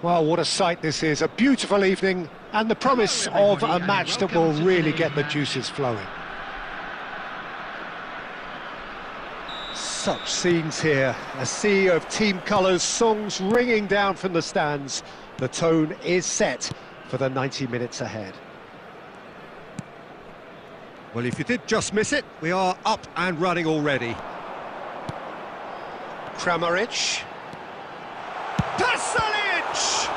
Well, what a sight this is. A beautiful evening and the promise of a match that will really get the juices flowing. Such scenes here. A sea of team colours, songs ringing down from the stands. The tone is set for the 90 minutes ahead. Well, if you did just miss it, we are up and running already. Kramaric. Pasalic!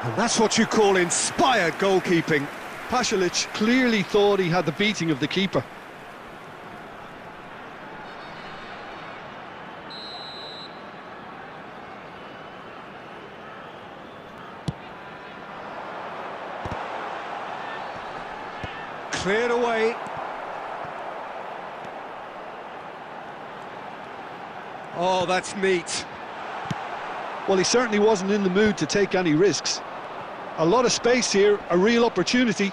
And that's what you call inspired goalkeeping. Pasalic clearly thought he had the beating of the keeper. Cleared away. Oh, that's neat. Well, he certainly wasn't in the mood to take any risks. A lot of space here, a real opportunity.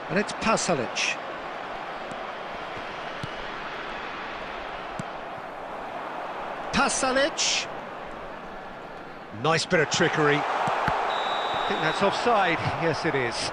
And it's Pasalic. Pasalic. Nice bit of trickery. I think that's offside. Yes, it is.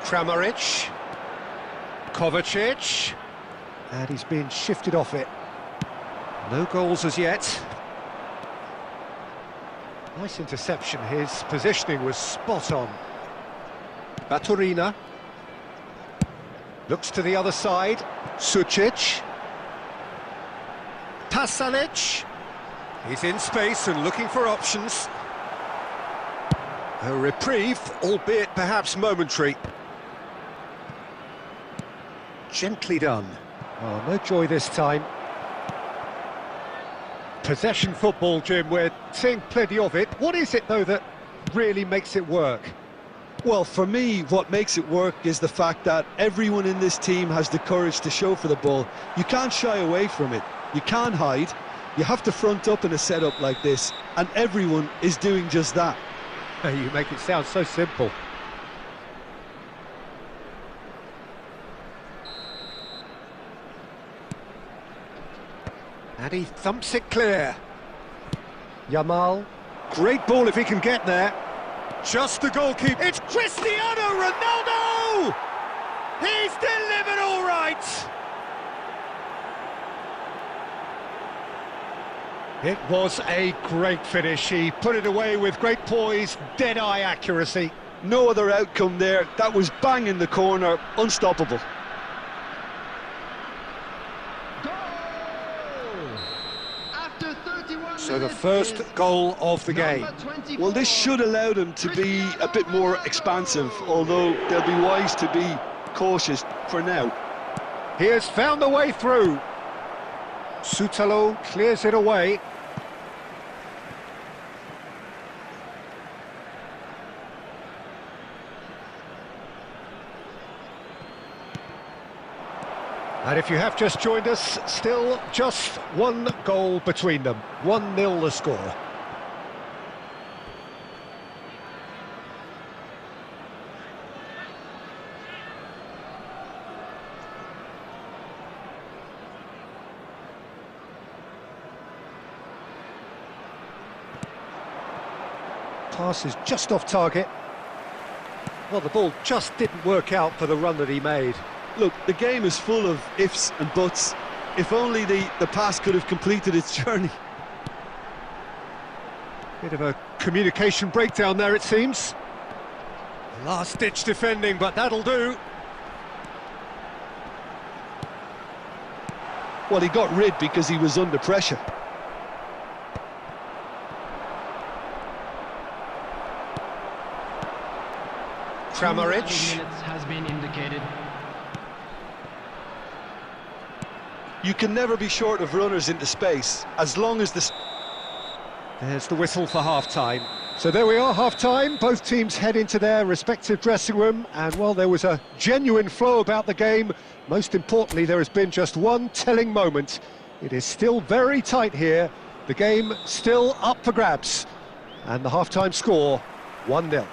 Kramaric, Kovacic, and he's been shifted off it. No goals as yet. Nice interception, his positioning was spot on. Baturina. Looks to the other side, Sucic. Pasalic. He's in space and looking for options. A reprieve, albeit perhaps momentary. Gently done. Oh, no joy this time. Possession football, Jim, we're seeing plenty of it. What is it, though, that really makes it work? Well, for me, what makes it work is the fact that everyone in this team has the courage to show for the ball. You can't shy away from it. You can't hide. You have to front up in a setup like this, and everyone is doing just that. You make it sound so simple. And he thumps it clear. Yamal. Great ball if he can get there. Just the goalkeeper. It's Cristiano Ronaldo! He's delivered all right! It was a great finish. He put it away with great poise, dead-eye accuracy. No other outcome there. That was bang in the corner, unstoppable. So the first goal of the game. Well, this should allow them to be a bit more expansive, although they'll be wise to be cautious for now. He has found the way through. Sutalo clears it away. And if you have just joined us, still just one goal between them. 1-0 the score. Pass is just off target. Well, the ball just didn't work out for the run that he made. Look, the game is full of ifs and buts. If only the pass could have completed its journey. Bit of a communication breakdown there, it seems. Last-ditch defending, but that'll do. Well, he got rid because he was under pressure. Kramaric. Has been indicated. You can never be short of runners into space, as long as the... There's the whistle for half-time. So there we are, half-time. Both teams head into their respective dressing room, and while there was a genuine flow about the game, most importantly, there has been just one telling moment. It is still very tight here. The game still up for grabs. And the half-time score, 1-0.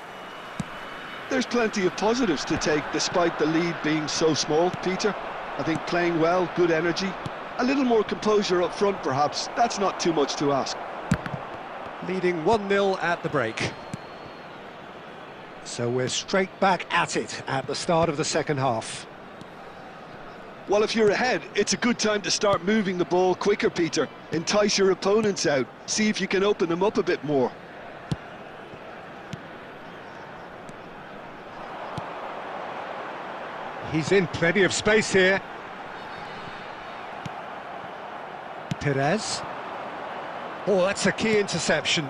There's plenty of positives to take despite the lead being so small, Peter. I think playing well, good energy, a little more composure up front perhaps. That's not too much to ask. Leading 1-0 at the break. So we're straight back at it at the start of the second half. Well, if you're ahead, it's a good time to start moving the ball quicker, Peter. Entice your opponents out, see if you can open them up a bit more. He's in plenty of space here. Perez. Oh, that's a key interception.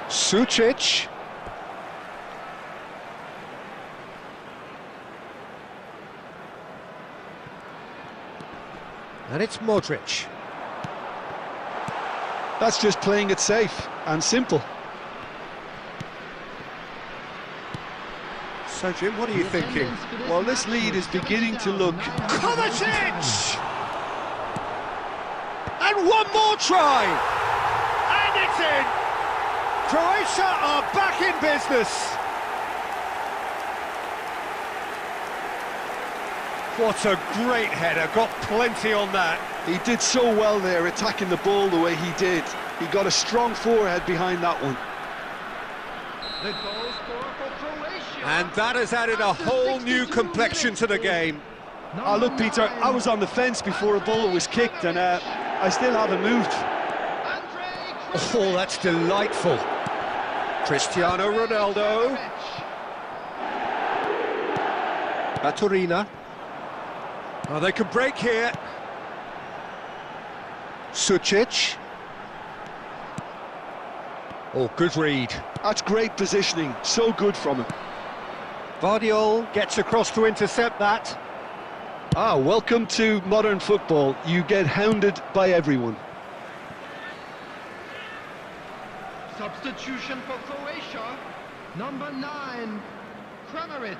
Sucic. And it's Modric. That's just playing it safe and simple. So, Jim, what are you thinking? Well, this lead is beginning to look... Kovacic! And one more try! And it's in! Croatia are back in business! What a great header, got plenty on that. He did so well there, attacking the ball the way he did. He got a strong forehead behind that one. The goal scorer for Croatia. And that has added a whole new complexion to the game. Oh, look, Peter, I was on the fence before a ball was kicked, and I still haven't moved. Oh, that's delightful. Cristiano Ronaldo. Baturina. Oh, they can break here. Sucic. Oh, good read. That's great positioning, so good from him. Vardiol gets across to intercept that. Ah, welcome to modern football. You get hounded by everyone. Substitution for Croatia. Number 9, Kramaric.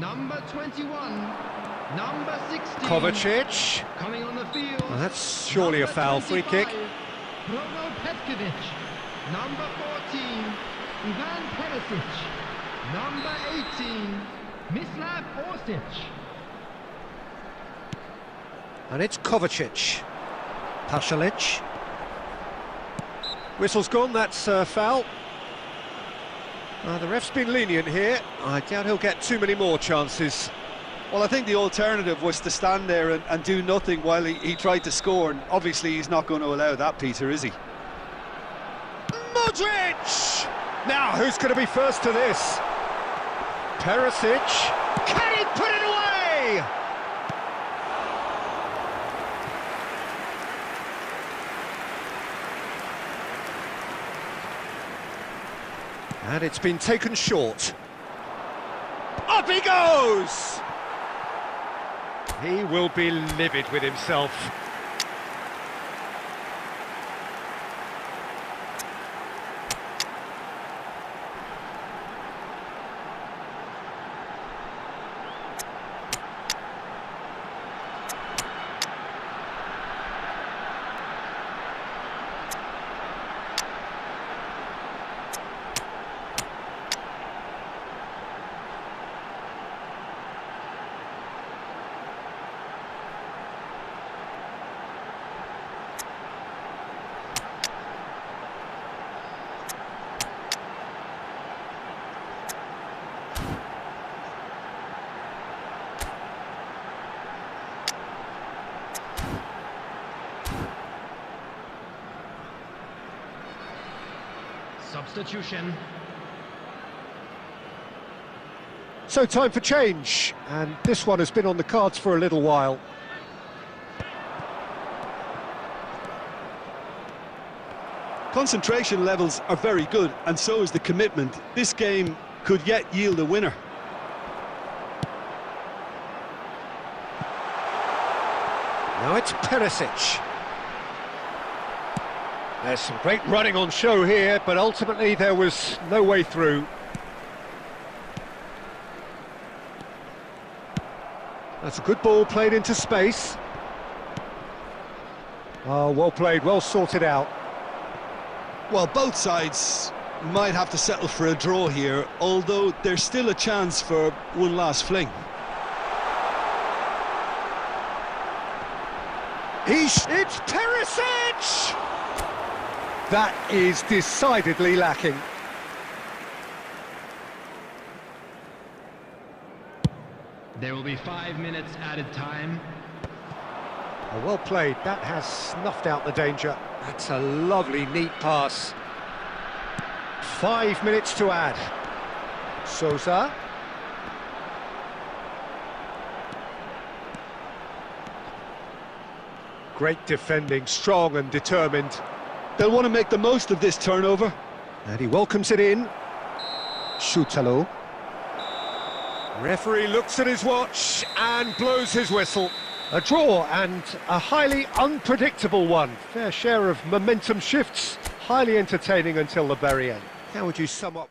Number 21, number 16. Kovacic. Coming on the field. Well, that's surely a foul. Free kick. Bruno Petkovic. Number 14, Ivan Perisic. Number 18, Mislav Orsic. And it's Kovacic. Pasalic. Whistle's gone, that's foul. The ref's been lenient here. I doubt he'll get too many more chances. Well, I think the alternative was to stand there and do nothing while he tried to score, and obviously he's not going to allow that, Peter, is he? Modric! Now, who's going to be first to this? Perisic. Can he put it away? And it's been taken short. Up he goes! He will be livid with himself. Substitution. So time for change, and this one has been on the cards for a little while. Concentration levels are very good, and so is the commitment. This game could yet yield a winner. Now it's Perisic. There's some great running on show here, but ultimately there was no way through. That's a good ball played into space. Oh, well played, well sorted out. Well, both sides might have to settle for a draw here, although there's still a chance for one last fling. It's Perisic! That is decidedly lacking. There will be 5 minutes added time. Oh, well played, that has snuffed out the danger. That's a lovely, neat pass. 5 minutes to add. Sousa. Great defending, strong and determined. They'll want to make the most of this turnover. And he welcomes it in. Shoots hello. Referee looks at his watch and blows his whistle. A draw, and a highly unpredictable one. Fair share of momentum shifts, highly entertaining until the very end. How would you sum up?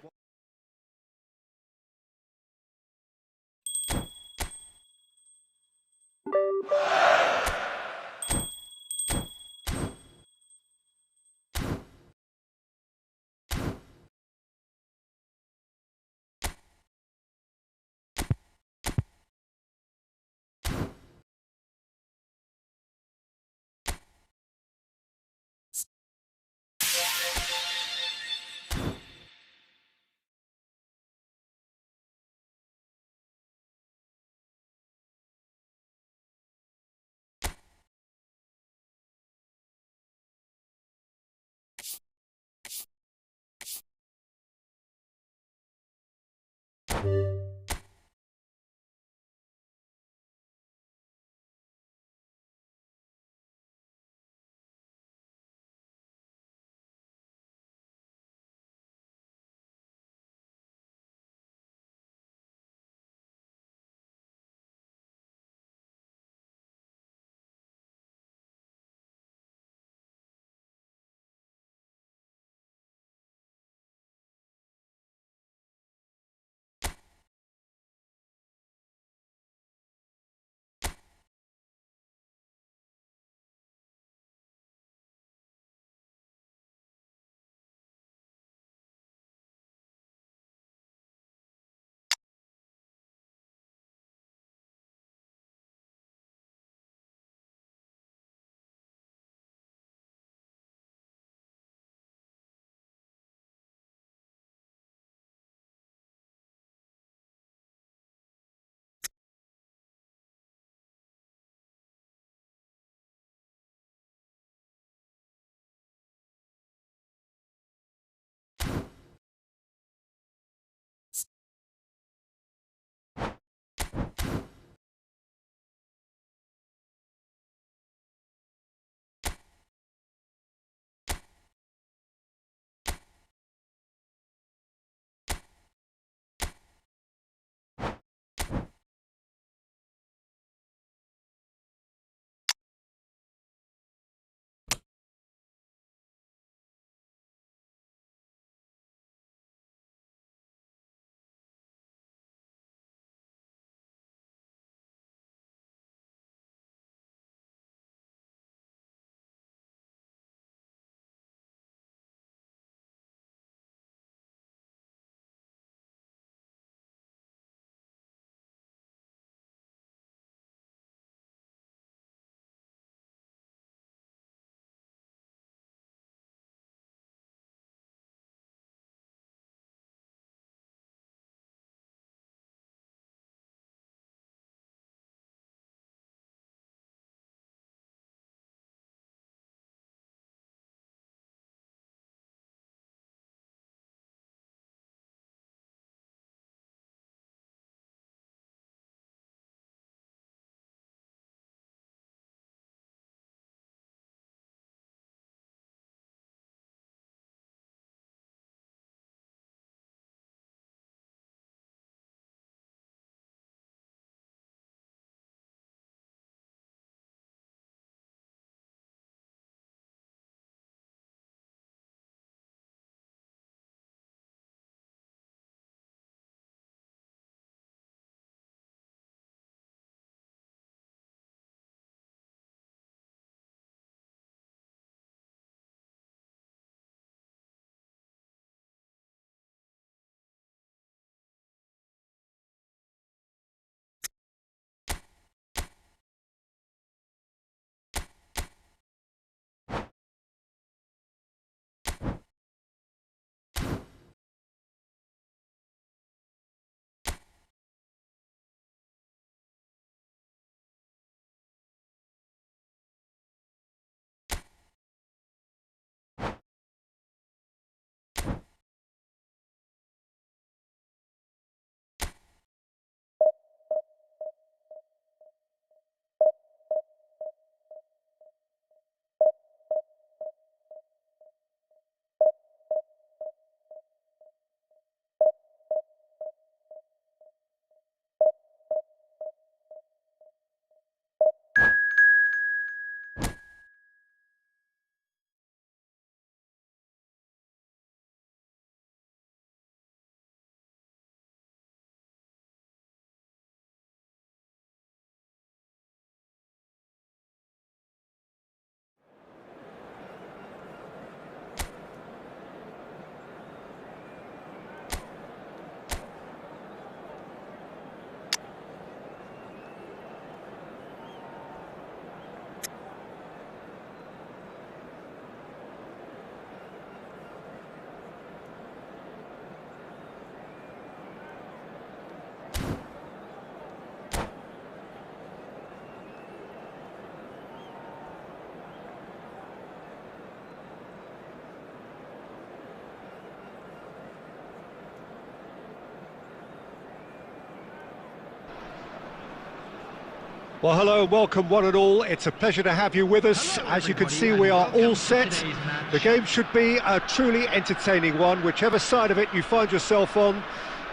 Well, hello and welcome one and all. It's a pleasure to have you with us. Hello, As you can everybody, see, and we are welcome all to set. today's match. The game should be a truly entertaining one, whichever side of it you find yourself on.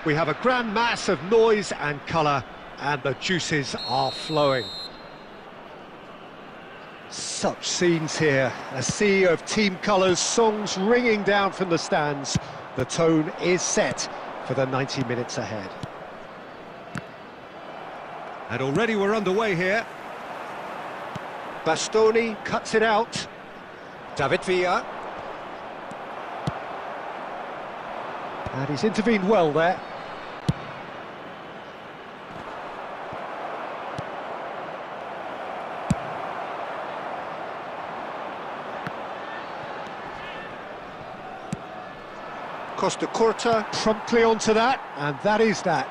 We have a grand mass of noise and colour, and the juices are flowing. Such scenes here, a sea of team colours, songs ringing down from the stands. The tone is set for the 90 minutes ahead. And already we're underway here. Bastoni cuts it out. David Villa. And he's intervened well there. Costa Curta promptly onto that, and that is that.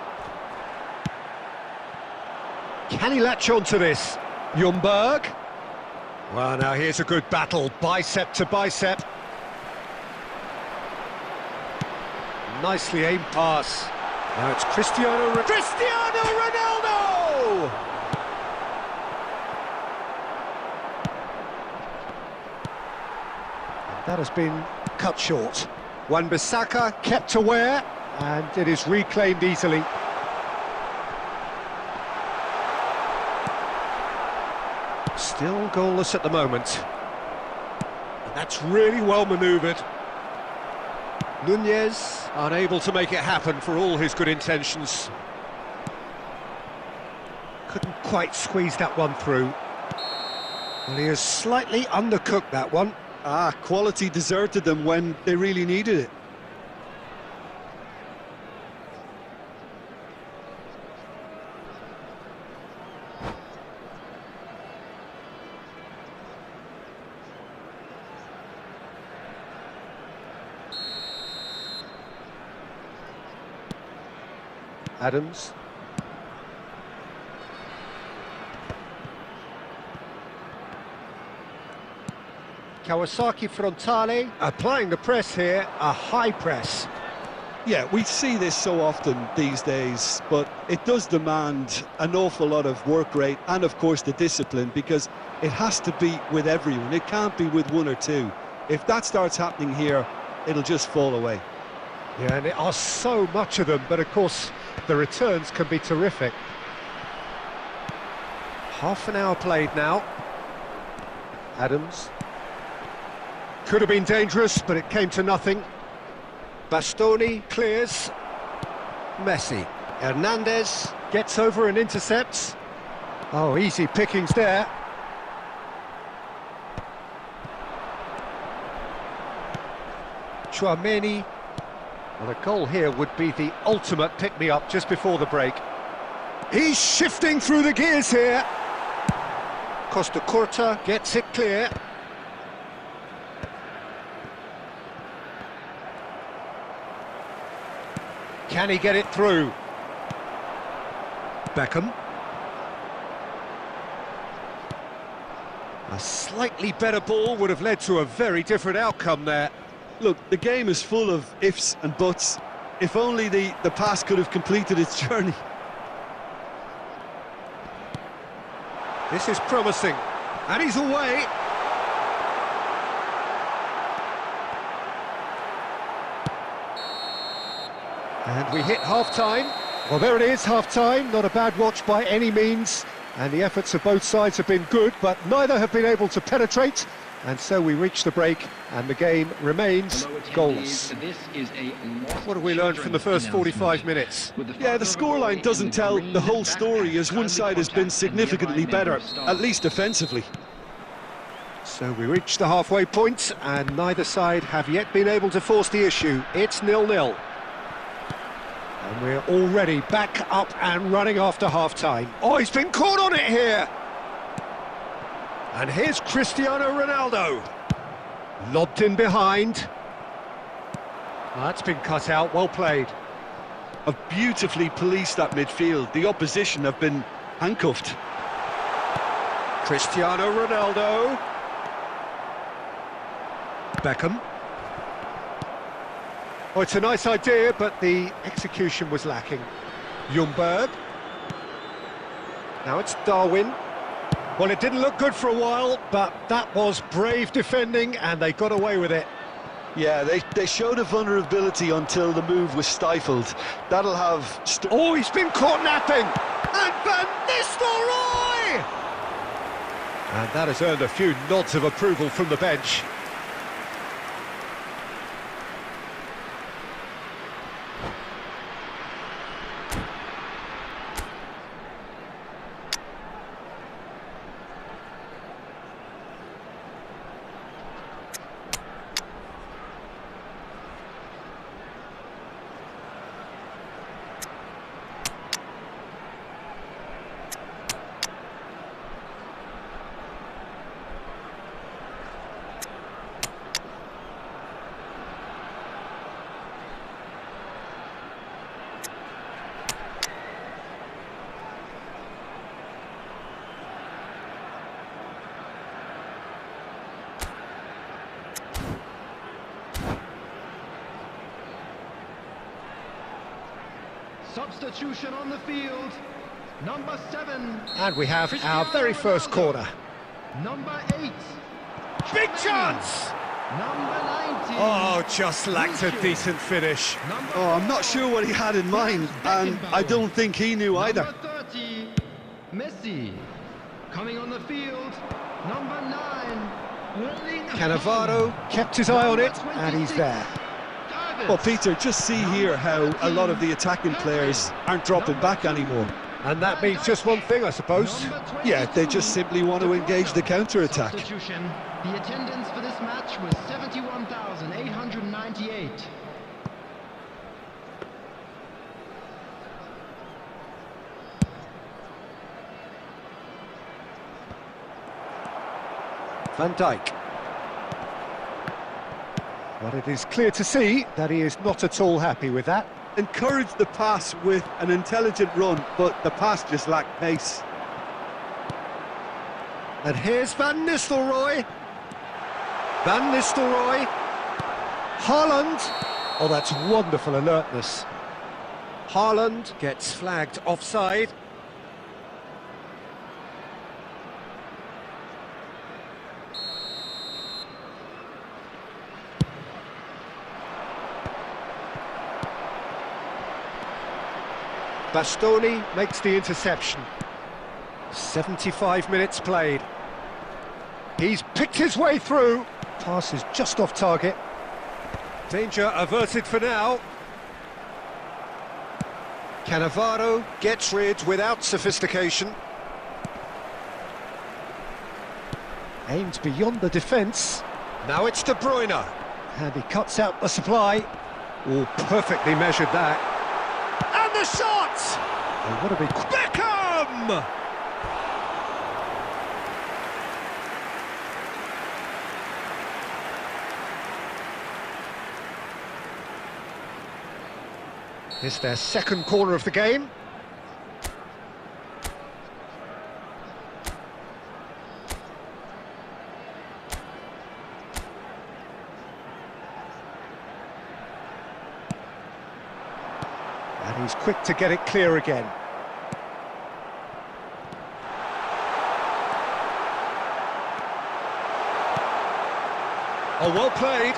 Can he latch onto this? Ljungberg. Well, now here's a good battle, bicep to bicep. Nicely aimed pass. Now it's Cristiano Ronaldo! And that has been cut short. Wan-Bissaka kept aware, and it is reclaimed easily. Still goalless at the moment. And that's really well manoeuvred. Nunez unable to make it happen for all his good intentions. Couldn't quite squeeze that one through. Well, he has slightly undercooked that one. Quality deserted them when they really needed it. Adams. Kawasaki Frontale applying the press here, a high press. Yeah, we see this so often these days, but it does demand an awful lot of work rate and, of course, the discipline, because it has to be with everyone. It can't be with one or two. If that starts happening here, it'll just fall away. Yeah, and there are so much of them, but of course the returns can be terrific. Half an hour played now. Adams. Could have been dangerous, but it came to nothing. Bastoni clears. Messi. Hernandez gets over and intercepts. Oh, easy pickings there. Tchouameni. Well, a goal here would be the ultimate pick-me-up just before the break. He's shifting through the gears here. Costa Curta gets it clear. Can he get it through? Beckham. A slightly better ball would have led to a very different outcome there. Look, the game is full of ifs and buts. If only the pass could have completed its journey. This is promising. And he's away. And we hit half-time. Well, there it is, half-time. Not a bad watch by any means. And the efforts of both sides have been good, but neither have been able to penetrate. And so we reach the break, and the game remains goalless. What have we learned from the first 45 minutes? Yeah, the scoreline doesn't tell the whole story, as one side has been significantly better, at least defensively. So we reach the halfway point, and neither side have yet been able to force the issue. It's 0-0. And we're already back up and running after half-time. Oh, he's been caught on it here! And here's Cristiano Ronaldo. Lobbed in behind. Oh, that's been cut out, well played. Have beautifully policed that midfield. The opposition have been handcuffed. Cristiano Ronaldo. Beckham. Oh, it's a nice idea, but the execution was lacking. Ljungberg. Now it's Darwin. Well, it didn't look good for a while, but that was brave defending, and they got away with it. Yeah, they showed a vulnerability until the move was stifled. That'll have... Oh, he's been caught napping! And Van Nistelrooy! And that has earned a few nods of approval from the bench. Substitution on the field. Number 7. And we have our very first corner. Number 8. Big chance! Number 19. Oh, just lacked a decent finish. Oh, I'm not sure what he had in mind, and I don't think he knew either. Number 30. Messi. Coming on the field. Number 9. Cannavaro kept his eye on it, and he's there. Well, Peter, just see here how a lot of the attacking players aren't dropping back anymore. And that means just one thing, I suppose. Yeah, they just simply want to engage the counter-attack. The attendance for this match was 71,898. Van Dijk. But it is clear to see that he is not at all happy with that. Encouraged the pass with an intelligent run, but the pass just lacked pace. And here's Van Nistelrooy. Van Nistelrooy. Haaland. Oh, that's wonderful alertness. Haaland gets flagged offside. Bastoni makes the interception. 75 minutes played. He's picked his way through. Pass is just off target. Danger averted for now. Cannavaro gets rid without sophistication. Aims beyond the defence. Now it's De Bruyne. And he cuts out the supply. Oh, perfectly measured that. And the shot! Oh, what a big... Beckham! It's their second corner of the game. And he's quick to get it clear again. Oh, well played.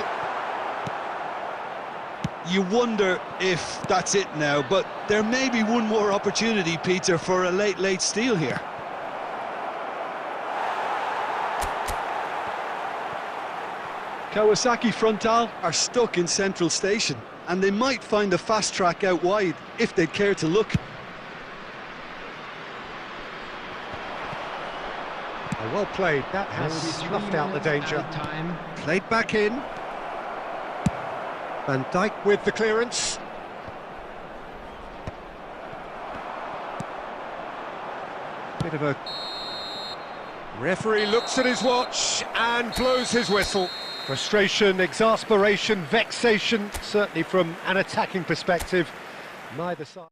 You wonder if that's it now, but there may be one more opportunity, Peter, for a late steal here. Kawasaki Frontal are stuck in Central Station, and they might find a fast track out wide if they'd care to look. Oh, well played. That has snuffed out the danger. Played back in. Van Dijk with the clearance. Bit of a... Referee looks at his watch and blows his whistle. Frustration, exasperation, vexation, certainly from an attacking perspective. Neither side...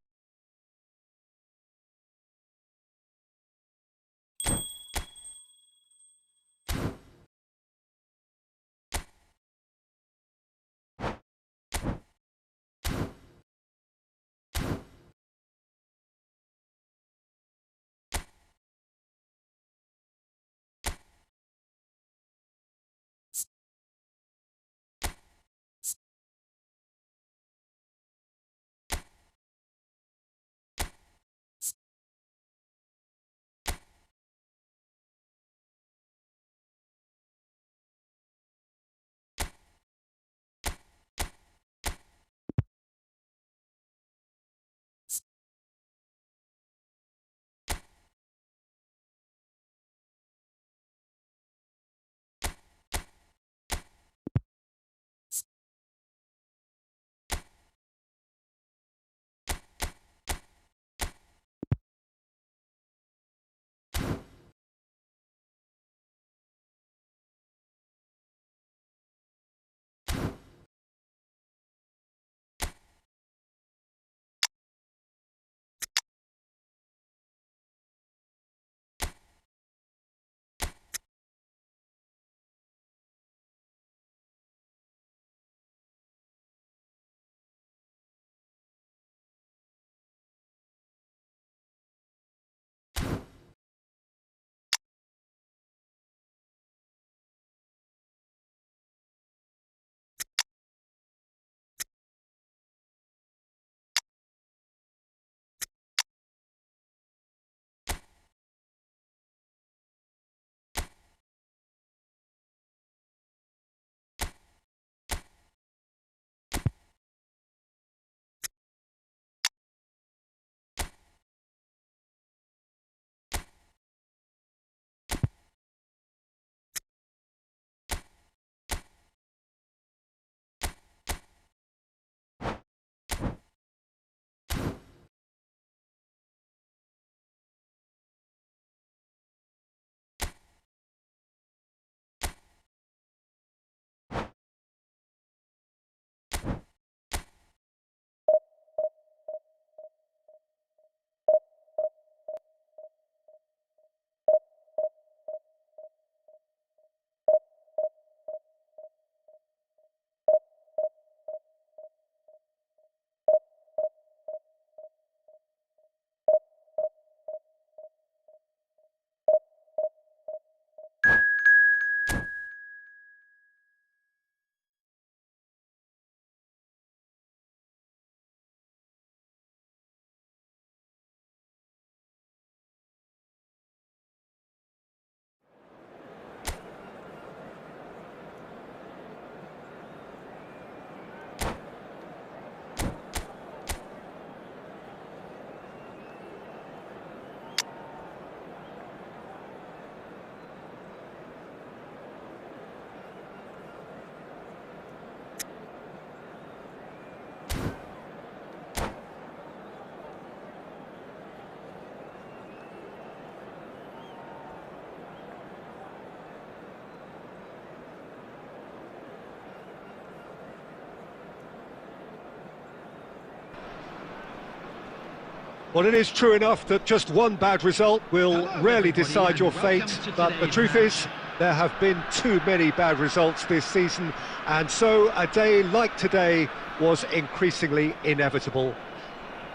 Well, it is true enough that just one bad result will rarely decide your fate, but the truth is, there have been too many bad results this season, and so a day like today was increasingly inevitable.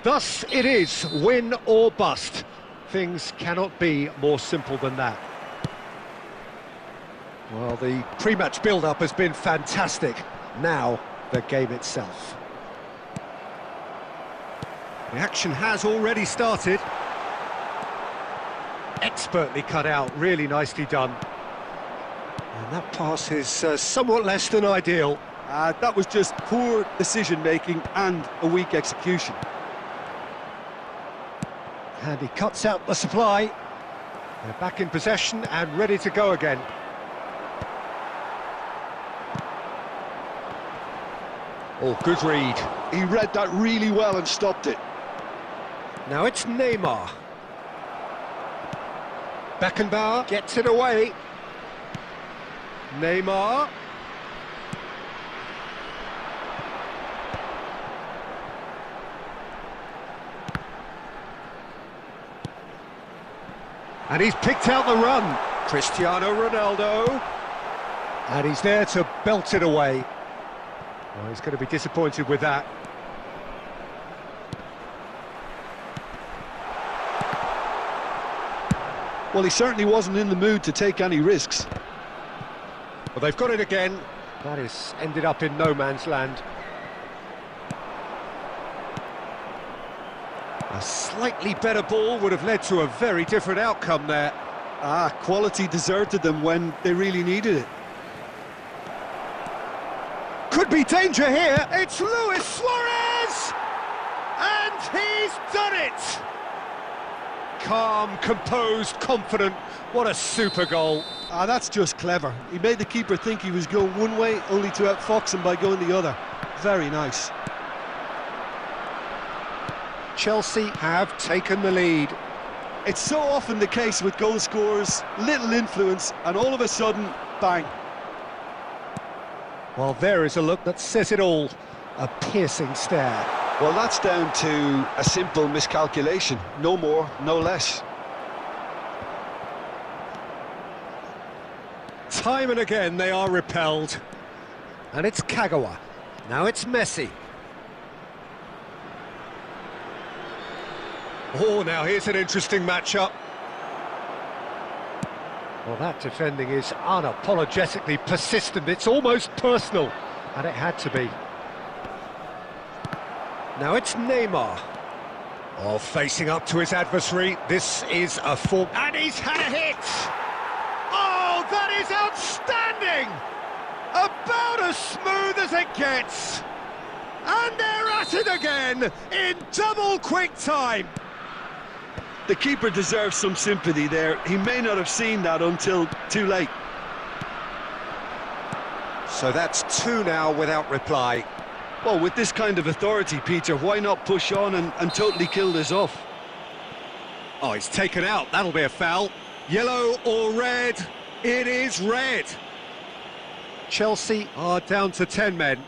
Thus it is win or bust. Things cannot be more simple than that. Well, the pre-match build-up has been fantastic. Now, the game itself. The action has already started. Expertly cut out, really nicely done. And that pass is somewhat less than ideal. That was just poor decision-making and a weak execution. And he cuts out the supply. They're back in possession and ready to go again. Oh, good read. He read that really well and stopped it. Now it's Neymar. Beckenbauer gets it away. Neymar. And he's picked out the run. Cristiano Ronaldo. And he's there to belt it away. Well, he's going to be disappointed with that. Well, he certainly wasn't in the mood to take any risks. Well, they've got it again. That is ended up in no man's land. A slightly better ball would have led to a very different outcome there. Quality deserted them when they really needed it. Could be danger here. It's Luis Suarez! And he's done it! Calm, composed, confident. What a super goal. That's just clever. He made the keeper think he was going one way, only to outfox him by going the other. Very nice. Chelsea have taken the lead. It's so often the case with goal scorers, little influence, and all of a sudden, bang. Well, there is a look that says it all. A piercing stare. Well, that's down to a simple miscalculation. No more, no less. Time and again they are repelled. And it's Kagawa. Now it's Messi. Oh, now here's an interesting matchup. Well, that defending is unapologetically persistent. It's almost personal. And it had to be. Now it's Neymar. Oh, facing up to his adversary. This is a form. And he's had a hit! Oh, that is outstanding! About as smooth as it gets. And they're at it again in double quick time. The keeper deserves some sympathy there. He may not have seen that until too late. So that's two now without reply. Well, with this kind of authority, Peter, why not push on and totally kill this off? Oh, he's taken out. That'll be a foul. Yellow or red? It is red. Chelsea are down to 10 men.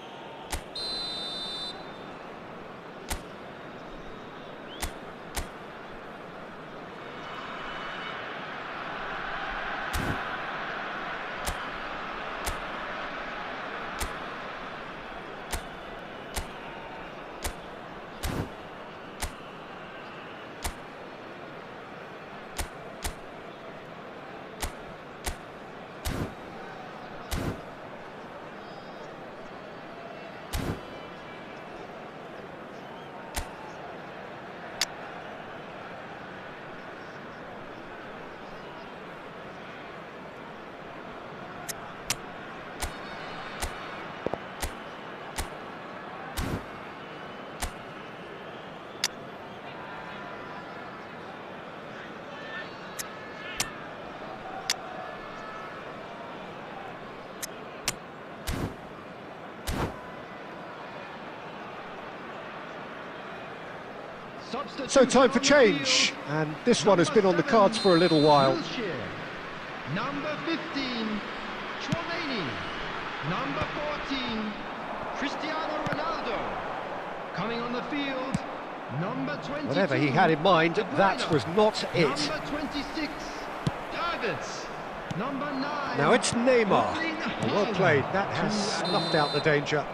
So time for change, and this one has been on the cards for a little while. Number 15, Chouameni. Number 14, Cristiano Ronaldo. Coming on the field, Number 22. Whatever he had in mind, that was not it. Number 26. Targets. Number 9. Now it's Neymar. Well played. That has snuffed out the danger.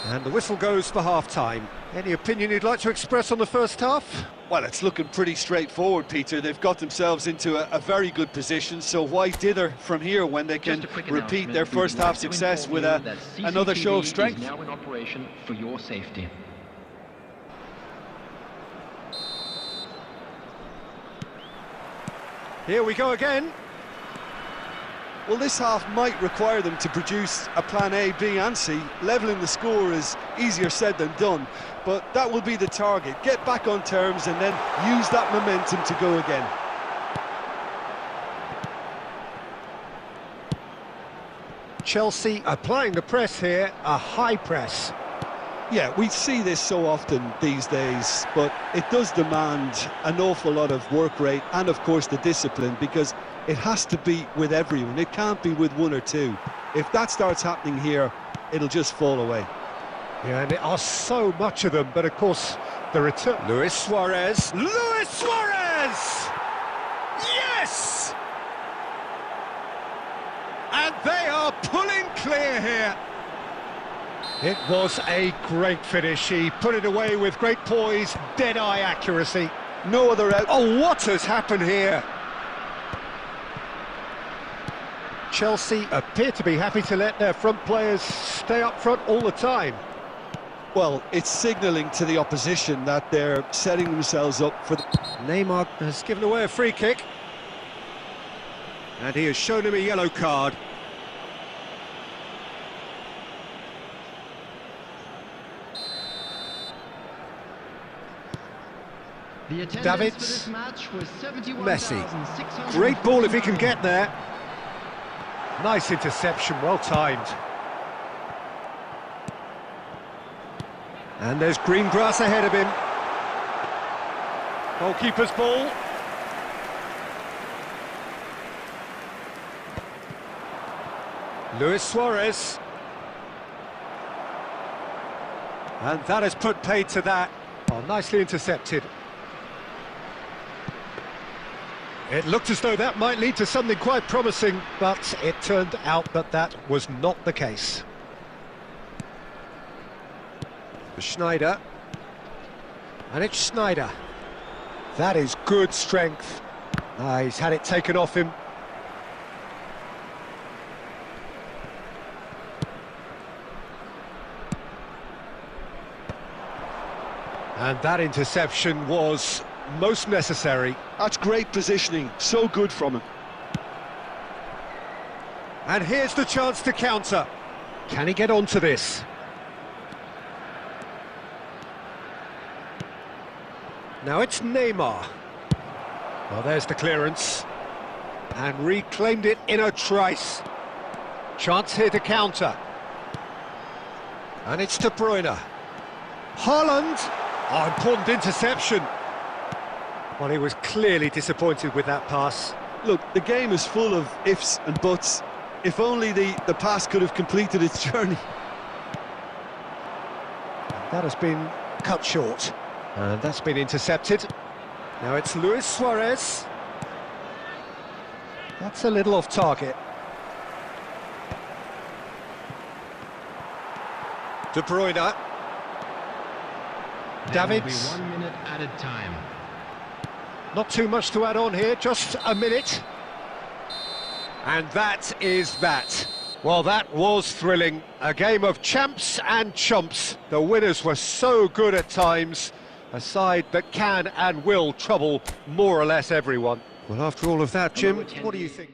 And the whistle goes for half-time. Any opinion you'd like to express on the first half? Well, it's looking pretty straightforward, Peter. They've got themselves into a very good position, so why dither from here when they can repeat their first half success with another show of strength? Is now in operation for your safety. Here we go again. Well, this half might require them to produce a plan A, B and C. Levelling the score is easier said than done, but that will be the target. Get back on terms and then use that momentum to go again. Chelsea applying the press here, a high press. Yeah, we see this so often these days, but it does demand an awful lot of work rate and, of course, the discipline, because it has to be with everyone. It can't be with one or two. If that starts happening here, it'll just fall away. Yeah, and there are so much of them, but of course, the return... Luis Suarez! Luis Suarez! Yes! And they are pulling clear here. It was a great finish. He put it away with great poise, dead-eye accuracy. No other out. Oh, what has happened here? Chelsea appear to be happy to let their front players stay up front all the time. Well, it's signalling to the opposition that they're setting themselves up for... Neymar has given away a free kick. And he has shown him a yellow card. The attendance Davids. for this match was Messi. Great ball if he can get there. Nice interception, well timed. And there's green grass ahead of him. Goalkeeper's ball. Luis Suarez. And that has put paid to that. Oh, nicely intercepted. It looked as though that might lead to something quite promising, but it turned out that that was not the case. Schneider. And it's Schneider. That is good strength. He's had it taken off him. And that interception was most necessary. That's great positioning, so good from him. And here's the chance to counter. Can he get onto this? Now it's Neymar. Well, there's the clearance. And reclaimed it in a trice. Chance here to counter. And it's De Bruyne. Haaland. Oh, important interception. Well, he was clearly disappointed with that pass. Look, the game is full of ifs and buts. If only the pass could have completed its journey. That has been cut short. And that's been intercepted. Now it's Luis Suarez. That's a little off target. De Bruyne. Davids. 1 minute added time. Not too much to add on here, just a minute. And that is that. Well, that was thrilling. A game of champs and chumps. The winners were so good at times. A side that can and will trouble more or less everyone. Well, after all of that, Jim, what do you think?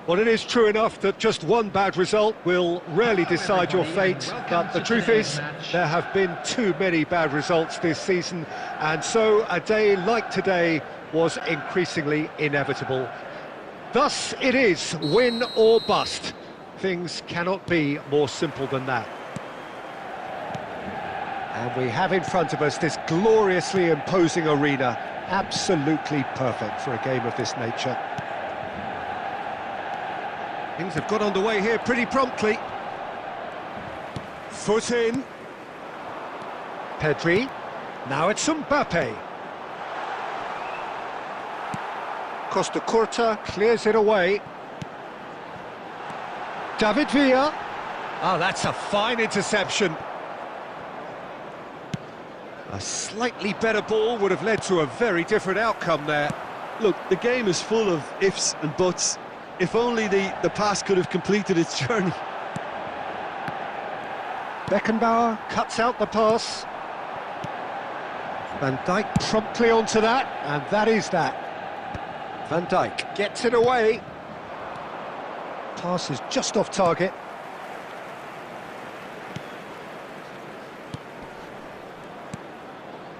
Well, it is true enough that just one bad result will rarely decide your fate, but the truth is, there have been too many bad results this season, and so a day like today was increasingly inevitable. Thus it is win or bust. Things cannot be more simple than that. And we have in front of us this gloriously imposing arena, absolutely perfect for a game of this nature. Things have got underway here pretty promptly. Foot in. Pedri. Now it's Mbappe. Costa Curta clears it away. David Villa. Oh, that's a fine interception. A slightly better ball would have led to a very different outcome there. Look, the game is full of ifs and buts. If only the pass could have completed its journey. Beckenbauer cuts out the pass. Van Dijk promptly onto that, and that is that. Van Dijk gets it away. Pass is just off target.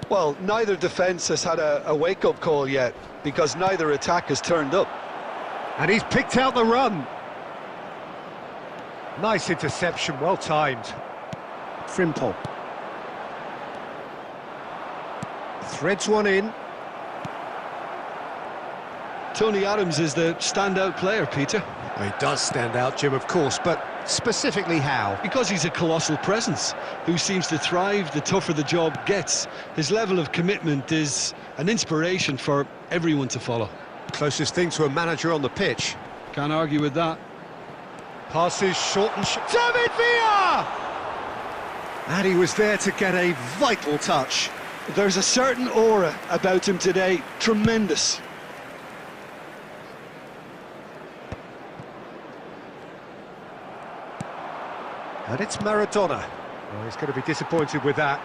Well, neither defence has had a wake-up call yet, because neither attack has turned up. And he's picked out the run. Nice interception, well timed. Frimpong. Threads one in. Tony Adams is the standout player, Peter. Well, he does stand out, Jim, of course, but specifically how? Because he's a colossal presence who seems to thrive the tougher the job gets. His level of commitment is an inspiration for everyone to follow. Closest thing to a manager on the pitch. Can't argue with that. Passes short and David Villa! And he was there to get a vital touch. There's a certain aura about him today, tremendous. And it's Maradona. Oh, he's going to be disappointed with that.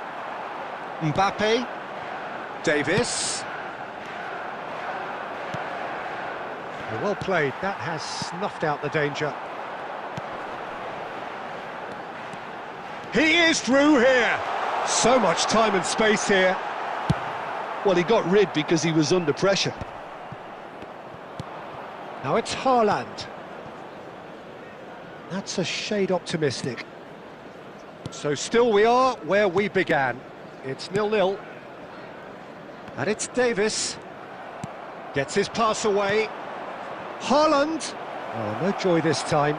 Mbappe. Davis. Well played, that has snuffed out the danger. He is through here! So much time and space here. Well, he got rid because he was under pressure. Now it's Haaland. That's a shade optimistic. So still we are where we began. It's 0-0. And it's Davis. Gets his pass away. Haaland! Oh, no joy this time.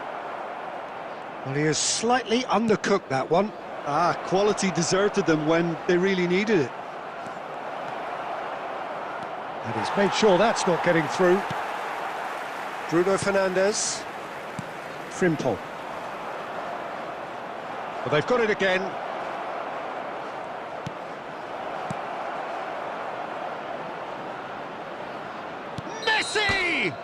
Well, he has slightly undercooked that one. Quality deserted them when they really needed it. And he's made sure that's not getting through. Bruno Fernandes. Frimpong. Well, they've got it again. Messi!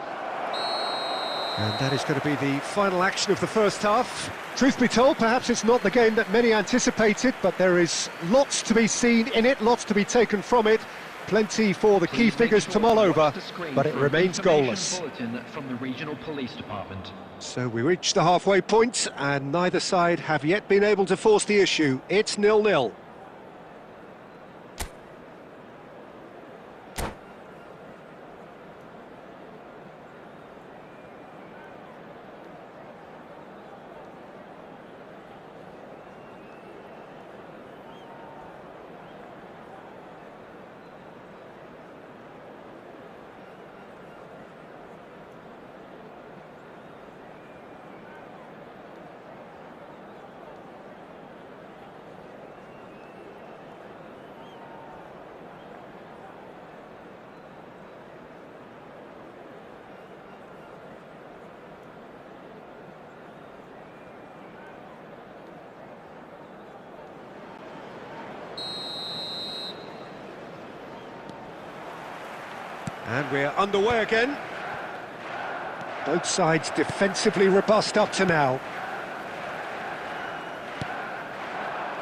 And that is going to be the final action of the first half. Truth be told, perhaps it's not the game that many anticipated, but there is lots to be seen in it, lots to be taken from it. Plenty for the key figures to mull over, but it remains goalless. From the regional police department. So we reach the halfway point, and neither side have yet been able to force the issue. It's 0-0. And we're underway again. Both sides defensively robust up to now.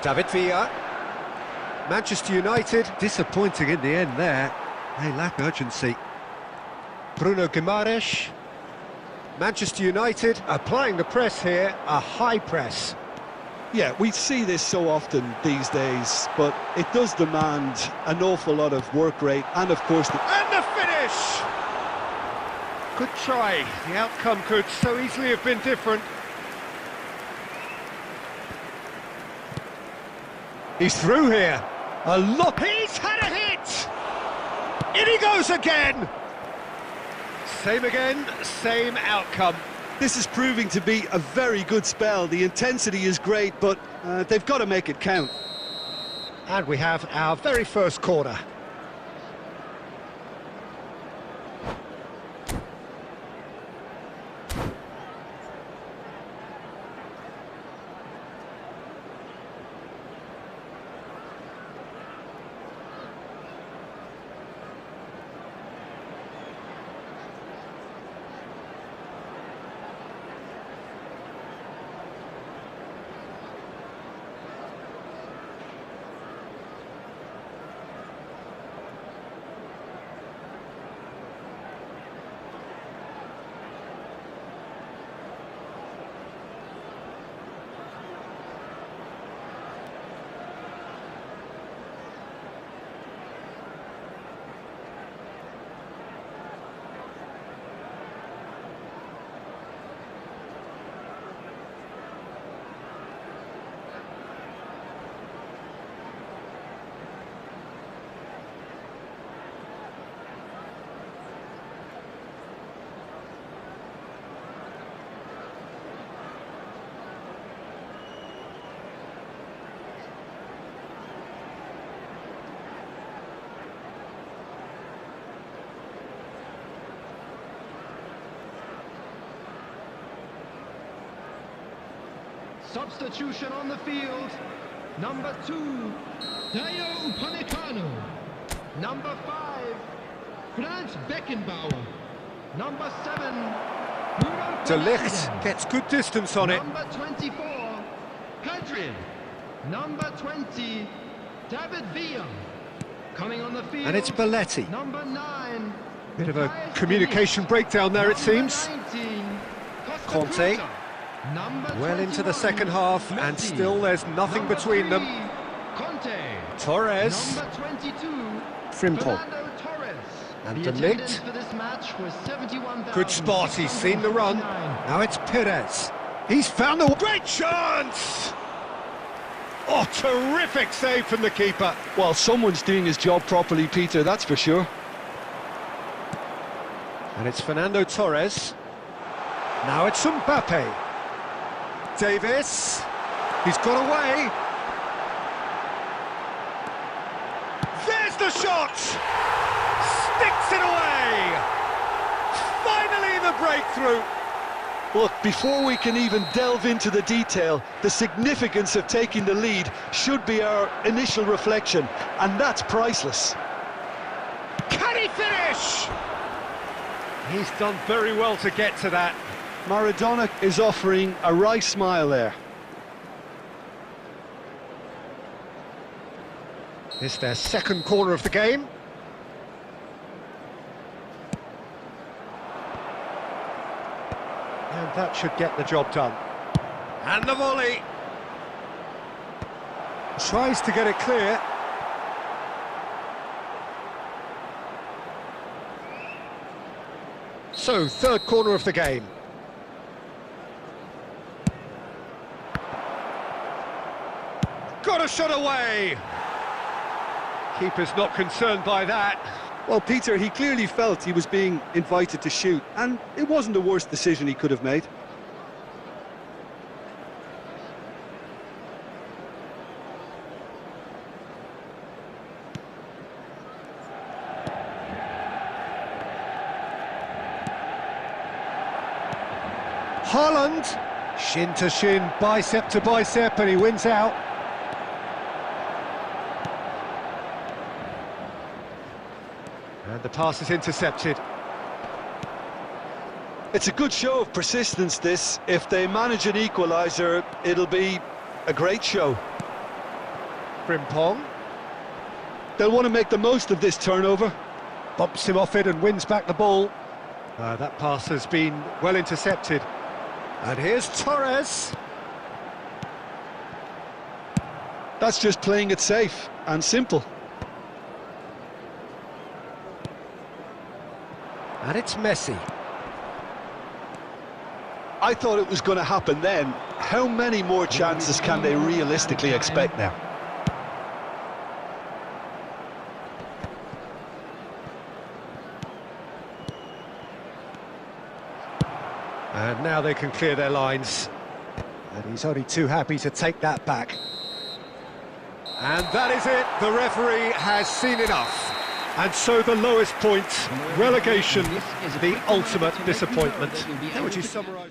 David Villa. Manchester United disappointing in the end there. They lack urgency. Bruno Guimaraes. Manchester United applying the press here, a high press. Yeah, we see this so often these days, but it does demand an awful lot of work rate and, of course, And the finish! Good try. The outcome could so easily have been different. He's through here. A lot. He's had a hit! In he goes again! Same again, same outcome. This is proving to be a very good spell. The intensity is great, but they've got to make it count. And we have our very first corner. Substitution on the field. Number 2, Dayo Upamecano. Number 5, Franz Beckenbauer. Number 7, Bruno De Ligt Fernandes. gets good distance on it. Number 24, Pedri. Number 20, David Villa. Coming on the field. And it's Belletti. Number 9. Bit of a Matthias communication Glick. breakdown there, it Number seems. 19, Costa Conte. Curta. Number Well into the 21, second half, and Messi. still there's nothing Number between them. 3, Conte. Torres, Number 22, Frimpong. Fernando Torres. And The De Ligt. attendance for this match was 71,649. Good spot, he's seen the run. Now it's Perez. He's found the great chance! Oh, terrific save from the keeper. Well, someone's doing his job properly, Peter, that's for sure. And it's Fernando Torres. Now it's Mbappe. Davis. He's got away. There's the shot! Sticks it away! Finally the breakthrough! Look, before we can even delve into the detail, the significance of taking the lead should be our initial reflection, and that's priceless. Can he finish? He's done very well to get to that. Maradona is offering a wry smile there. It's their second corner of the game. And that should get the job done. And the volley. Tries to get it clear. So, third corner of the game. Got a shot away! Keeper's not concerned by that. Well, Peter, he clearly felt he was being invited to shoot, and it wasn't the worst decision he could have made. Haaland, shin to shin, bicep to bicep, and he wins out. And the pass is intercepted. It's a good show of persistence, this. If they manage an equaliser, it'll be a great show. Frimpong They'll want to make the most of this turnover. bumps him off it and wins back the ball. That pass has been well intercepted. And here's Torres. That's just playing it safe and simple. And it's Messi. I thought it was going to happen then. How many more chances can they realistically expect now? And now they can clear their lines. And he's only too happy to take that back. And that is it. The referee has seen enough. And so the lowest point, relegation, the ultimate disappointment. How would you summarise?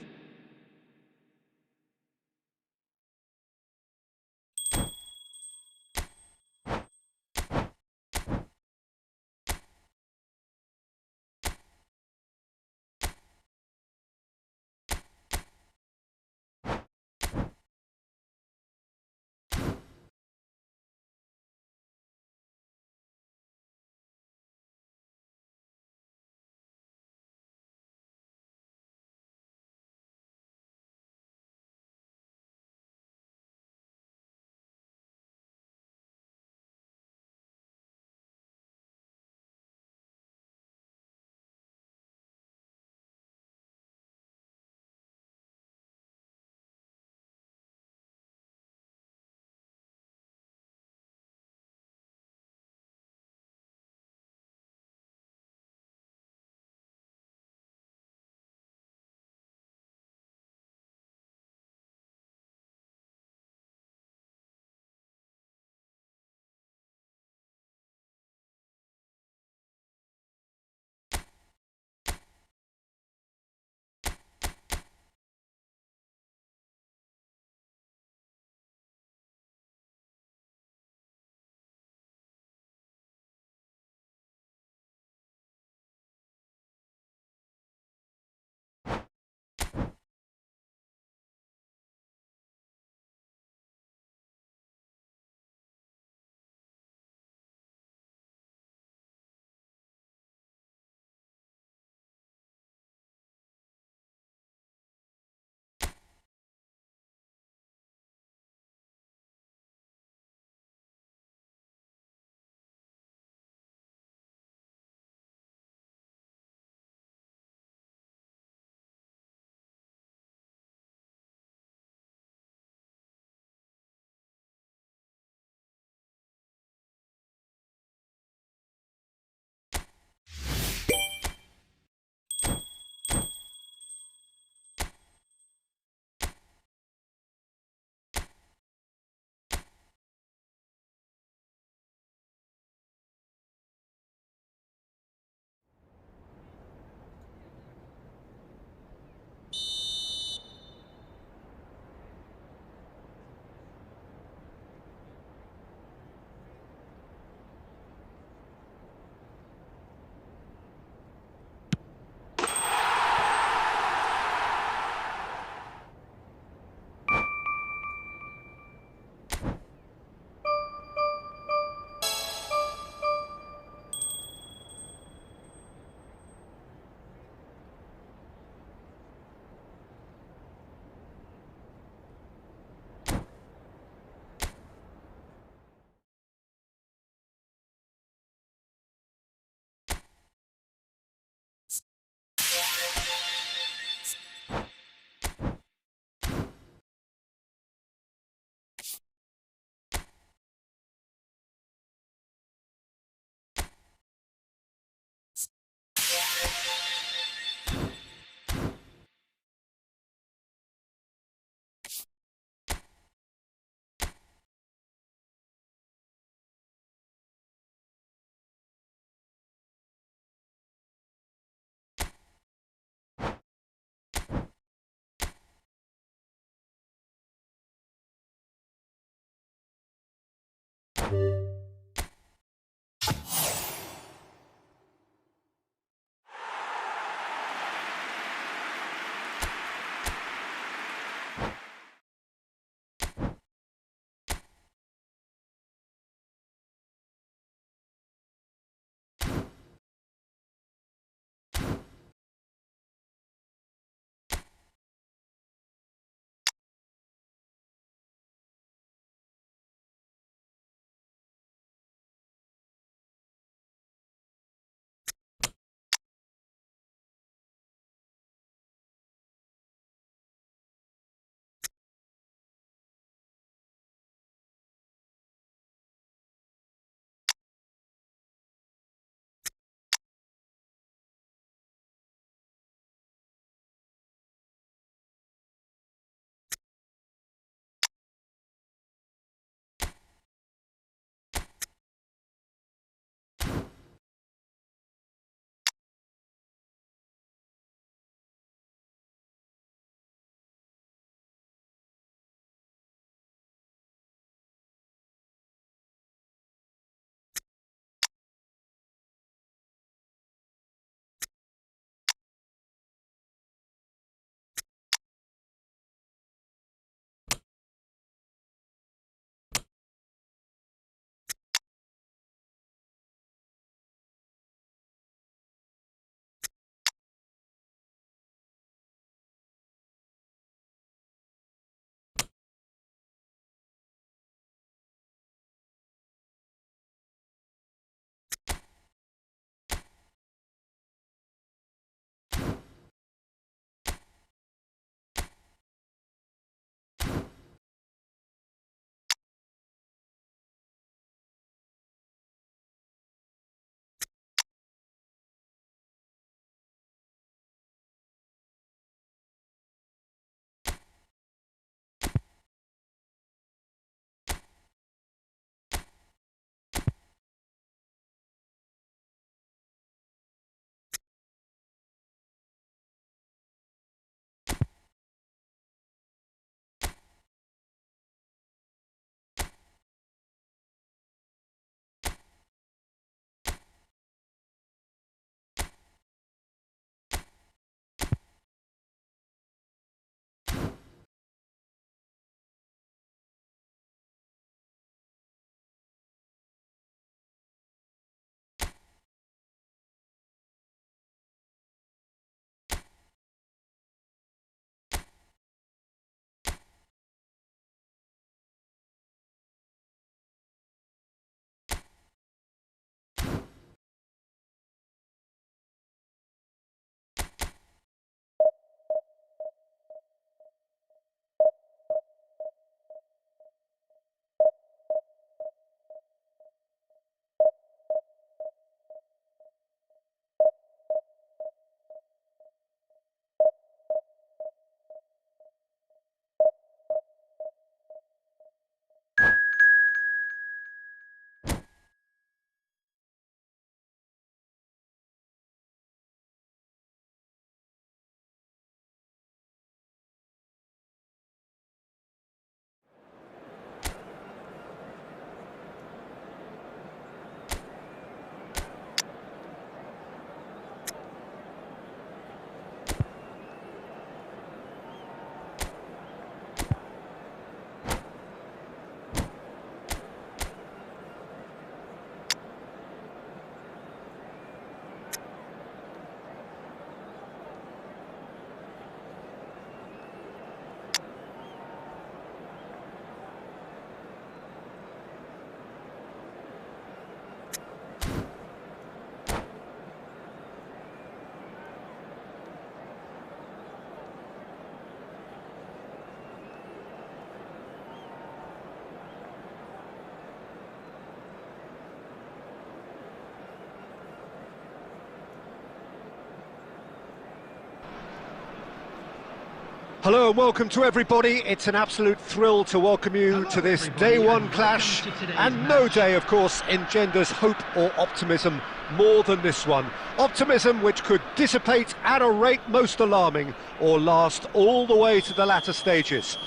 Hello and welcome to everybody. It's an absolute thrill to welcome you to this day one clash, and no day, of course, engenders hope or optimism more than this one. Optimism which could dissipate at a rate most alarming or last all the way to the latter stages.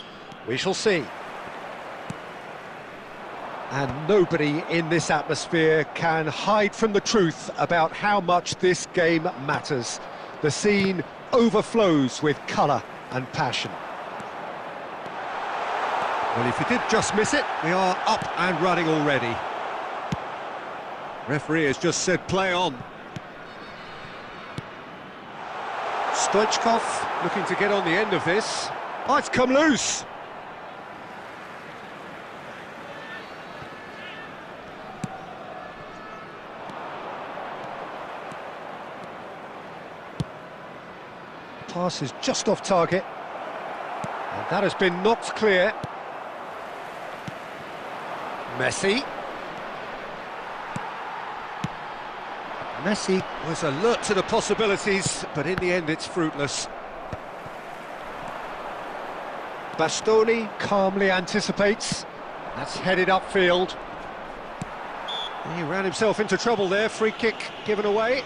We shall see. And nobody in this atmosphere can hide from the truth about how much this game matters. The scene overflows with colour and passion. Well, if you did just miss it, we are up and running already. Referee has just said play on. Stoichkov looking to get on the end of this. Oh, it's come loose. Pass is just off target. And that has been knocked clear. Messi. Messi was alert to the possibilities, but in the end it's fruitless. Bastoni calmly anticipates. That's headed upfield. He ran himself into trouble there. Free kick given away.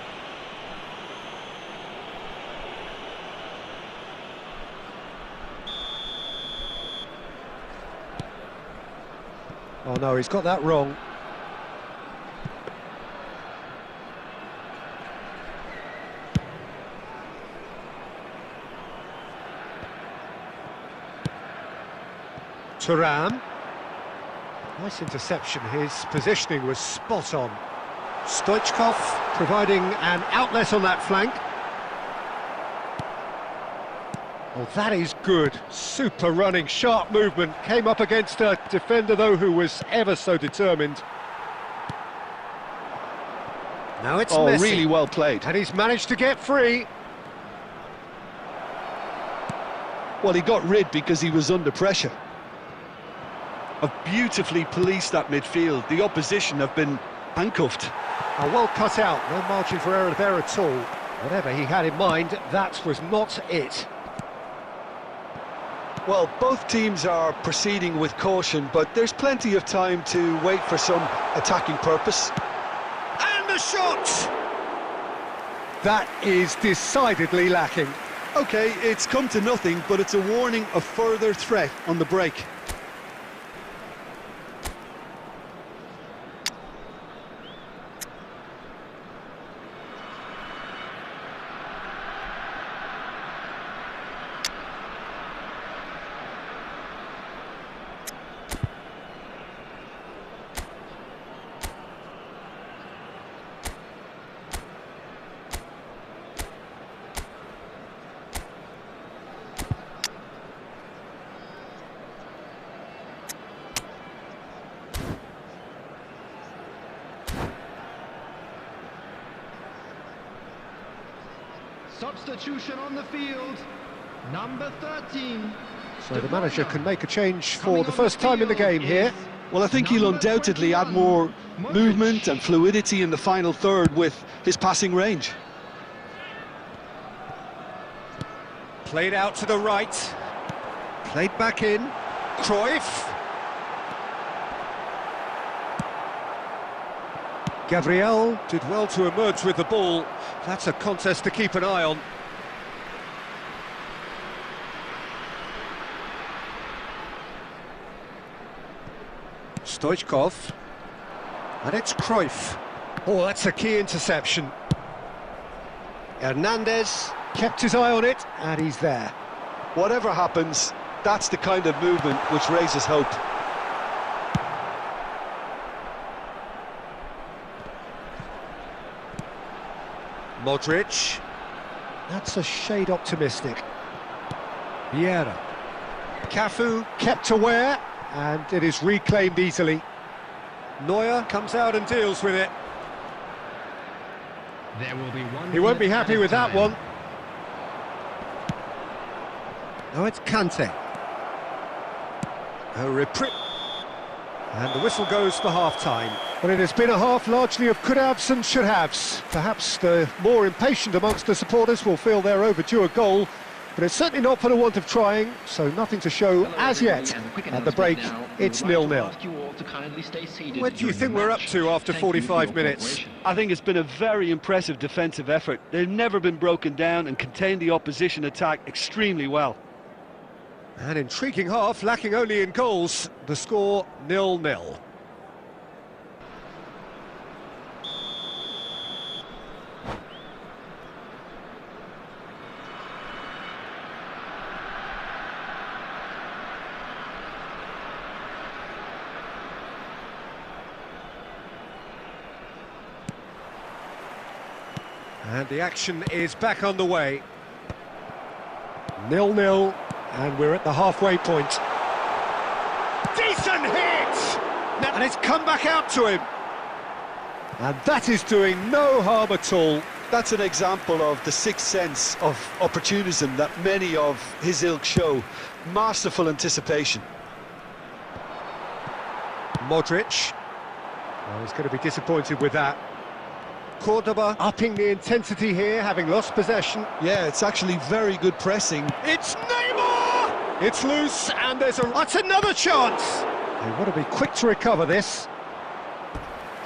Oh no, he's got that wrong. Thuram. Nice interception, his positioning was spot on. Stoichkov providing an outlet on that flank. Oh, that is good. Super running, sharp movement. Came up against a defender, though, who was ever so determined. Now it's Messi. Really well played. And he's managed to get free. Well, he got rid because he was under pressure. Have beautifully policed that midfield. The opposition have been handcuffed. Oh, well cut out. No margin for error there at all. Whatever he had in mind, that was not it. Well, both teams are proceeding with caution, but there's plenty of time to wait for some attacking purpose. And the shot! That is decidedly lacking. OK, it's come to nothing, but it's a warning of further threat on the break. Substitution on the field, number 13. So the manager can make a change for the first time in the game here. Well, I think he'll undoubtedly add more movement and fluidity in the final third with his passing range. Played out to the right. Played back in. Cruyff. Gabriel did well to emerge with the ball. That's a contest to keep an eye on. Stoichkov. And it's Cruyff. Oh, that's a key interception. Hernandez kept his eye on it, and he's there. Whatever happens, that's the kind of movement which raises hope. Modric. That's a shade optimistic. Vieira. Cafu kept aware, and it is reclaimed easily. Neuer comes out and deals with it. There will be one. He won't be happy with that one. Now it's Kante. A reprieve. And the whistle goes for half-time. Well, it has been a half largely of could-haves and should-haves. Perhaps the more impatient amongst the supporters will feel they're overdue a goal, but it's certainly not for the want of trying, so nothing to show as yet. At the break, it's 0-0. What do you think we're up to after 45 minutes? I think it's been a very impressive defensive effort. They've never been broken down and contained the opposition attack extremely well. An intriguing half, lacking only in goals. The score 0-0. And the action is back underway. 0-0, and we're at the halfway point. Decent hit! And it's come back out to him. And that is doing no harm at all. That's an example of the sixth sense of opportunism that many of his ilk show. Masterful anticipation. Modric. Oh, he's going to be disappointed with that. Cordoba upping the intensity here, having lost possession. Yeah, it's actually very good pressing. It's Neymar! It's loose, and that's another chance! They want to be quick to recover this.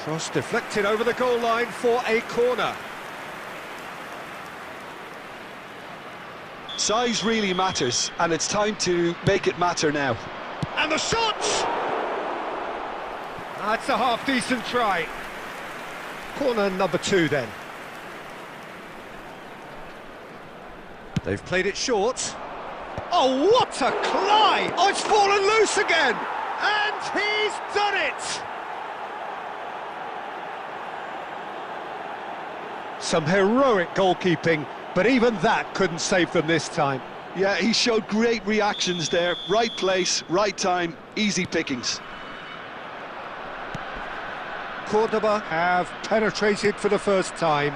Cross deflected over the goal line for a corner. Size really matters, and it's time to make it matter now. And the shot! That's a half-decent try. Corner number 2 then. They've played it short. Oh, what a climb! Oh, it's fallen loose again! And he's done it! Some heroic goalkeeping, but even that couldn't save them this time. Yeah, he showed great reactions there. Right place, right time, easy pickings. Cordoba have penetrated for the first time.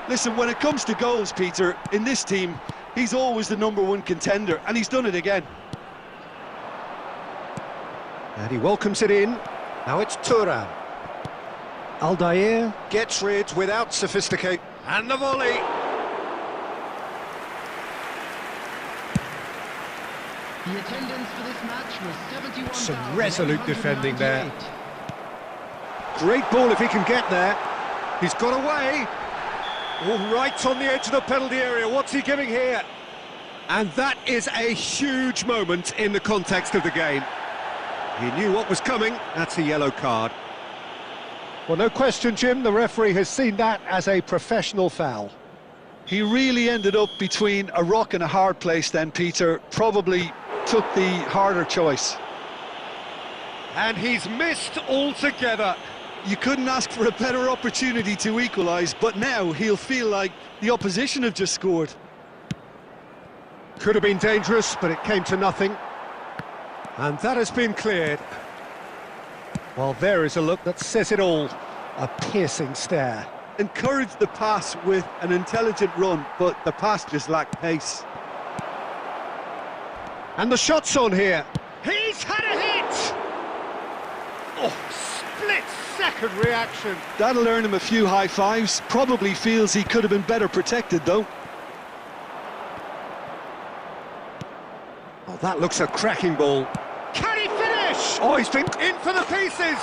Listen, when it comes to goals, Peter, in this team, he's always the #1 contender, and he's done it again. And he welcomes it in. Now it's Thuram. Aldair gets rid without sophistication. And the volley. The attendance for this match was 71,000. Some resolute defending there. Great ball if he can get there. He's got away. Oh, right on the edge of the penalty area. What's he giving here? And that is a huge moment in the context of the game. He knew what was coming. That's a yellow card. Well, no question, Jim, the referee has seen that as a professional foul. He really ended up between a rock and a hard place then, Peter. Probably took the harder choice. And he's missed altogether. You couldn't ask for a better opportunity to equalise, but now he'll feel like the opposition have just scored. Could have been dangerous, but it came to nothing. And that has been cleared. Well, there is a look that says it all. A piercing stare. Encouraged the pass with an intelligent run, but the pass just lacked pace. And the shot's on here. He's had a hit! Oh, split-second reaction. That'll earn him a few high fives. Probably feels he could have been better protected, though. Oh, that looks a cracking ball. Can he finish? Oh, he's been in for the pieces.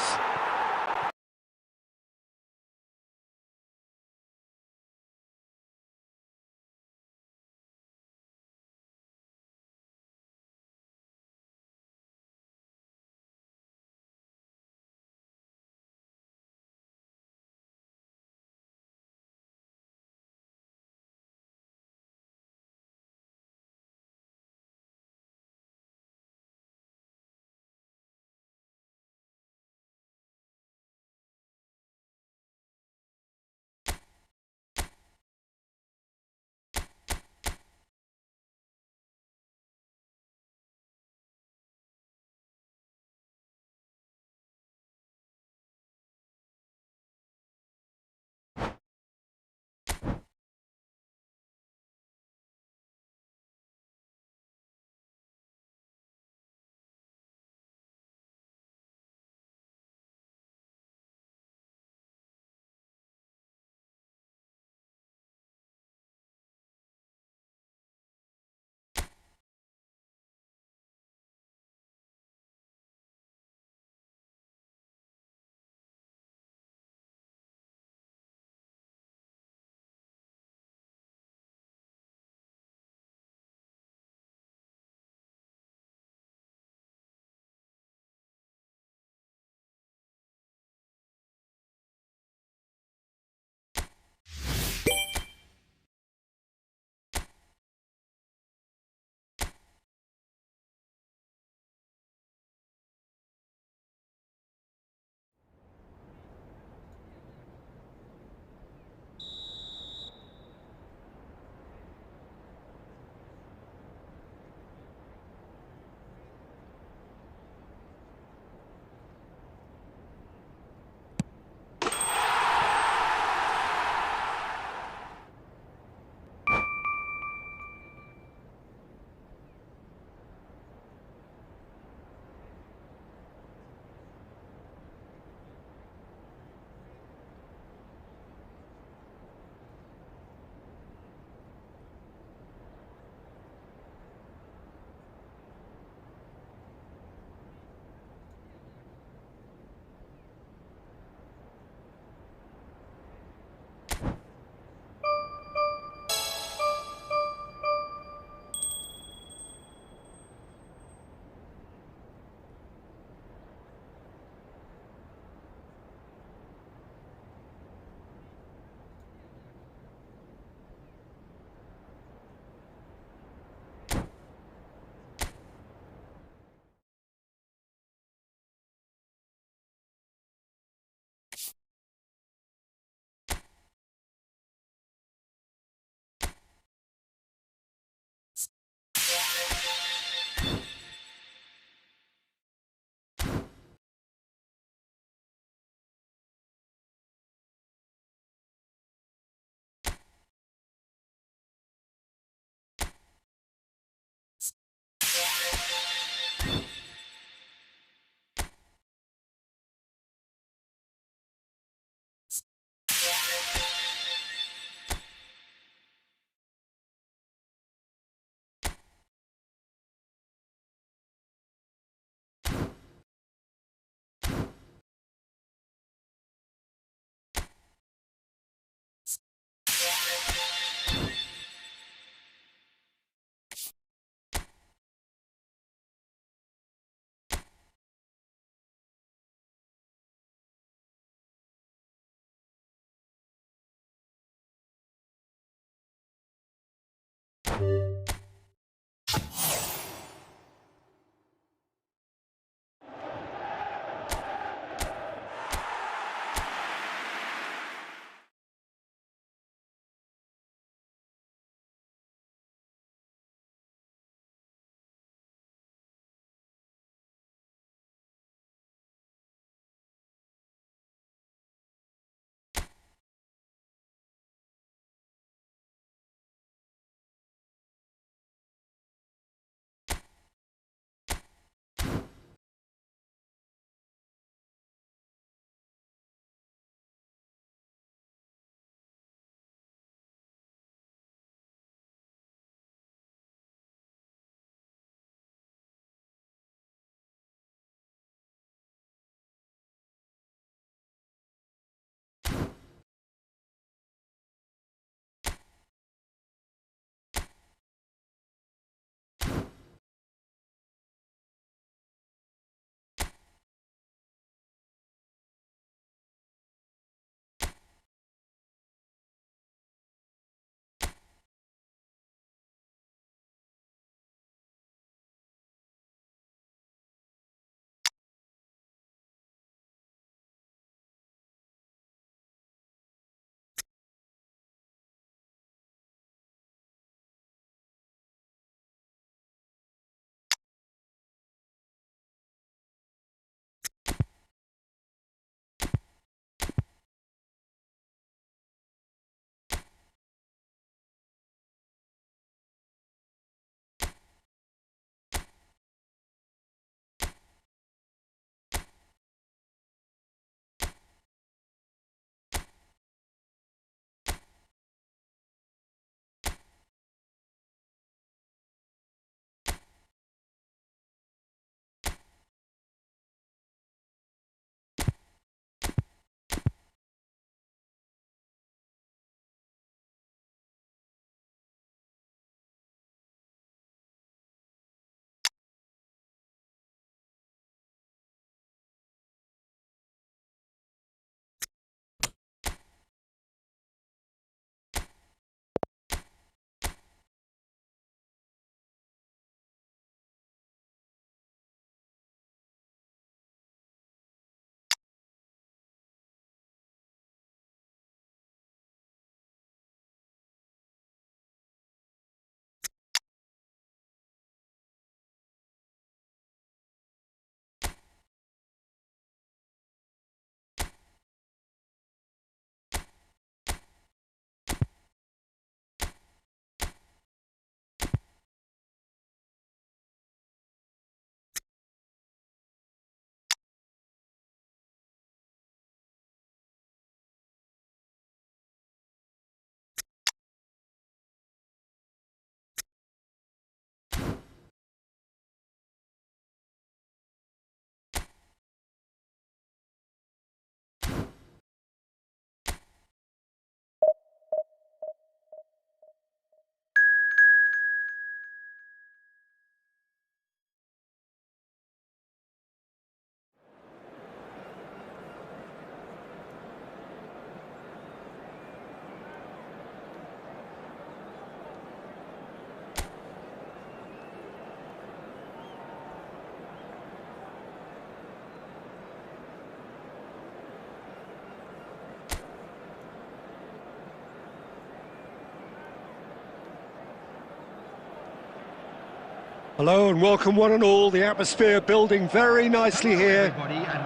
Hello and welcome one and all, the atmosphere building very nicely here.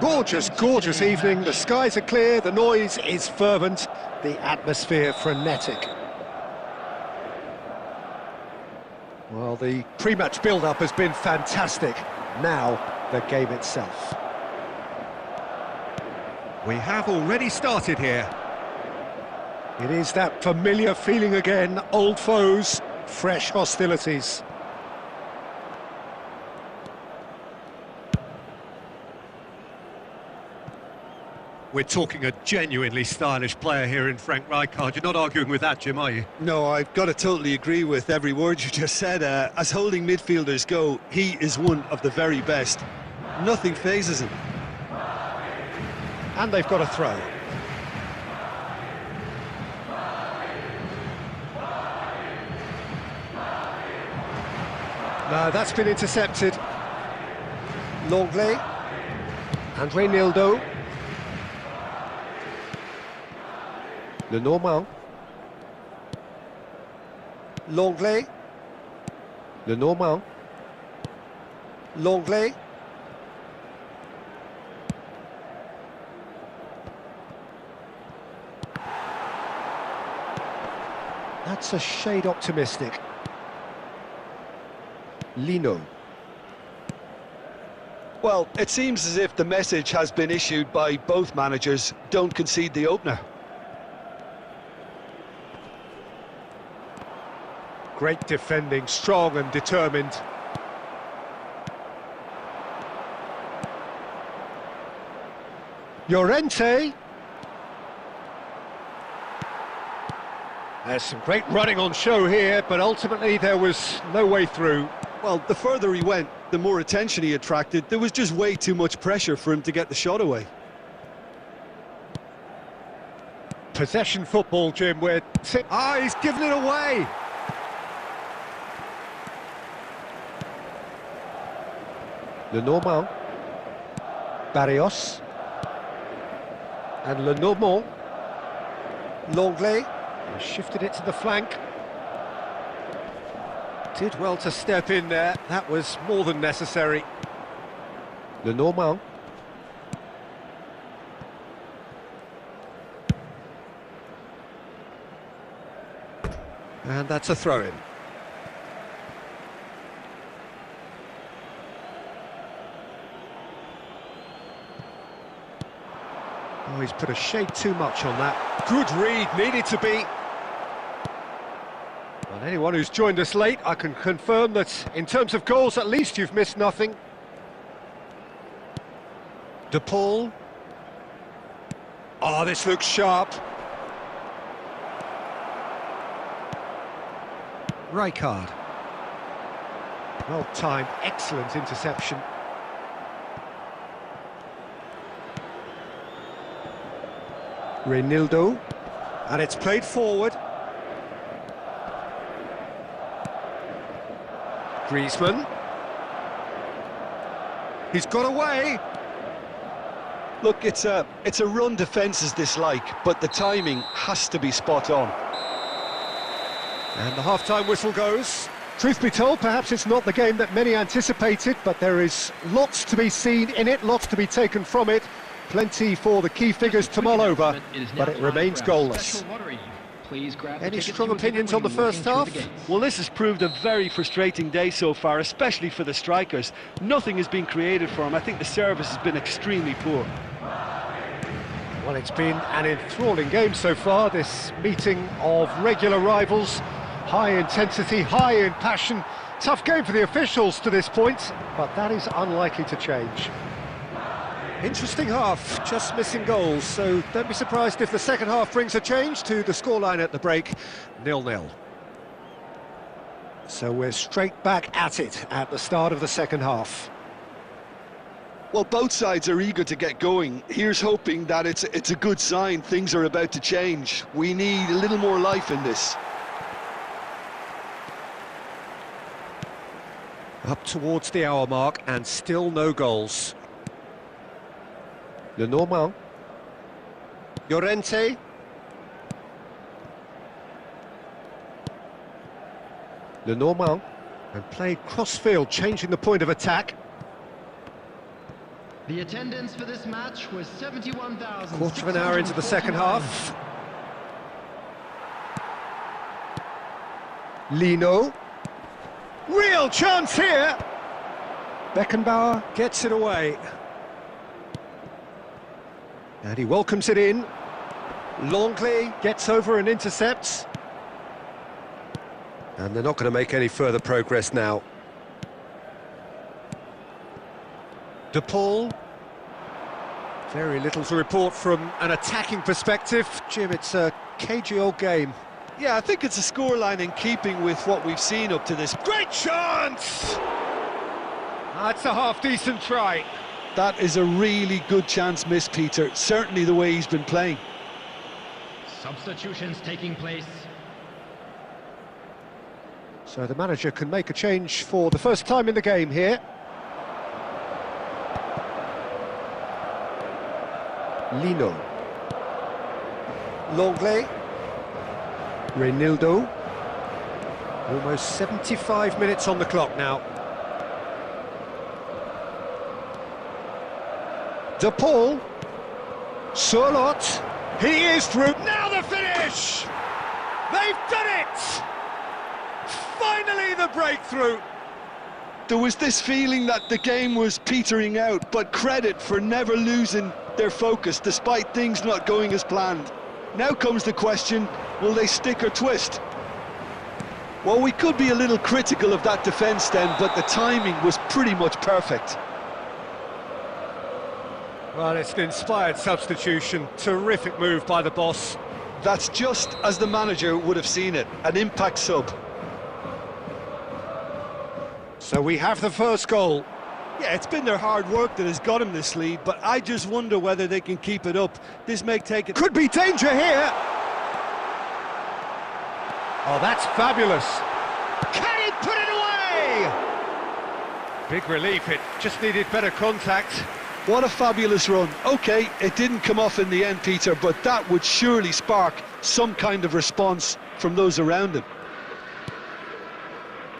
Gorgeous, gorgeous evening, the skies are clear, the noise is fervent, the atmosphere frenetic. Well, the pre-match build-up has been fantastic. Now, the game itself. We have already started here. It is that familiar feeling again, old foes, fresh hostilities. We're talking a genuinely stylish player here in Frank Rijkaard. You're not arguing with that, Jim, are you? No, I've got to totally agree with every word you just said. As holding midfielders go, he is one of the very best. Nothing phases him. And they've got a throw. No, that's been intercepted. Longley. And Reynildo. Lenormand. Longley. Lenormand. Longley. That's a shade optimistic. Lino. Well, it seems as if the message has been issued by both managers: don't concede the opener. Great defending, strong and determined. Llorente. There's some great running on show here, but ultimately there was no way through. Well, the further he went, the more attention he attracted. There was just way too much pressure for him to get the shot away. Possession football, Jim, where... he's given it away! Lenormand. Barrios. And Lenormand. Longley. He shifted it to the flank. Did well to step in there. That was more than necessary. Lenormand. And that's a throw-in. Oh, he's put a shade too much on that. Good read, needed to be. Well, anyone who's joined us late, I can confirm that in terms of goals, at least you've missed nothing. De Paul. Oh, this looks sharp. Rijkaard. Well timed, excellent interception. Reynildo, and it's played forward. Griezmann. He's got away. Look, it's a run defence's dislike, but the timing has to be spot on. And the half-time whistle goes. Truth be told, perhaps it's not the game that many anticipated, but there is lots to be seen in it, lots to be taken from it. Plenty for the key figures to mull over, but it remains goalless. Any strong opinions on the first half? Well, this has proved a very frustrating day so far, especially for the strikers. Nothing has been created for them. I think the service has been extremely poor. Well, it's been an enthralling game so far, this meeting of regular rivals. High intensity, high in passion. Tough game for the officials to this point, but that is unlikely to change. Interesting half, just missing goals, so don't be surprised if the second half brings a change to the scoreline at the break, 0-0. So we're straight back at it at the start of the second half. Well, both sides are eager to get going. Here's hoping that it's a good sign. Things are about to change. We need a little more life in this. Up towards the hour mark and still no goals. Lenormand. Llorente. Lenormand. And played cross-field, changing the point of attack. The attendance for this match was 71,000. Quarter of an hour into the second half. Lino. Real chance here. Beckenbauer gets it away. And he welcomes it in. Longley gets over and intercepts. And they're not going to make any further progress now. De Paul. Very little to report from an attacking perspective. Jim, it's a cagey old game. Yeah, I think it's a scoreline in keeping with what we've seen up to this. Great chance! That's a half-decent try. That is a really good chance missed, Peter. Certainly the way he's been playing. Substitutions taking place. So the manager can make a change for the first time in the game here. Lino. Longley. Reinildo. Almost 75 minutes on the clock now. De Paul. Surlot. He is through. Now the finish! They've done it! Finally the breakthrough! There was this feeling that the game was petering out, but credit for never losing their focus despite things not going as planned. Now comes the question, will they stick or twist? Well, we could be a little critical of that defence then, but the timing was pretty much perfect. Well, it's an inspired substitution. Terrific move by the boss. That's just as the manager would have seen it, an impact sub. So we have the first goal. Yeah, it's been their hard work that has got them this lead, but I just wonder whether they can keep it up. This may take it... Could be danger here! Oh, that's fabulous! Can he put it away? Big relief, it just needed better contact. What a fabulous run. OK, it didn't come off in the end, Peter, but that would surely spark some kind of response from those around him.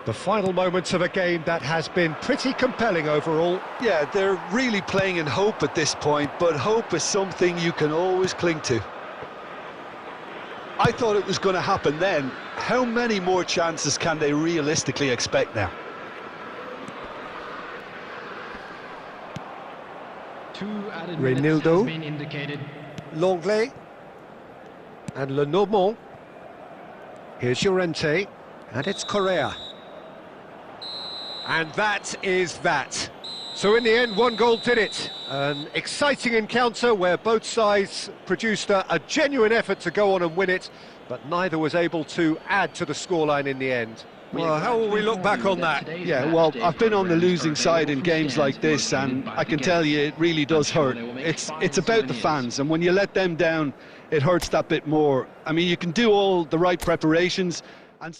The final moments of a game that has been pretty compelling overall. Yeah, they're really playing in hope at this point, but hope is something you can always cling to. I thought it was going to happen then. How many more chances can they realistically expect now? Reinildo, been indicated. Longley, and Lenormand. Here's Llorente, and it's Correa. And that is that. So in the end, one goal did it. An exciting encounter where both sides produced a genuine effort to go on and win it, but neither was able to add to the scoreline in the end. Well, how will we look back on that? Yeah, well, I've been on the losing side in games like this, and I can tell you it really does hurt. It's about the fans, and when you let them down, it hurts that bit more. I mean, you can do all the right preparations and...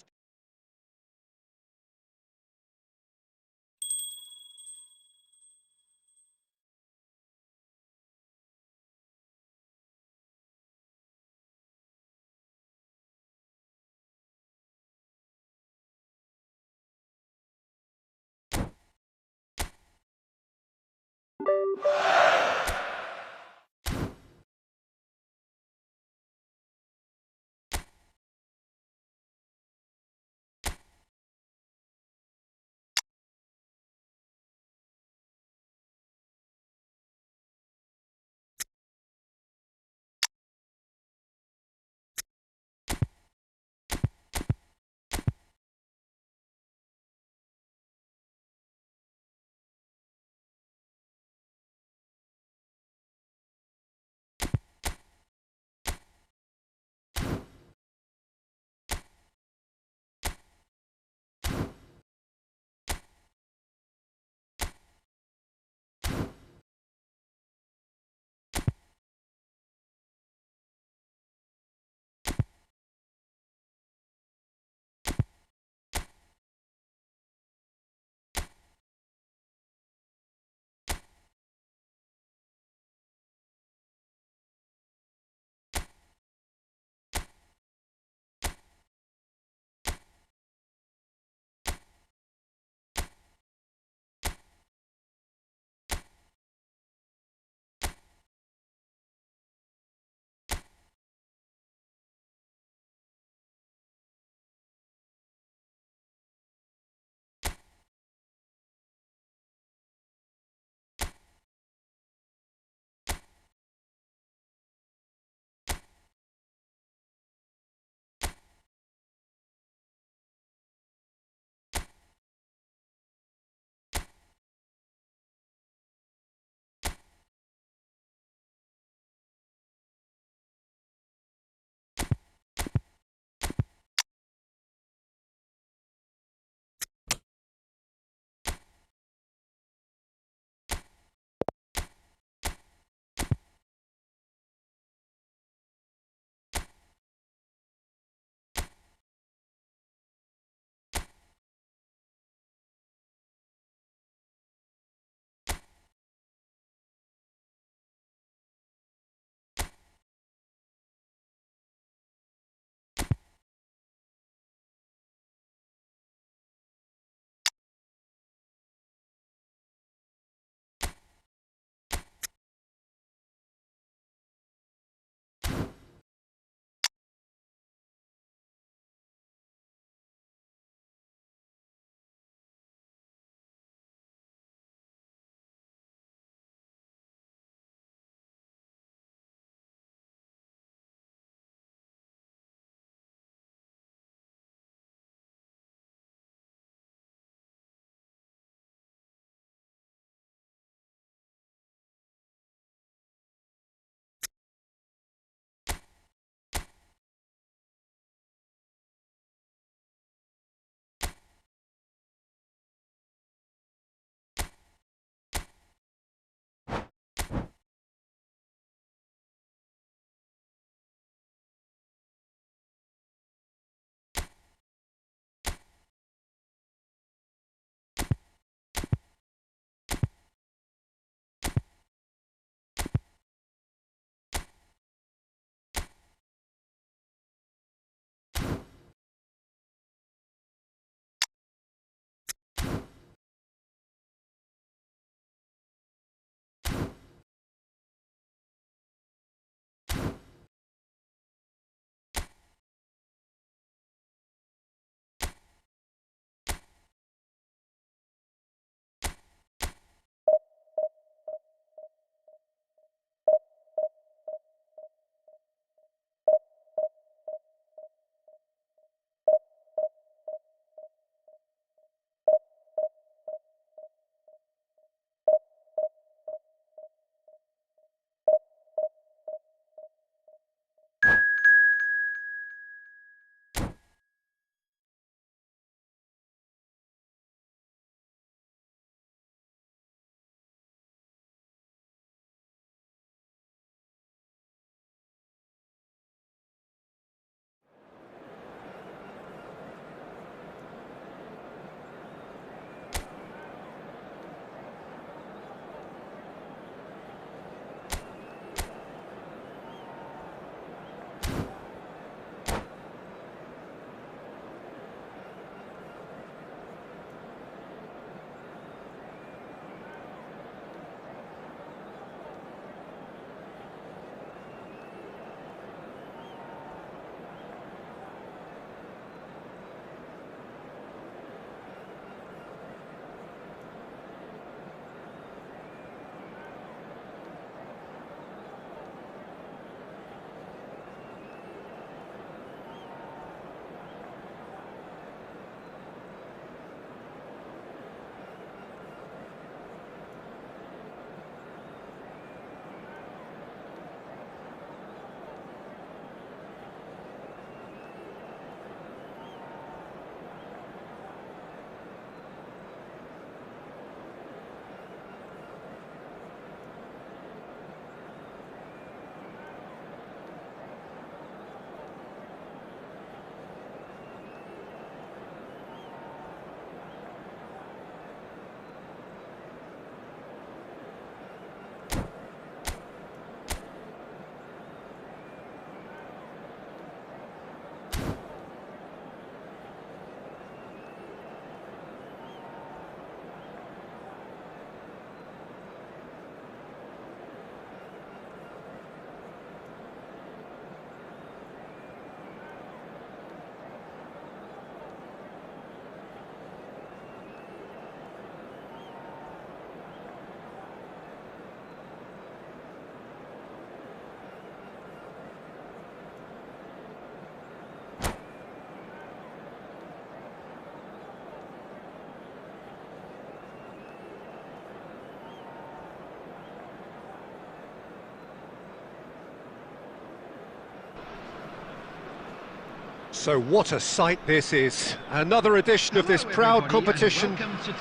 So what a sight this is. Another edition of this proud competition,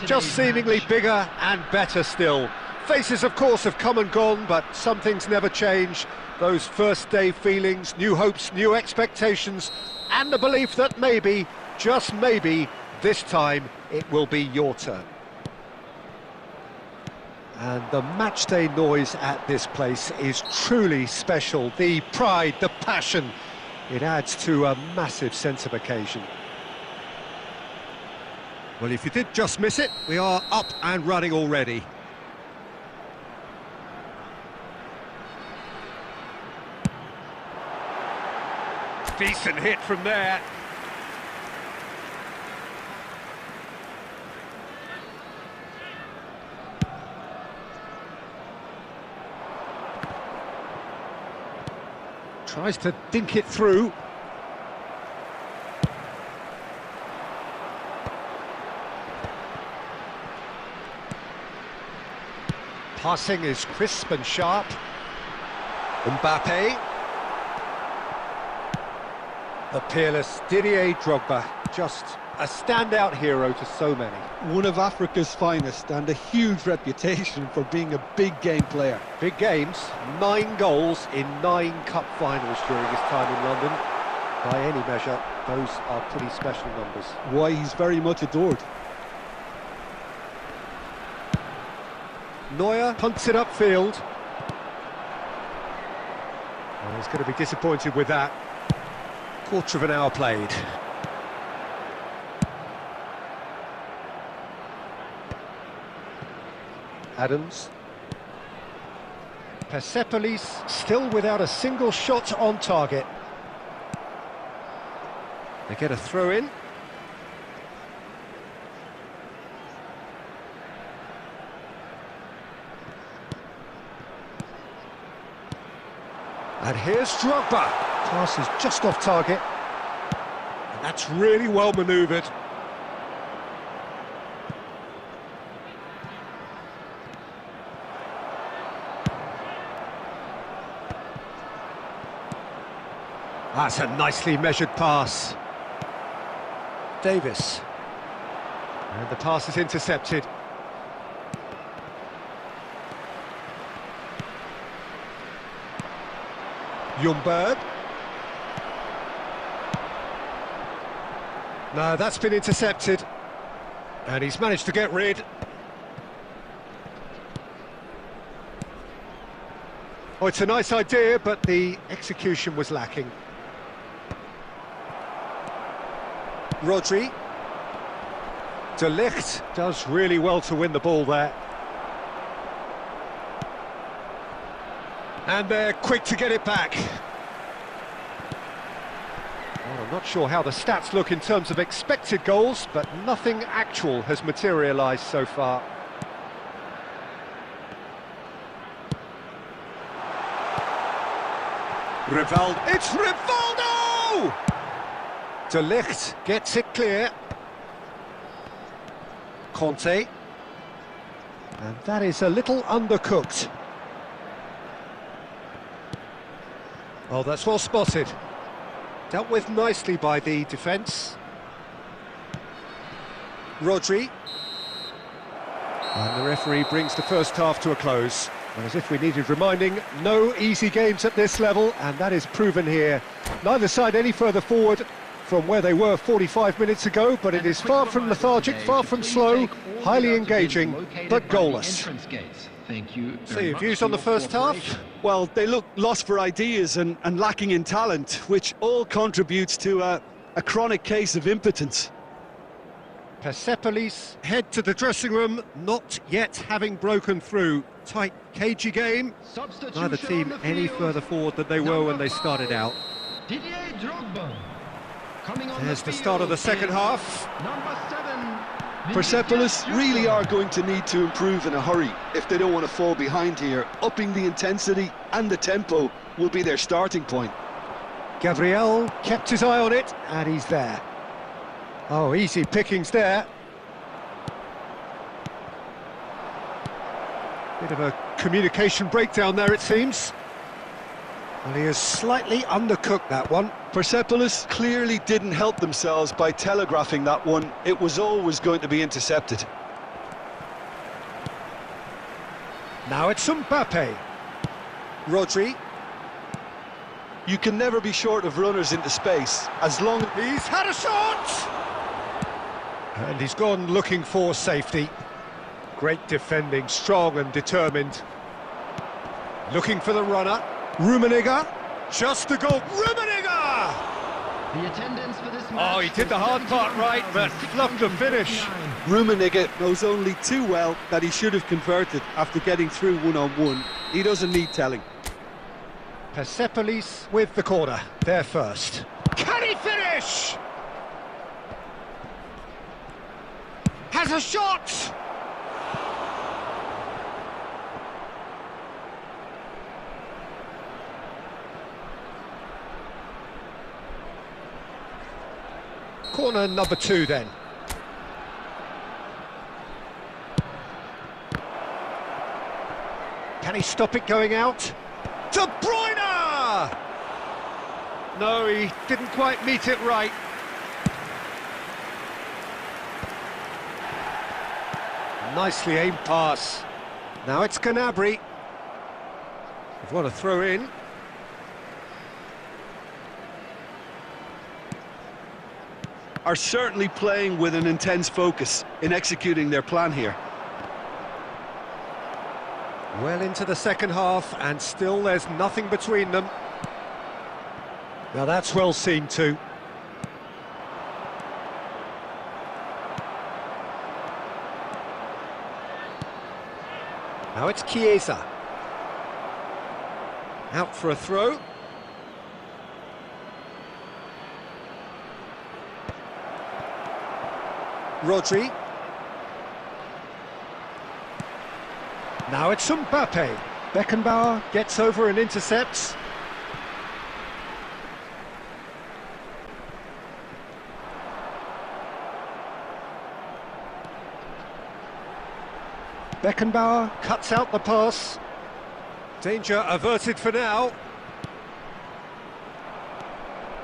just seemingly bigger and better still. Faces, of course, have come and gone, but some things never change. Those first day feelings, new hopes, new expectations, and the belief that maybe, just maybe, this time it will be your turn. And the matchday noise at this place is truly special. The pride, the passion, it adds to a massive sense of occasion. Well, if you did just miss it, we are up and running already. Decent hit from there. Tries to dink it through. Passing is crisp and sharp. Mbappe. The peerless Didier Drogba, just a standout hero to so many. One of Africa's finest and a huge reputation for being a big game player. Big games, 9 goals in 9 cup finals during his time in London. By any measure, those are pretty special numbers. Why, he's very much adored. Neuer punts it upfield. Well, he's going to be disappointed with that. Quarter of an hour played. Adams. Persepolis still without a single shot on target. They get a throw in. And here's Drogba. Pass is just off target. And that's really well manoeuvred. That's a nicely measured pass. Davis. And the pass is intercepted. Ljungberg. No, that's been intercepted. And he's managed to get rid. Oh, it's a nice idea, but the execution was lacking. Rodri. De Ligt does really well to win the ball there. And they're quick to get it back. Well, I'm not sure how the stats look in terms of expected goals, but nothing actual has materialised so far. Rivaldo. It's Rivaldo! De Ligt gets it clear. Conte. And that is a little undercooked. Oh, that's well spotted. Dealt with nicely by the defence. Rodri. And the referee brings the first half to a close. And as if we needed reminding, no easy games at this level, and that is proven here. Neither side any further forward from where they were 45 minutes ago, but it is far from lethargic, far from slow, highly engaging, but goalless. Thank you. So your views on the first half? Well, they look lost for ideas and lacking in talent, which all contributes to a chronic case of impotence. Persepolis head to the dressing room, not yet having broken through. Tight, cagey game. Neither team any further forward than they were when they started out. Didier Drogba. There's the start of the second half. Number 7. Persepolis really are going to need to improve in a hurry if they don't want to fall behind here. Upping the intensity and the tempo will be their starting point. Gabriel kept his eye on it, and he's there. Oh, easy pickings there. Bit of a communication breakdown there, it seems. Well, he has slightly undercooked that one. Persepolis clearly didn't help themselves by telegraphing that one. It was always going to be intercepted. Now it's Mbappe. Rodri. You can never be short of runners into space, as long as... He's had a shot! And he's gone looking for safety. Great defending, strong and determined. Looking for the runner. Rummenigge. Just the goal. Rummenigge! The attendance for this match. Oh, he did the hard part right, but fluffed the finish. Rummenigge knows only too well that he should have converted after getting through one-on-one. He doesn't need telling. Persepolis with the corner. They're first. Can he finish? Has a shot! Corner number 2 then. Can he stop it going out? De Bruyne! No, he didn't quite meet it right. Nicely aimed pass. Now it's Gnabry. They've got a throw in. Are certainly playing with an intense focus in executing their plan here. Well into the second half, and still there's nothing between them. Now that's well seen too. Now it's Chiesa. Out for a throw. Rodri. Now it's Mbappe. Beckenbauer gets over and intercepts. Beckenbauer cuts out the pass. Danger averted for now.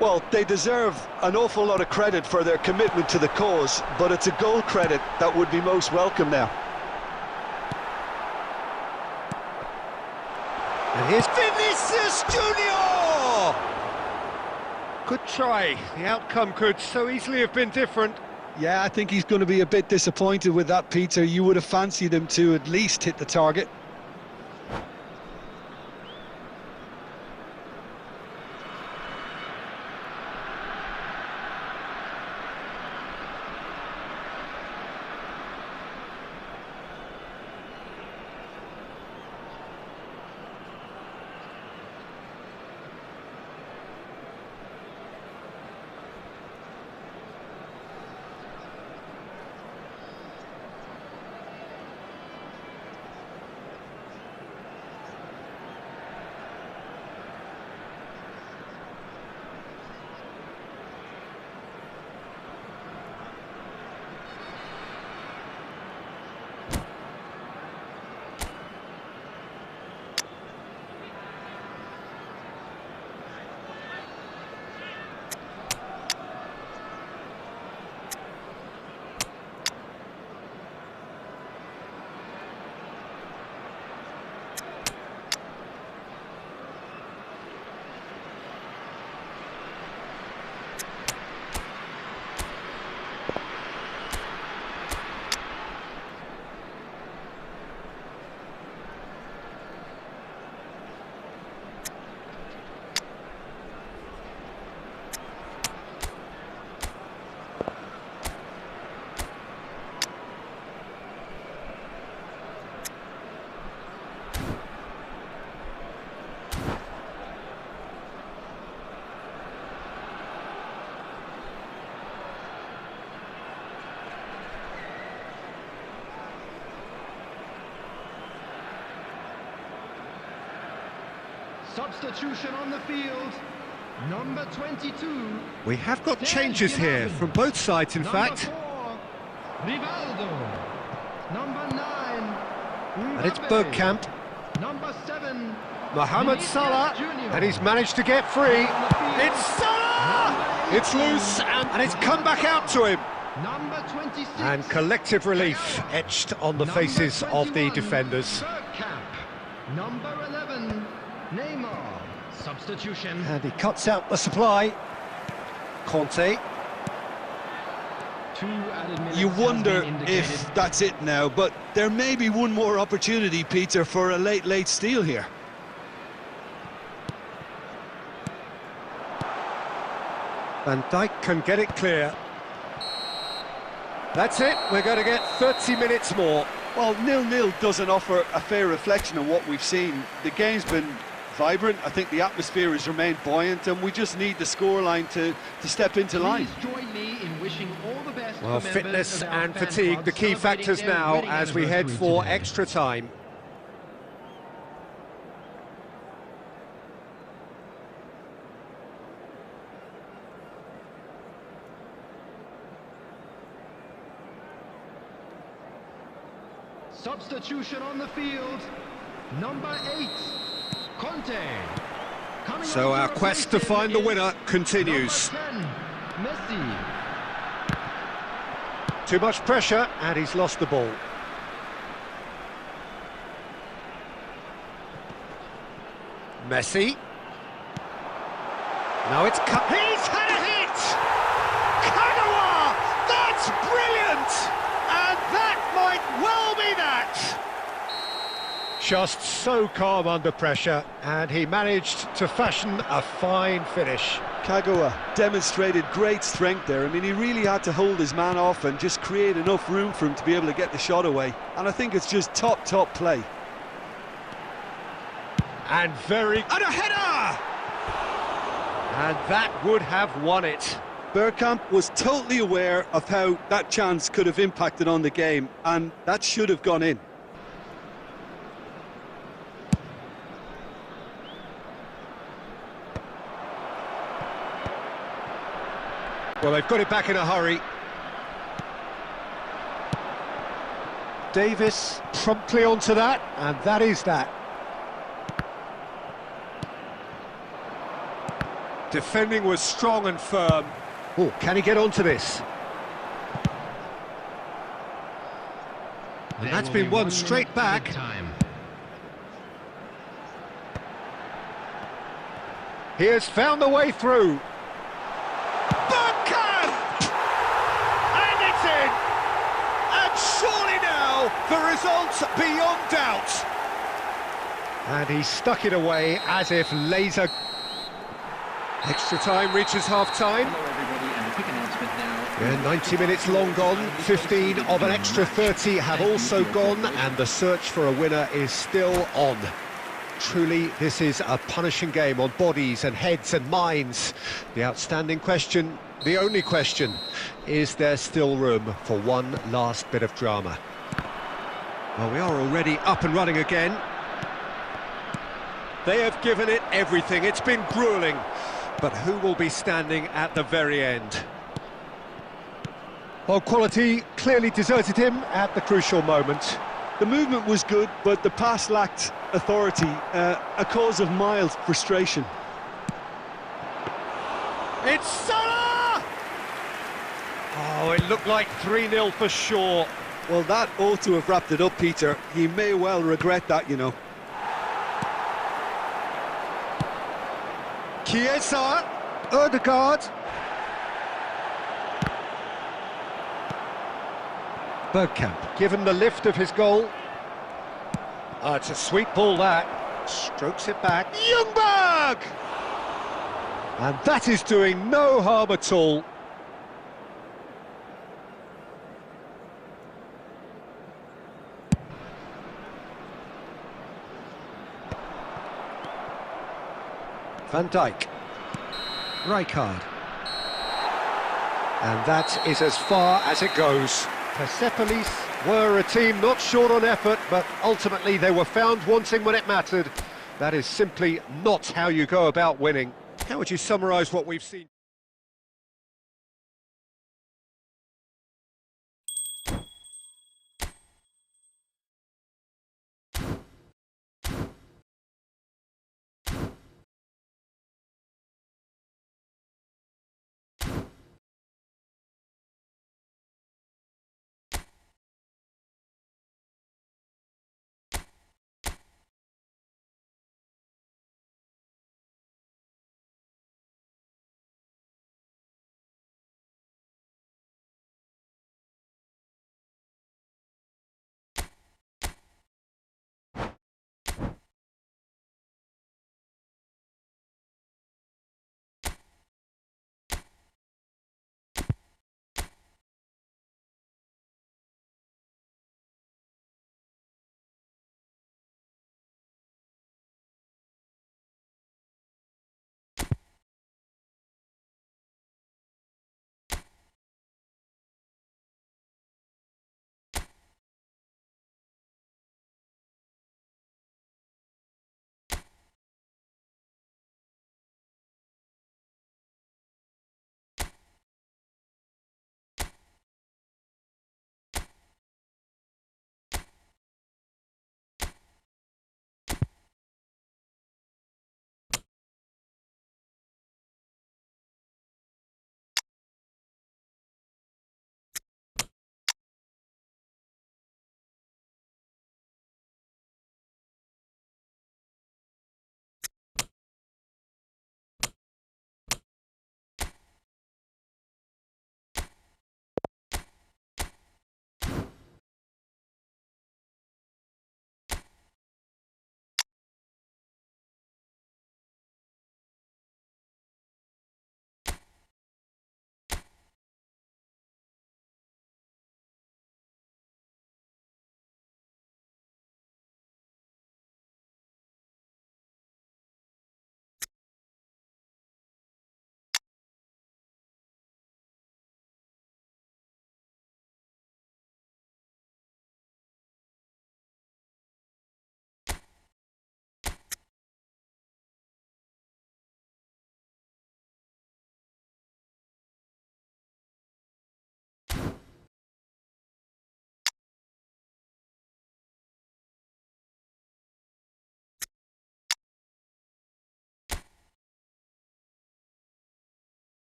Well, they deserve an awful lot of credit for their commitment to the cause, but it's a goal credit that would be most welcome now. And here's Vinicius Junior! Good try. The outcome could so easily have been different. Yeah, I think he's going to be a bit disappointed with that, Peter. You would have fancied him to at least hit the target. Substitution on the field. Number 22. We have got changes here from both sides, in fact. 4, Rivaldo. Number 9. And it's Mbappe. Bergkamp. Number 7. Mohamed Salah, and he's managed to get free. It's Salah! It's loose, and it's come back out to him. Number 26. And collective relief etched on the faces of the defenders. Bergkamp. Number 11, Neymar. Substitution. And he cuts out the supply. Conte. You wonder if that's it now, but there may be one more opportunity, Peter, for a late steal here. Van Dijk can get it clear. That's it, we're going to get 30 minutes more. Well, 0-0 doesn't offer a fair reflection on what we've seen. The game's been vibrant, I think the atmosphere has remained buoyant, and we just need the scoreline to step into line. Please join me in wishing all the best Well, to members fitness of our and fan fatigue, club the key celebrating factors their now wedding as we head anniversary for today. extra time. Substitution on the field. Number 8, Conte. Coming So on our to quest to replace him find the is winner continues. Number 10, Messi. Too much pressure, and he's lost the ball. Messi. Now it's cut. He's had a hit! Kagawa! That's brilliant! And that might well be that! Just so calm under pressure, and he managed to fashion a fine finish. Kagawa demonstrated great strength there. I mean, he really had to hold his man off and just create enough room for him to be able to get the shot away. And I think it's just top play. And a header! And that would have won it. Bergkamp was totally aware of how that chance could have impacted on the game, and that should have gone in. Well, they've got it back in a hurry. Davis promptly onto that, and that is that. Defending was strong and firm. Oh, can he get onto this? And There that's will been be won 1 straight minute back. added time. He has found the way through. Bergkamp! And it's in! And surely now, the result's beyond doubt. And he stuck it away as if laser... Extra time reaches half-time. Hello everybody, and a quick announcement now. Yeah, 90 minutes long gone, 15 of an extra 30 have also gone, and the search for a winner is still on. Truly, this is a punishing game on bodies and heads and minds. The outstanding question, the only question, is there still room for one last bit of drama? Well, we are already up and running again. They have given it everything, it's been gruelling. But who will be standing at the very end? Well, quality clearly deserted him at the crucial moment. The movement was good, but the pass lacked authority, a cause of mild frustration. It's Salah! Oh, it looked like 3-0 for sure. Well, that ought to have wrapped it up, Peter. He may well regret that, you know. Chiesa, Odegaard. Bergkamp, given the lift of his goal. It's a sweet ball that. Strokes it back. Ljungberg! And that is doing no harm at all. Van Dijk, Rijkaard, and that is as far as it goes. Persepolis were a team not short on effort, but ultimately they were found wanting when it mattered. That is simply not how you go about winning. How would you summarise what we've seen?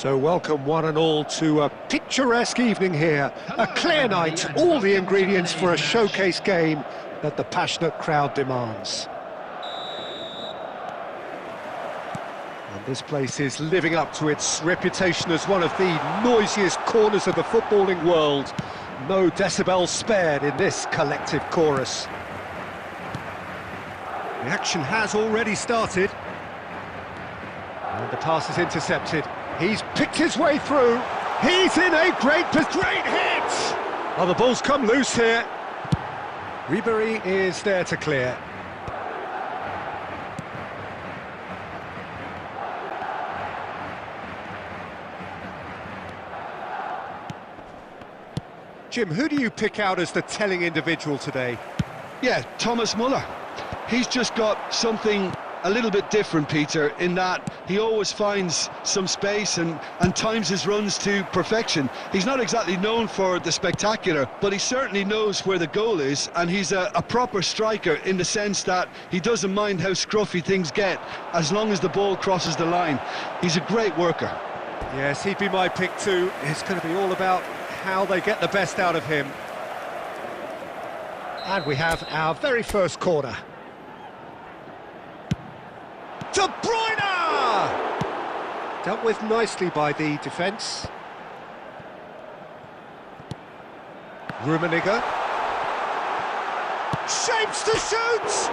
So welcome one and all to a picturesque evening here. A clear night, all the ingredients for a showcase game that the passionate crowd demands. And this place is living up to its reputation as one of the noisiest corners of the footballing world. No decibels spared in this collective chorus. The action has already started. And the pass is intercepted. He's picked his way through. He's in a great hit! Oh, the ball's come loose here. Ribery is there to clear. Jim, who do you pick out as the telling individual today? Yeah, Thomas Muller. He's just got something a little bit different, Peter, in that he always finds some space and times his runs to perfection. He's not exactly known for the spectacular, but he certainly knows where the goal is, and he's a proper striker in the sense that he doesn't mind how scruffy things get as long as the ball crosses the line. He's a great worker. Yes, he'd be my pick too. It's going to be all about how they get the best out of him. And we have our very first corner. De Bruyne! Dealt with nicely by the defence. Rummenigge. Shapes to shoot!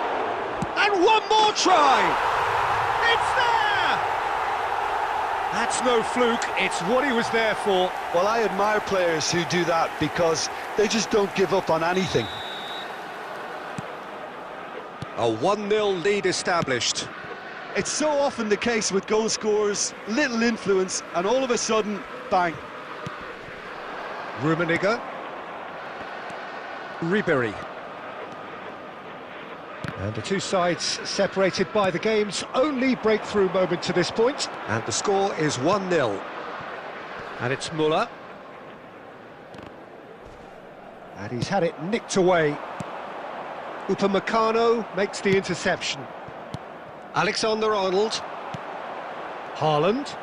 And one more try! It's there! That's no fluke, it's what he was there for. Well, I admire players who do that because they just don't give up on anything. A 1-0 lead established. It's so often the case with goal scorers, little influence, and all of a sudden, bang. Rummenigge. Ribery. And the two sides separated by the game's only breakthrough moment to this point. And the score is 1-0. And it's Muller. And he's had it nicked away. Upamecano makes the interception. Alexander-Arnold. Haaland.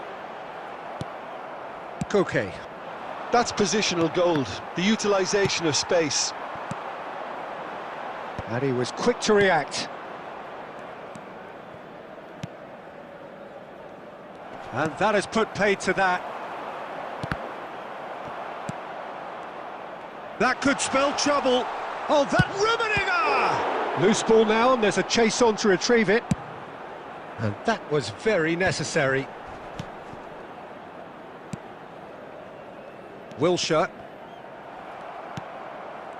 Koke. That's positional gold, the utilisation of space. And he was quick to react. And that has put paid to that. That could spell trouble. Oh, that Rummenigge! Loose ball now, and there's a chase on to retrieve it. And that was very necessary. Wilshere.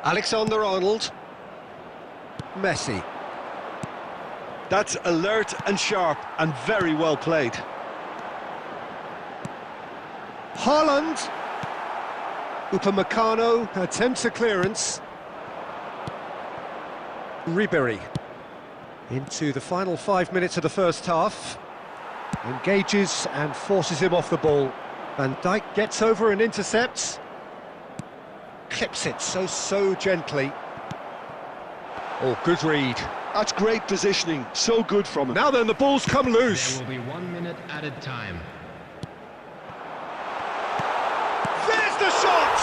Alexander-Arnold. Messi. That's alert and sharp and very well played. Haaland. Upamecano attempts a clearance. Ribery. Into the final 5 minutes of the first half. Engages and forces him off the ball. Van Dijk gets over and intercepts. Clips it so gently. Oh, good read. That's great positioning, so good from him. Now then, the ball's come loose. There will be 1 minute added time. There's the shot!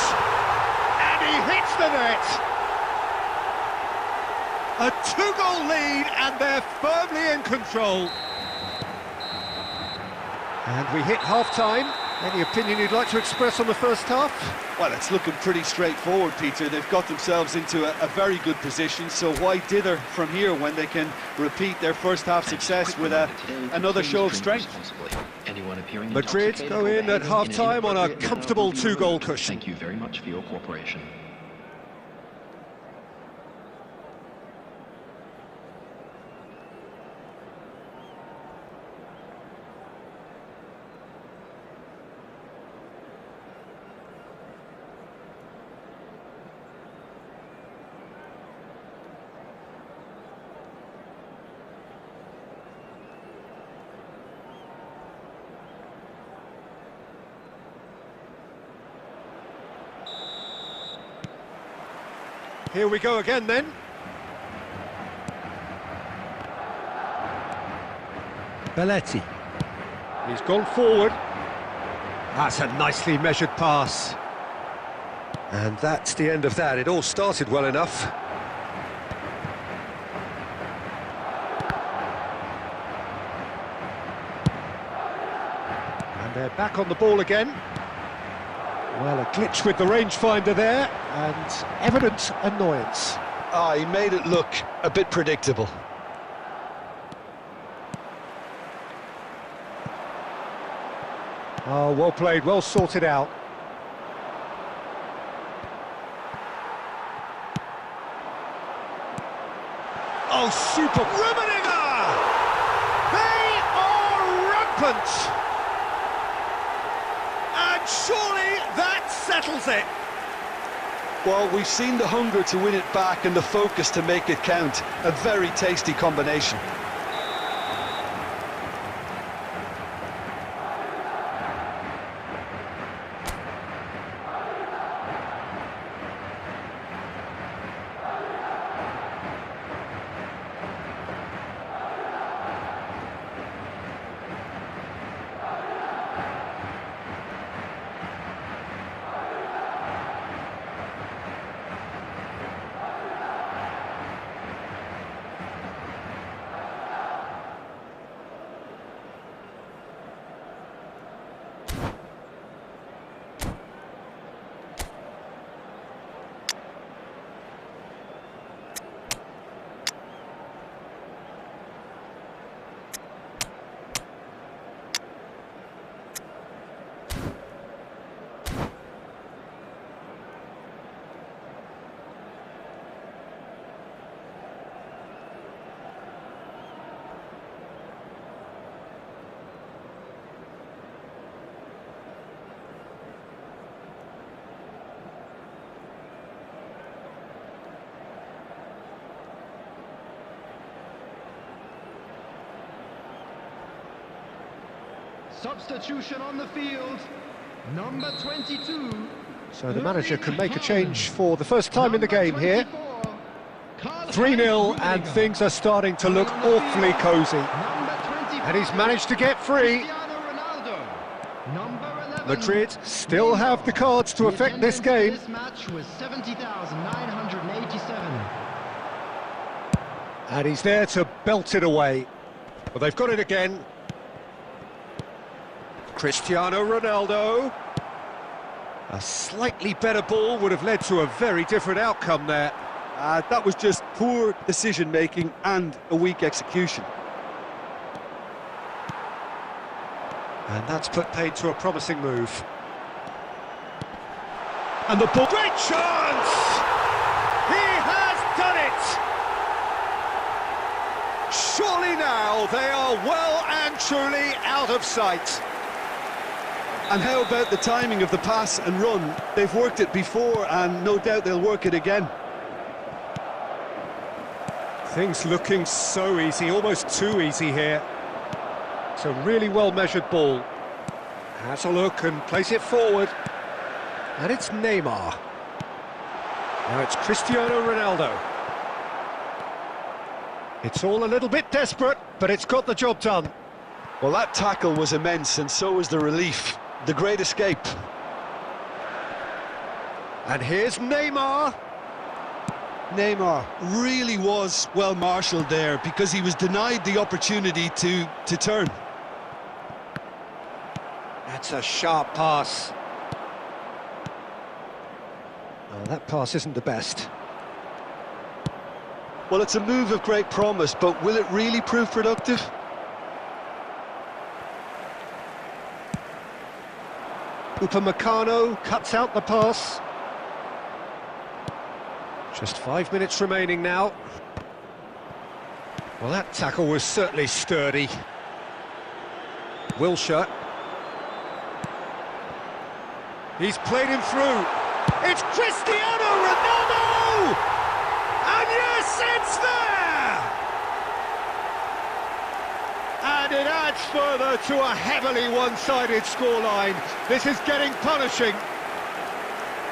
And he hits the net. A 2-goal lead, and they're firmly in control. And we hit half-time. Any opinion you'd like to express on the first half? Well, it's looking pretty straightforward, Peter. They've got themselves into a very good position, so why dither from here when they can repeat their first half success with another show of strength? Madrid go in at half-time on a comfortable 2-goal cushion. Thank you very much for your cooperation. Here we go again then. Belletti. He's gone forward. That's a nicely measured pass. And that's the end of that. It all started well enough. And they're back on the ball again. Well, a glitch with the rangefinder there, and evident annoyance. Ah, he made it look a bit predictable. Oh, well played, well sorted out. Oh, super! Rummenigge! They are rampant! And surely that settles it! Well, we've seen the hunger to win it back and the focus to make it count. A very tasty combination. Substitution on the field, number 22. So the manager can make a change for the first time in the game here. 3-0 and things are starting to look awfully cosy. And he's managed to get free. Madrid still have the cards to affect this game. This match was 70,987. And he's there to belt it away. But they've got it again. Cristiano Ronaldo. A slightly better ball would have led to a very different outcome there. That was just poor decision-making and a weak execution. And that's put paid to a promising move. And the ball... Great chance! He has done it! Surely now they are well and truly out of sight. And how about the timing of the pass and run? They've worked it before and no doubt they'll work it again. Things looking so easy, almost too easy here. It's a really well-measured ball. Has a look and plays it forward. And it's Neymar. Now it's Cristiano Ronaldo. It's all a little bit desperate, but it's got the job done. Well, that tackle was immense and so was the relief. The great escape. And here's Neymar. Neymar really was well marshalled there because he was denied the opportunity to turn. That's a sharp pass. Oh, that pass isn't the best. Well, it's a move of great promise, but will it really prove productive? Upamecano cuts out the pass. Just 5 minutes remaining now. Well, that tackle was certainly sturdy. Wilshere. He's played him through. It's Cristiano Ronaldo! And yes, it's there! And it adds further to a heavily one-sided scoreline. This is getting punishing.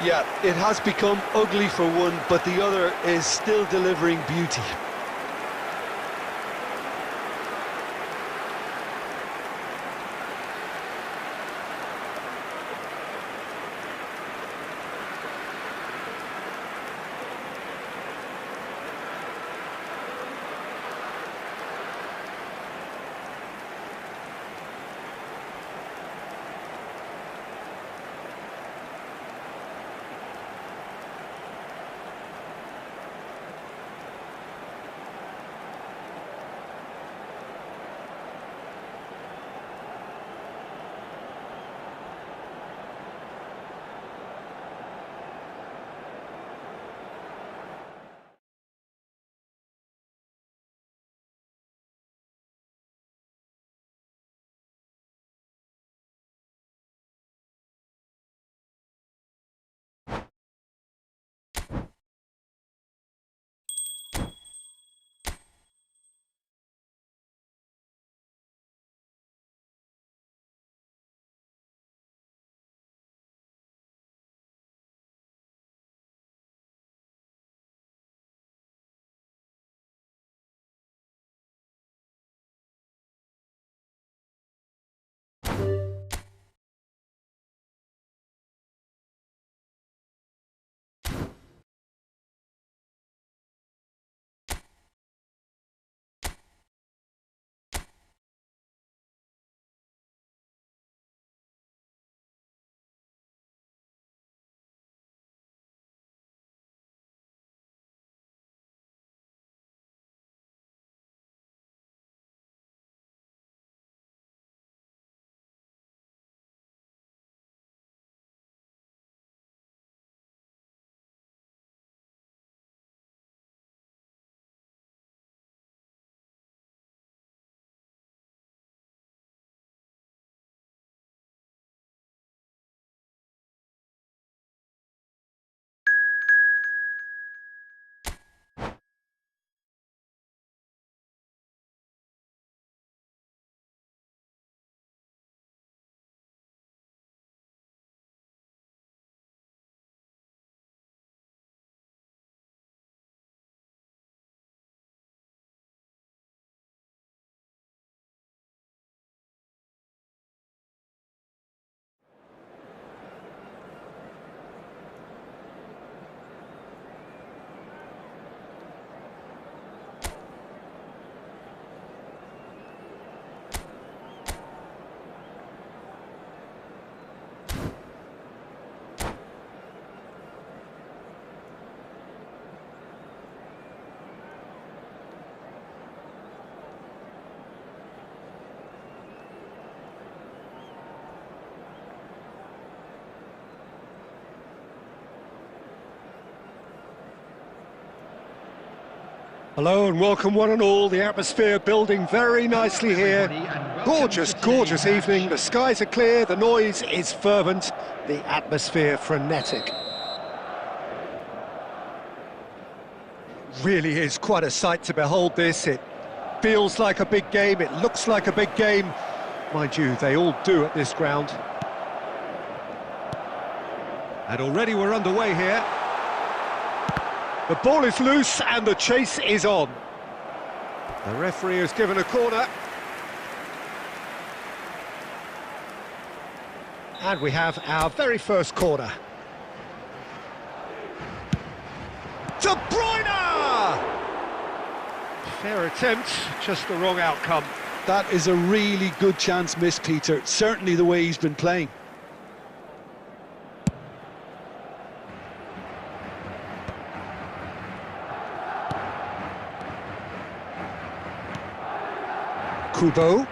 Yeah, it has become ugly for one, but the other is still delivering beauty. Hello and welcome one and all. The atmosphere building very nicely here. Gorgeous, gorgeous evening. The skies are clear, the noise is fervent, the atmosphere frenetic. Really is quite a sight to behold this. It feels like a big game, it looks like a big game. Mind you, they all do at this ground. And already we're underway here. The ball is loose and the chase is on. The referee has given a corner. And we have our very first corner. De Bruyne! Fair attempt, just the wrong outcome. That is a really good chance missed, Peter. Certainly the way he's been playing. Kubo.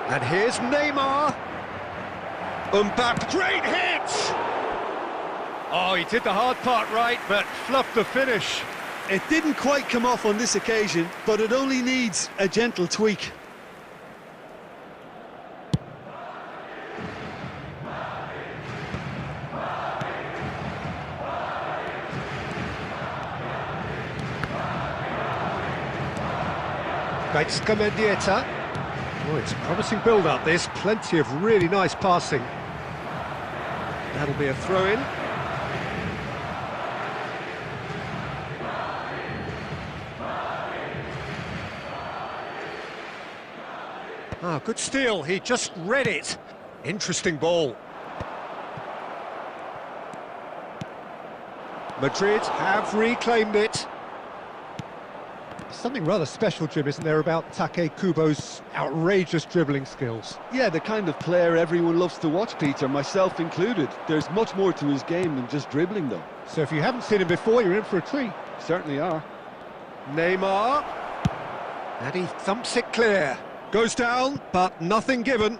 And here's Neymar. Mbappe, great hit! Oh, he did the hard part right, but fluffed the finish. It didn't quite come off on this occasion, but it only needs a gentle tweak. Mendieta. Oh, it's a promising build-up, this. Plenty of really nice passing. That'll be a throw-in. Ah, good steal. He just read it. Interesting ball. Madrid have reclaimed it. Something rather special, Jim, isn't there, about Take Kubo's outrageous dribbling skills? Yeah, the kind of player everyone loves to watch, Peter, myself included. There's much more to his game than just dribbling, though. So if you haven't seen him before, you're in for a treat. Certainly are. Neymar. And he thumps it clear. Goes down, but nothing given.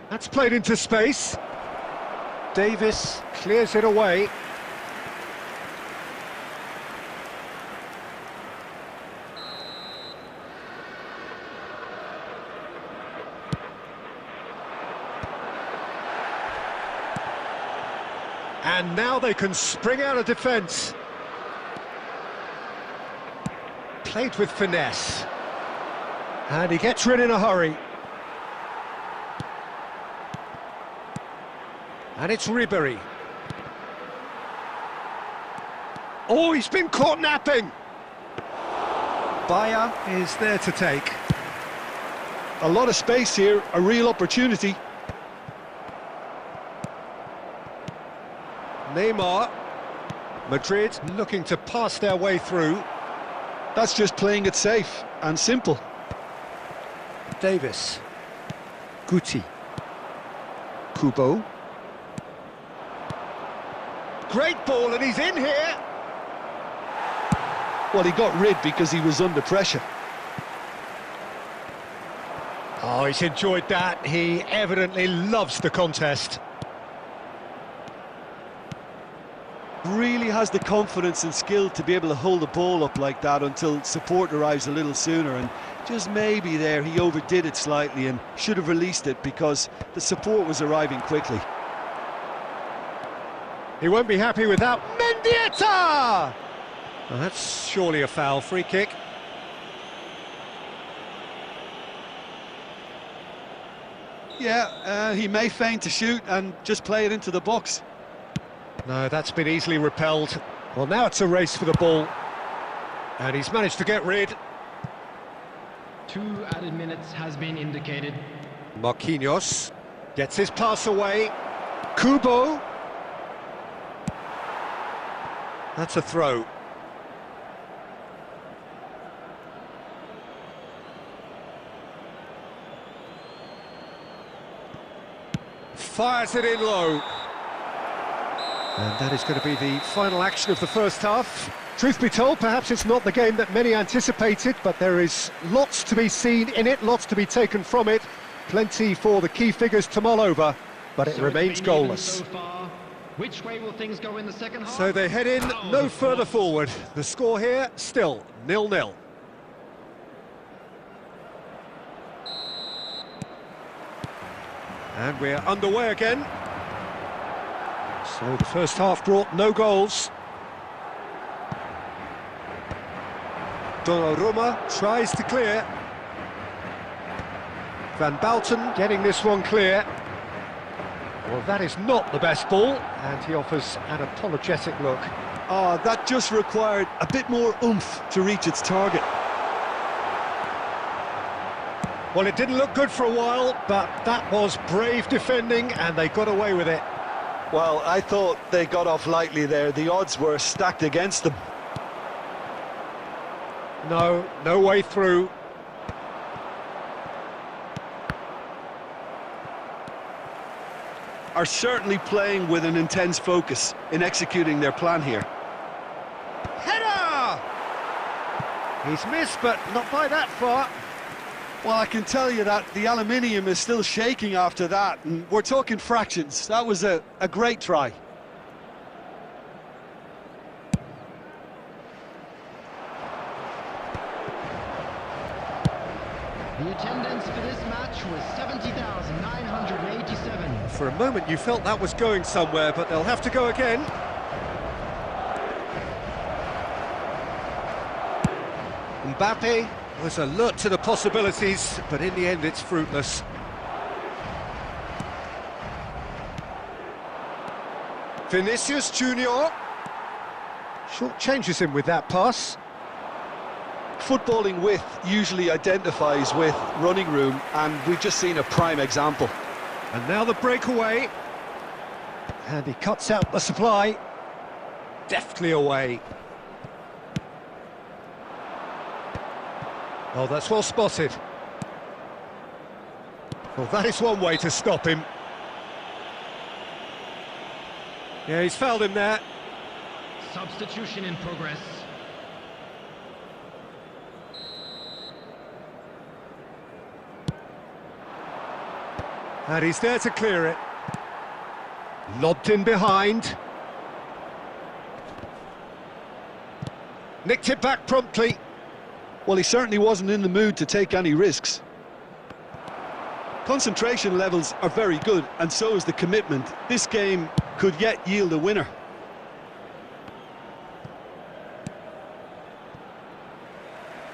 That's played into space. Davis clears it away. And now they can spring out of defence. Played with finesse. And he gets rid in a hurry. And it's Ribery. Oh, he's been caught napping. Bayer is there to take. A lot of space here, a real opportunity. Neymar. Madrid looking to pass their way through. That's just playing it safe and simple. Davis. Guti. Kubo. Great ball, and he's in here. Well, he got rid because he was under pressure. Oh, he's enjoyed that. He evidently loves the contest. Really has the confidence and skill to be able to hold the ball up like that until support arrives a little sooner, and just maybe there he overdid it slightly and should have released it because the support was arriving quickly. He won't be happy with that. Mendieta! Well, that's surely a foul. Free kick. Yeah, he may feign to shoot and just play it into the box. No, that's been easily repelled. Well, now it's a race for the ball. And he's managed to get rid. 2 added minutes has been indicated. Marquinhos gets his pass away. Kubo. That's a throw. Fires it in low. And that is going to be the final action of the first half. Truth be told, perhaps it's not the game that many anticipated, but there is lots to be seen in it, lots to be taken from it. Plenty for the key figures to mull over, but it So remains it's been even goalless. so far. Which way will things go in the second half? So they head in Fouls, no of further course. forward. The score here, still 0-0. And we're underway again. So the first half brought no goals. Donnarumma tries to clear. Van Bouten getting this one clear. Well, that is not the best ball, and he offers an apologetic look. Oh, that just required a bit more oomph to reach its target. Well, it didn't look good for a while, but that was brave defending, and they got away with it. Well, I thought they got off lightly there. The odds were stacked against them. No way through. Are certainly playing with an intense focus in executing their plan here. Header! He's missed, but not by that far. Well, I can tell you that the aluminium is still shaking after that, and we're talking fractions. That was a great try. The attendance for this match was 70,987. For a moment you felt that was going somewhere, but they'll have to go again. Mbappe was alert to the possibilities, but in the end it's fruitless. Vinicius Junior short changes him with that pass. Footballing width usually identifies with running room, and we've just seen a prime example. And now the breakaway. And he cuts out the supply. Deftly away. Oh, that's well spotted. Well, that is one way to stop him. Yeah, he's fouled him there. Substitution in progress. And he's there to clear it. Lobbed in behind. Nicked it back promptly. Well, he certainly wasn't in the mood to take any risks. Concentration levels are very good, and so is the commitment. This game could yet yield a winner.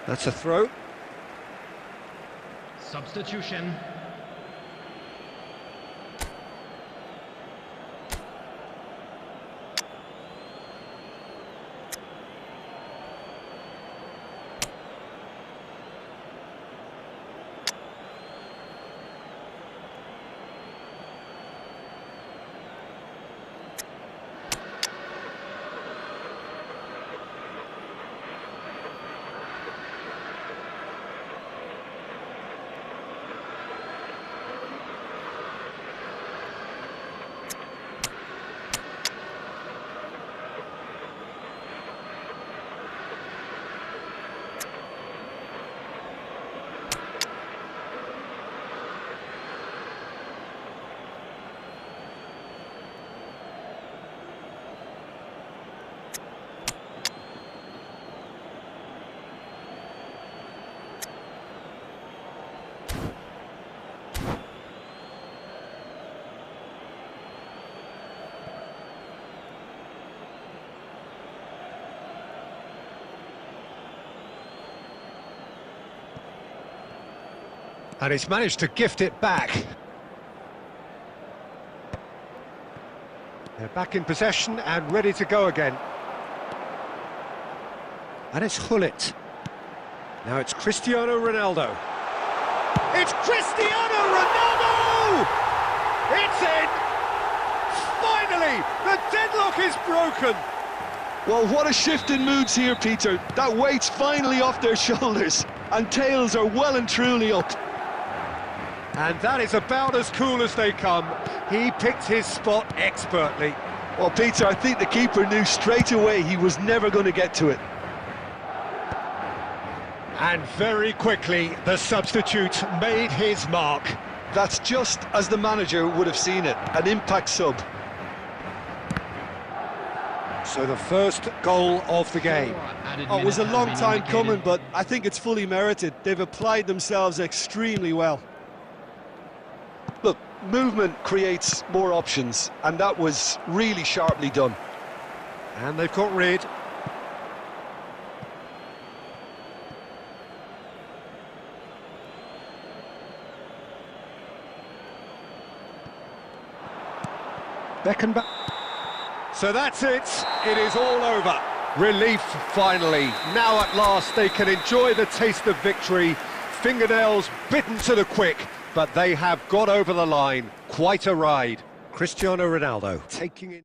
That's a throw. Substitution. And he's managed to gift it back. They're back in possession and ready to go again. And it's Hullet. Now it's Cristiano Ronaldo. It's Cristiano Ronaldo! It's in! Finally, the deadlock is broken. Well, what a shift in moods here, Peter. That weight's finally off their shoulders, and tails are well and truly up. And that is about as cool as they come. He picked his spot expertly. Well, Peter, I think the keeper knew straight away he was never going to get to it. And very quickly, the substitute made his mark. That's just as the manager would have seen it, an impact sub. So the first goal of the game. Oh, it was a long time coming, but I think it's fully merited. They've applied themselves extremely well. Look, movement creates more options, and that was really sharply done. And they've got rid. Beckenbauer. So that's it. It is all over. Relief, finally. Now at last they can enjoy the taste of victory. Fingernails bitten to the quick, but they have got over the line. Quite a ride. Cristiano Ronaldo taking it.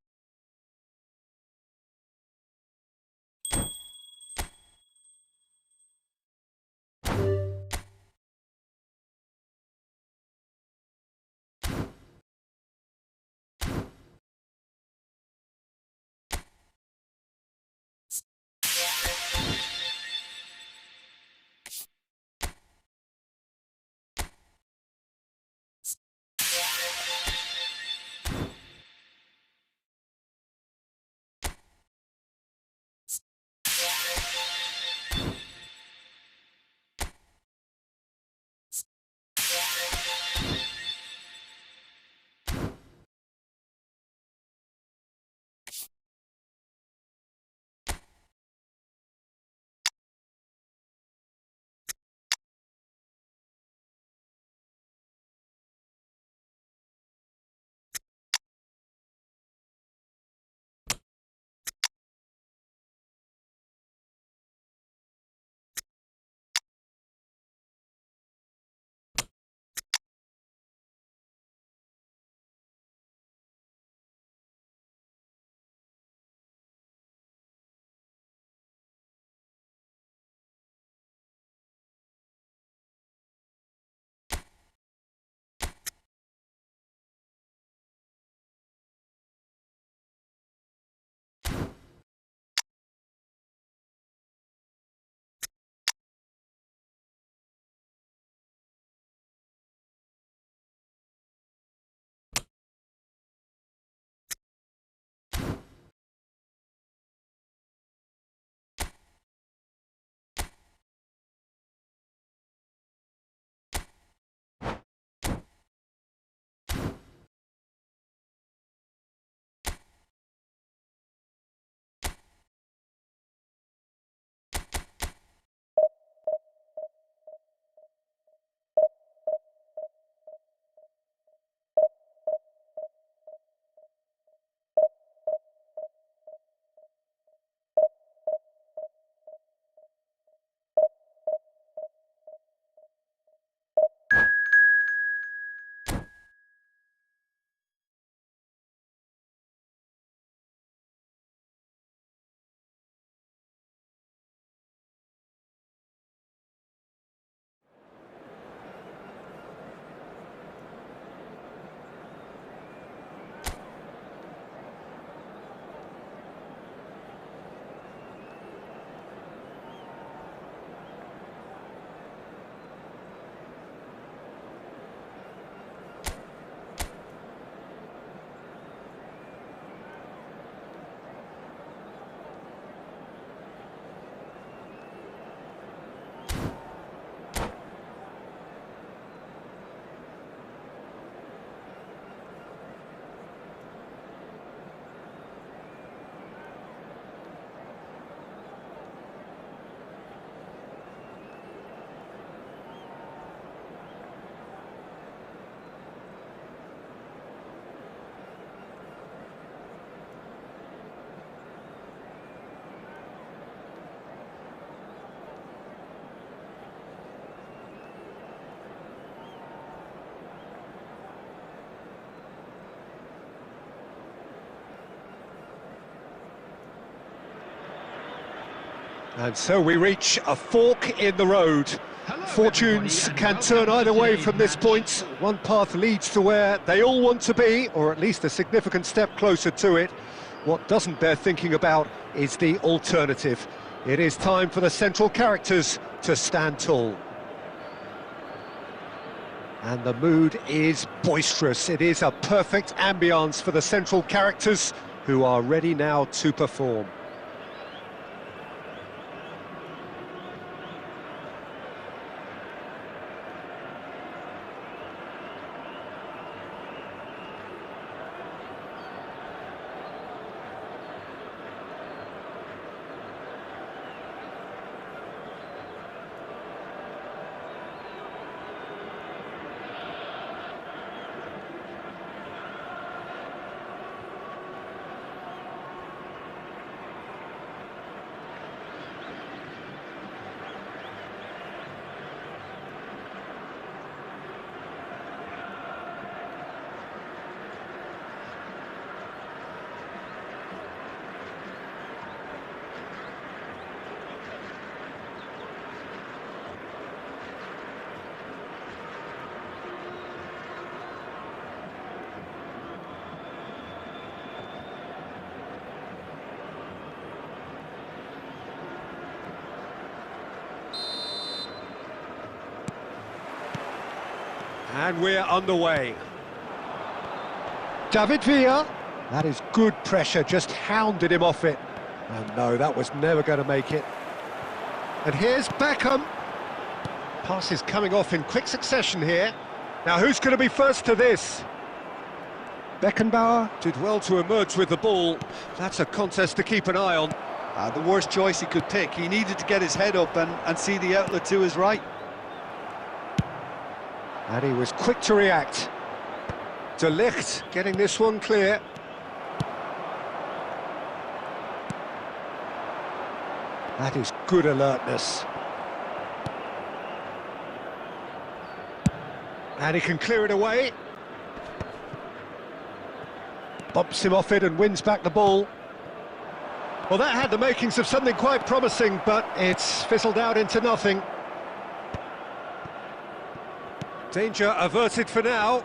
And so we reach a fork in the road. Fortunes can turn either way from this point. One path leads to where they all want to be, or at least a significant step closer to it. What doesn't bear thinking about is the alternative. It is time for the central characters to stand tall. And the mood is boisterous. It is a perfect ambience for the central characters who are ready now to perform. And we're underway. David Villa. That is good pressure, just hounded him off it. And no, that was never going to make it. And here's Beckham. Passes coming off in quick succession here. Now who's going to be first to this? Beckenbauer did well to emerge with the ball. That's a contest to keep an eye on. The worst choice he could pick. He needed to get his head up and see the outlet to his right. And he was quick to react. De Ligt getting this one clear. That is good alertness. And he can clear it away. Bumps him off it and wins back the ball. Well, that had the makings of something quite promising, but it's fizzled out into nothing. Danger averted for now.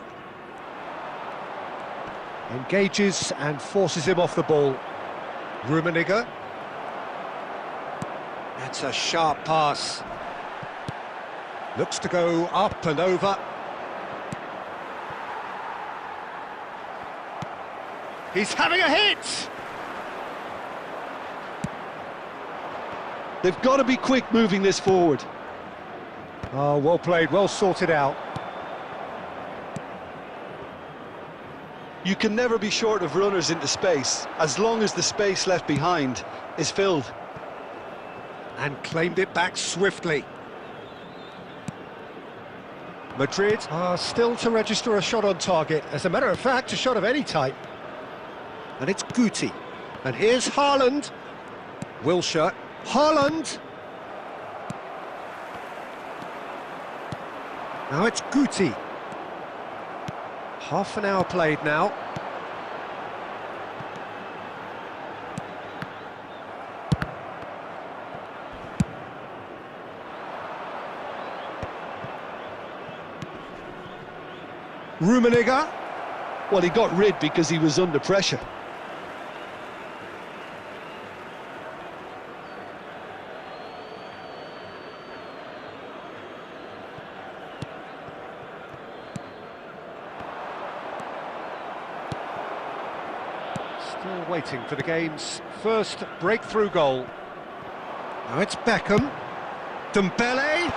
Engages and forces him off the ball. Rummenigge. That's a sharp pass. Looks to go up and over. He's having a hit! They've got to be quick moving this forward. Oh, well played, well sorted out. You can never be short of runners into space, as long as the space left behind is filled. And claimed it back swiftly. Madrid are still to register a shot on target. As a matter of fact, a shot of any type. And it's Guti. And here's Haaland. Wilshere. Haaland. Now it's Guti. Half an hour played now. Rummenigge. Well, he got rid because he was under pressure. Still waiting for the game's first breakthrough goal. Now it's Beckham. Dembele.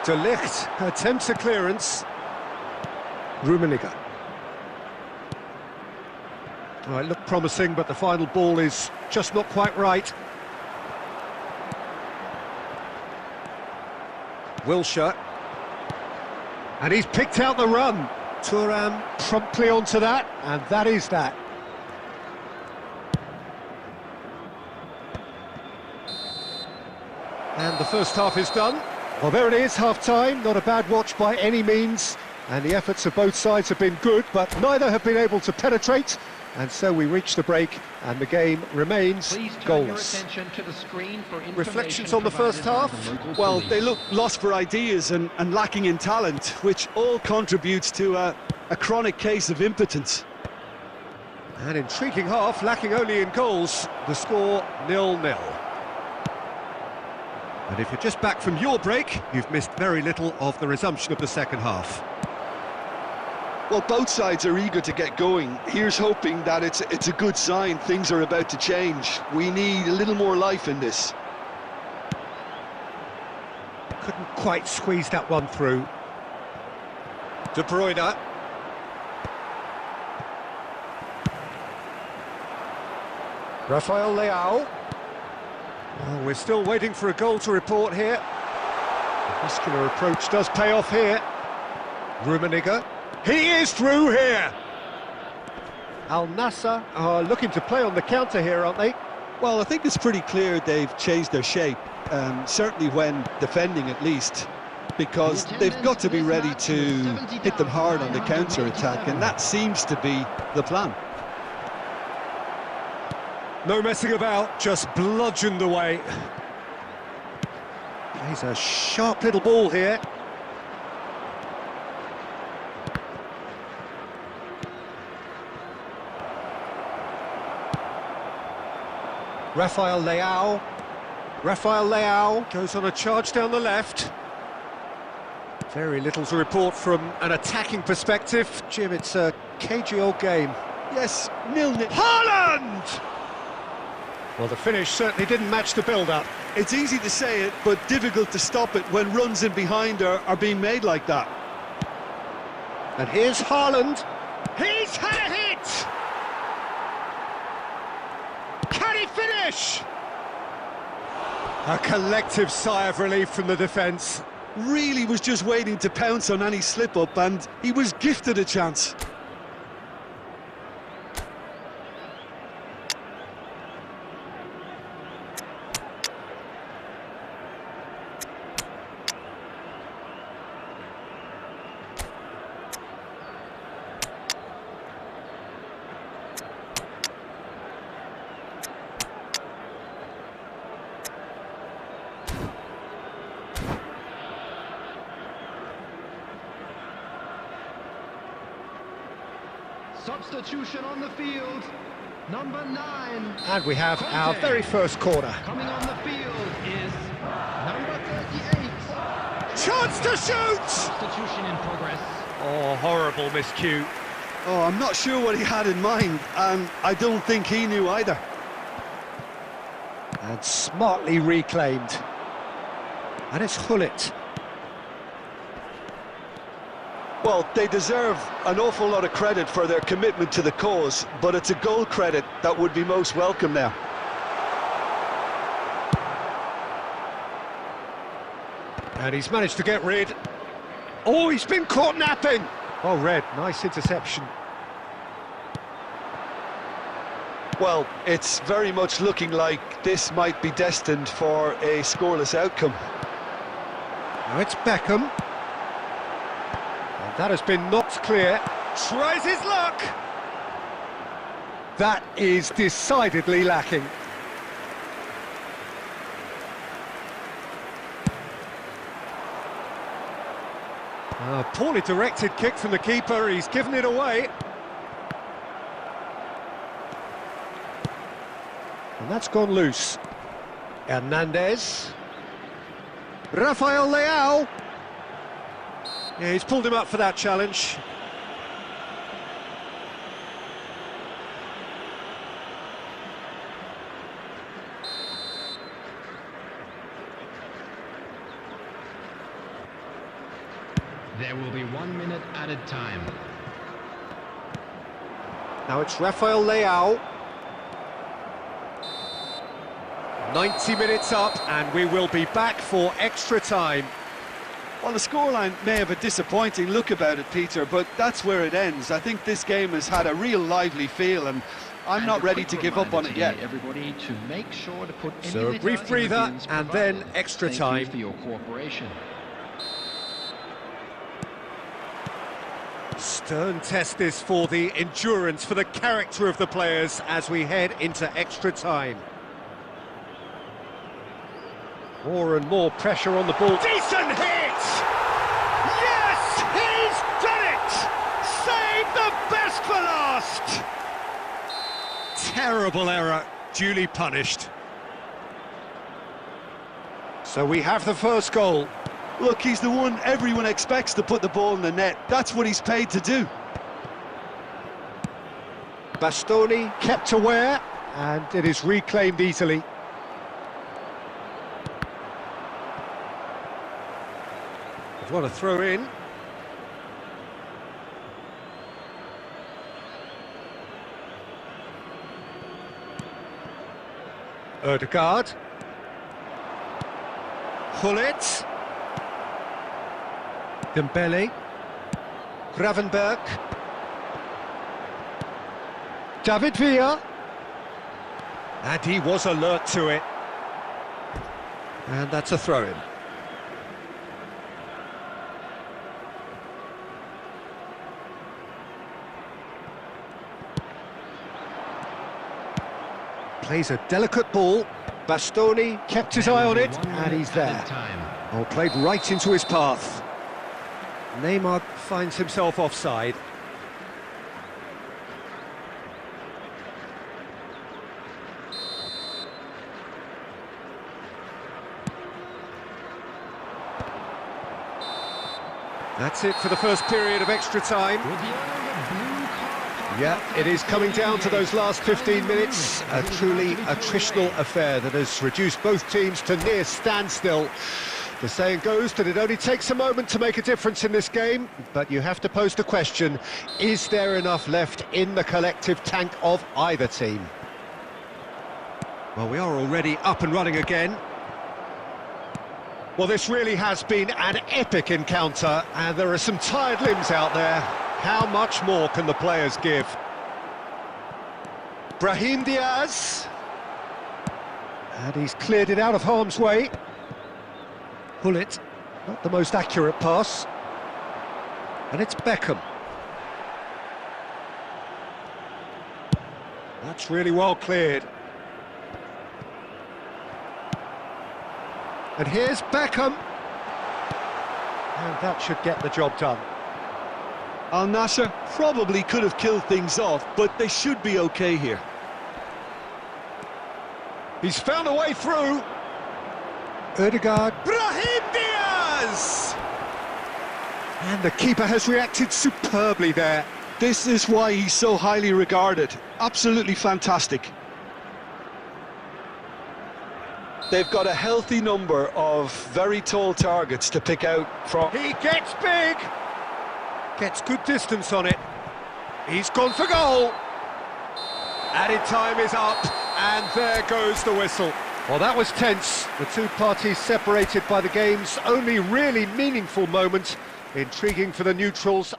De Ligt attempts a clearance. Rummenigge. Oh, it looked promising, but the final ball is just not quite right. Wilshere. And he's picked out the run. Thuram promptly onto that, and that is that. And the first half is done. Well, there it is, half-time. Not a bad watch by any means. And the efforts of both sides have been good, but neither have been able to penetrate. And so we reach the break, and the game remains goalless. Reflections on the first half? Well, they look lost for ideas and lacking in talent, which all contributes to a chronic case of impotence. An intriguing half, lacking only in goals. The score 0-0. And if you're just back from your break, you've missed very little of the resumption of the second half. Well, both sides are eager to get going. Here's hoping that it's a good sign. Things are about to change. We need a little more life in this. Couldn't quite squeeze that one through. De Bruyne. Rafael Leao. Oh, we're still waiting for a goal to report here. The muscular approach does pay off here. Rummenigge. He is through here. Al Nassr are looking to play on the counter here, aren't they? Well, I think it's pretty clear they've changed their shape, certainly when defending at least, because they've got to be ready to hit them hard on the counter-attack, and that seems to be the plan. No messing about, just bludgeoned away. He's a sharp little ball here. Rafael Leao. Rafael Leao goes on a charge down the left. Very little to report from an attacking perspective. Jim, it's a cagey old game. Yes, 0-0. Haaland! Well, the finish certainly didn't match the build-up. It's easy to say it, but difficult to stop it when runs in behind are being made like that. And here's Haaland. He's had a hit! Can he finish? A collective sigh of relief from the defence. Really was just waiting to pounce on any slip-up, and he was gifted a chance. Substitution on the field, number 9. And we have Conte. our very first corner. Coming on the field is number 38. Chance to shoot! Substitution in progress. Oh, horrible miscue. Oh, I'm not sure what he had in mind, and I don't think he knew either. And smartly reclaimed. And it's Hullet. Well, they deserve an awful lot of credit for their commitment to the cause, but it's a goal credit that would be most welcome now. And he's managed to get rid. Oh, he's been caught napping! Oh, Red, nice interception. Well, it's very much looking like this might be destined for a scoreless outcome. Now it's Beckham. And that has been knocked clear. Tries his luck! That is decidedly lacking. A poorly directed kick from the keeper, he's given it away. And that's gone loose. Hernandez. Rafael Leao. Yeah, he's pulled him up for that challenge. There will be 1 minute added time. Now it's Rafael Leao. 90 minutes up, and we will be back for extra time. Well, the scoreline may have a disappointing look about it, Peter, but that's where it ends. I think this game has had a real lively feel, and I'm not ready to give up on it yet. Everybody, to make sure to put So a brief breather, and then extra time. Thank you for your cooperation. Stern test this for the endurance, for the character of the players as we head into extra time. More and more pressure on the ball. Decent hit! Yes, he's done it! Save the best for last! Terrible error, duly punished. So we have the first goal. Look, he's the one everyone expects to put the ball in the net. That's what he's paid to do. Bastoni kept aware, and it is reclaimed easily. What a throw in. Ødegaard. Gullit. Dembele. Gravenberg. David Villa. And he was alert to it. And that's a throw-in. Plays a delicate ball. Bastoni kept his eye on it, and he's there. Oh, played right into his path. Neymar finds himself offside. That's it for the first period of extra time. Yeah, it is coming down to those last 15 minutes. A truly attritional affair that has reduced both teams to near standstill. The saying goes that it only takes a moment to make a difference in this game, but you have to pose the question, is there enough left in the collective tank of either team? Well, we are already up and running again. Well, this really has been an epic encounter, and there are some tired limbs out there. How much more can the players give? Brahim Diaz. And he's cleared it out of harm's way. Gullit, not the most accurate pass. And it's Beckham. That's really well cleared. And here's Beckham. And that should get the job done. Al Nassr probably could have killed things off, but they should be okay here. He's found a way through. Ødegaard. Brahim Diaz! And the keeper has reacted superbly there. This is why he's so highly regarded. Absolutely fantastic. They've got a healthy number of very tall targets to pick out from. He gets big! Gets good distance on it. He's gone for goal. Added time is up, and there goes the whistle. Well, that was tense. The two parties separated by the game's only really meaningful moment. Intriguing for the neutrals.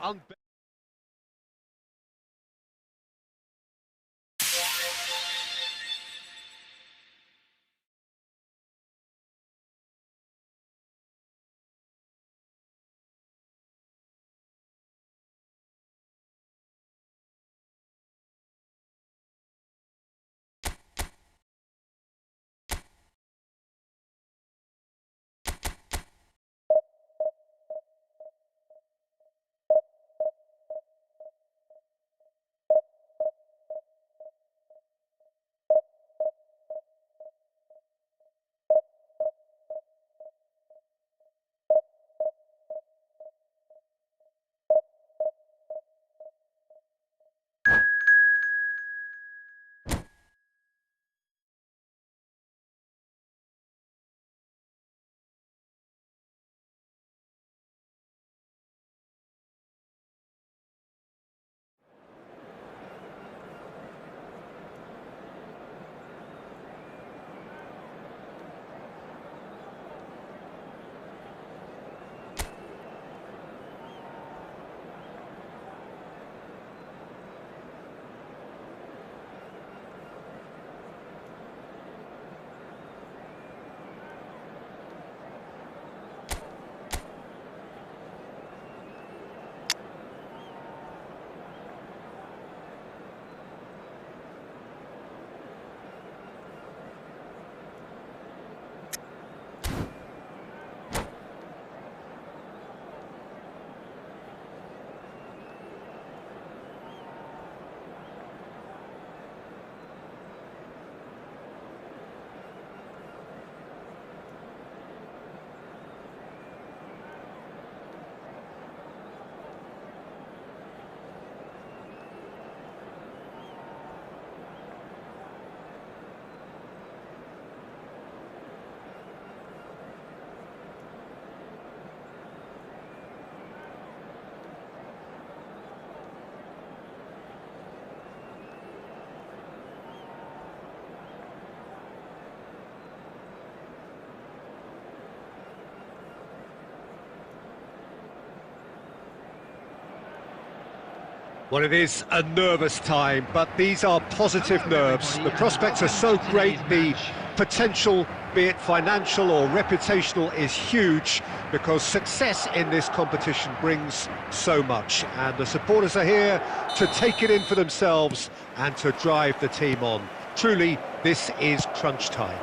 Well, it is a nervous time, but these are positive nerves. The prospects are so great, the potential, be it financial or reputational, is huge because success in this competition brings so much. And the supporters are here to take it in for themselves and to drive the team on. Truly, this is crunch time.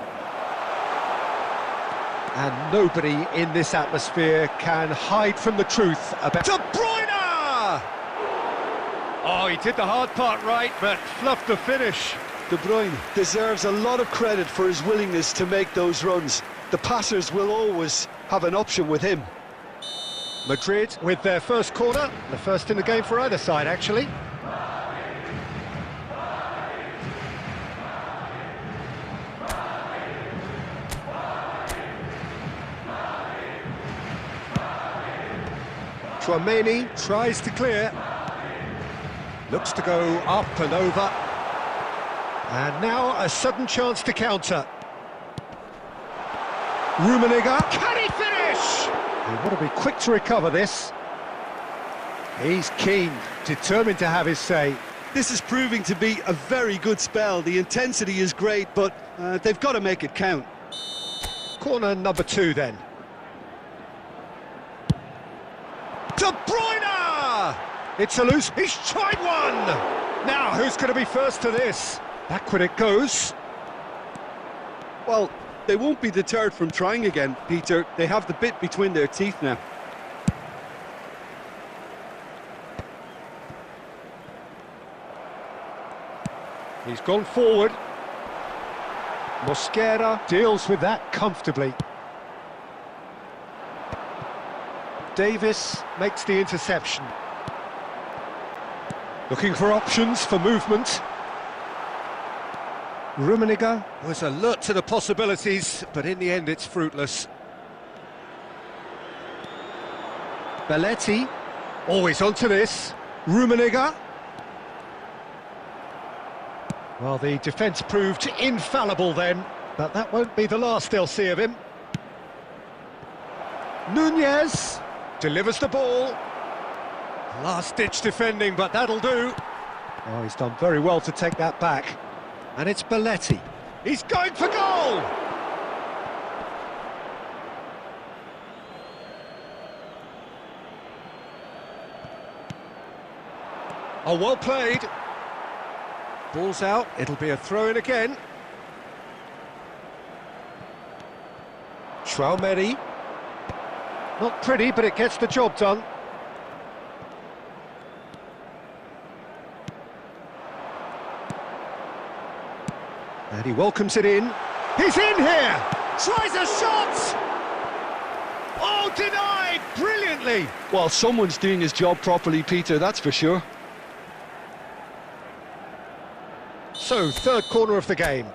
And nobody in this atmosphere can hide from the truth about... De Bruyne! Oh, he did the hard part right, but fluffed the finish. De Bruyne deserves a lot of credit for his willingness to make those runs. The passers will always have an option with him. Madrid with their first corner, the first in the game for either side, actually. Tchouaméni tries to clear. Looks to go up and over. And now a sudden chance to counter. Rummenigge, can he finish? He want to be quick to recover this. He's keen, determined to have his say. This is proving to be a very good spell. The intensity is great, but they've got to make it count. Corner number 2 then. De Bruyne! It's a loose, he's tried one! Now, who's going to be first to this? Backward it goes. Well, they won't be deterred from trying again, Peter. They have the bit between their teeth now. He's gone forward. Mosquera deals with that comfortably. Davis makes the interception. Looking for options for movement. Rummenigge was alert to the possibilities, but in the end it's fruitless. Belletti, always onto this. Rummenigge. Well, the defence proved infallible then, but that won't be the last they'll see of him. Nunez delivers the ball. Last-ditch defending, but that'll do. Oh, he's done very well to take that back. And it's Belletti. He's going for goal! Oh, well played. Ball's out, it'll be a throw-in again. Tchouaméni. Not pretty, but it gets the job done. And he welcomes it in. He's in here! Tries a shot! Oh, denied! Brilliantly! Well, someone's doing his job properly, Peter, that's for sure. So, third corner of the game.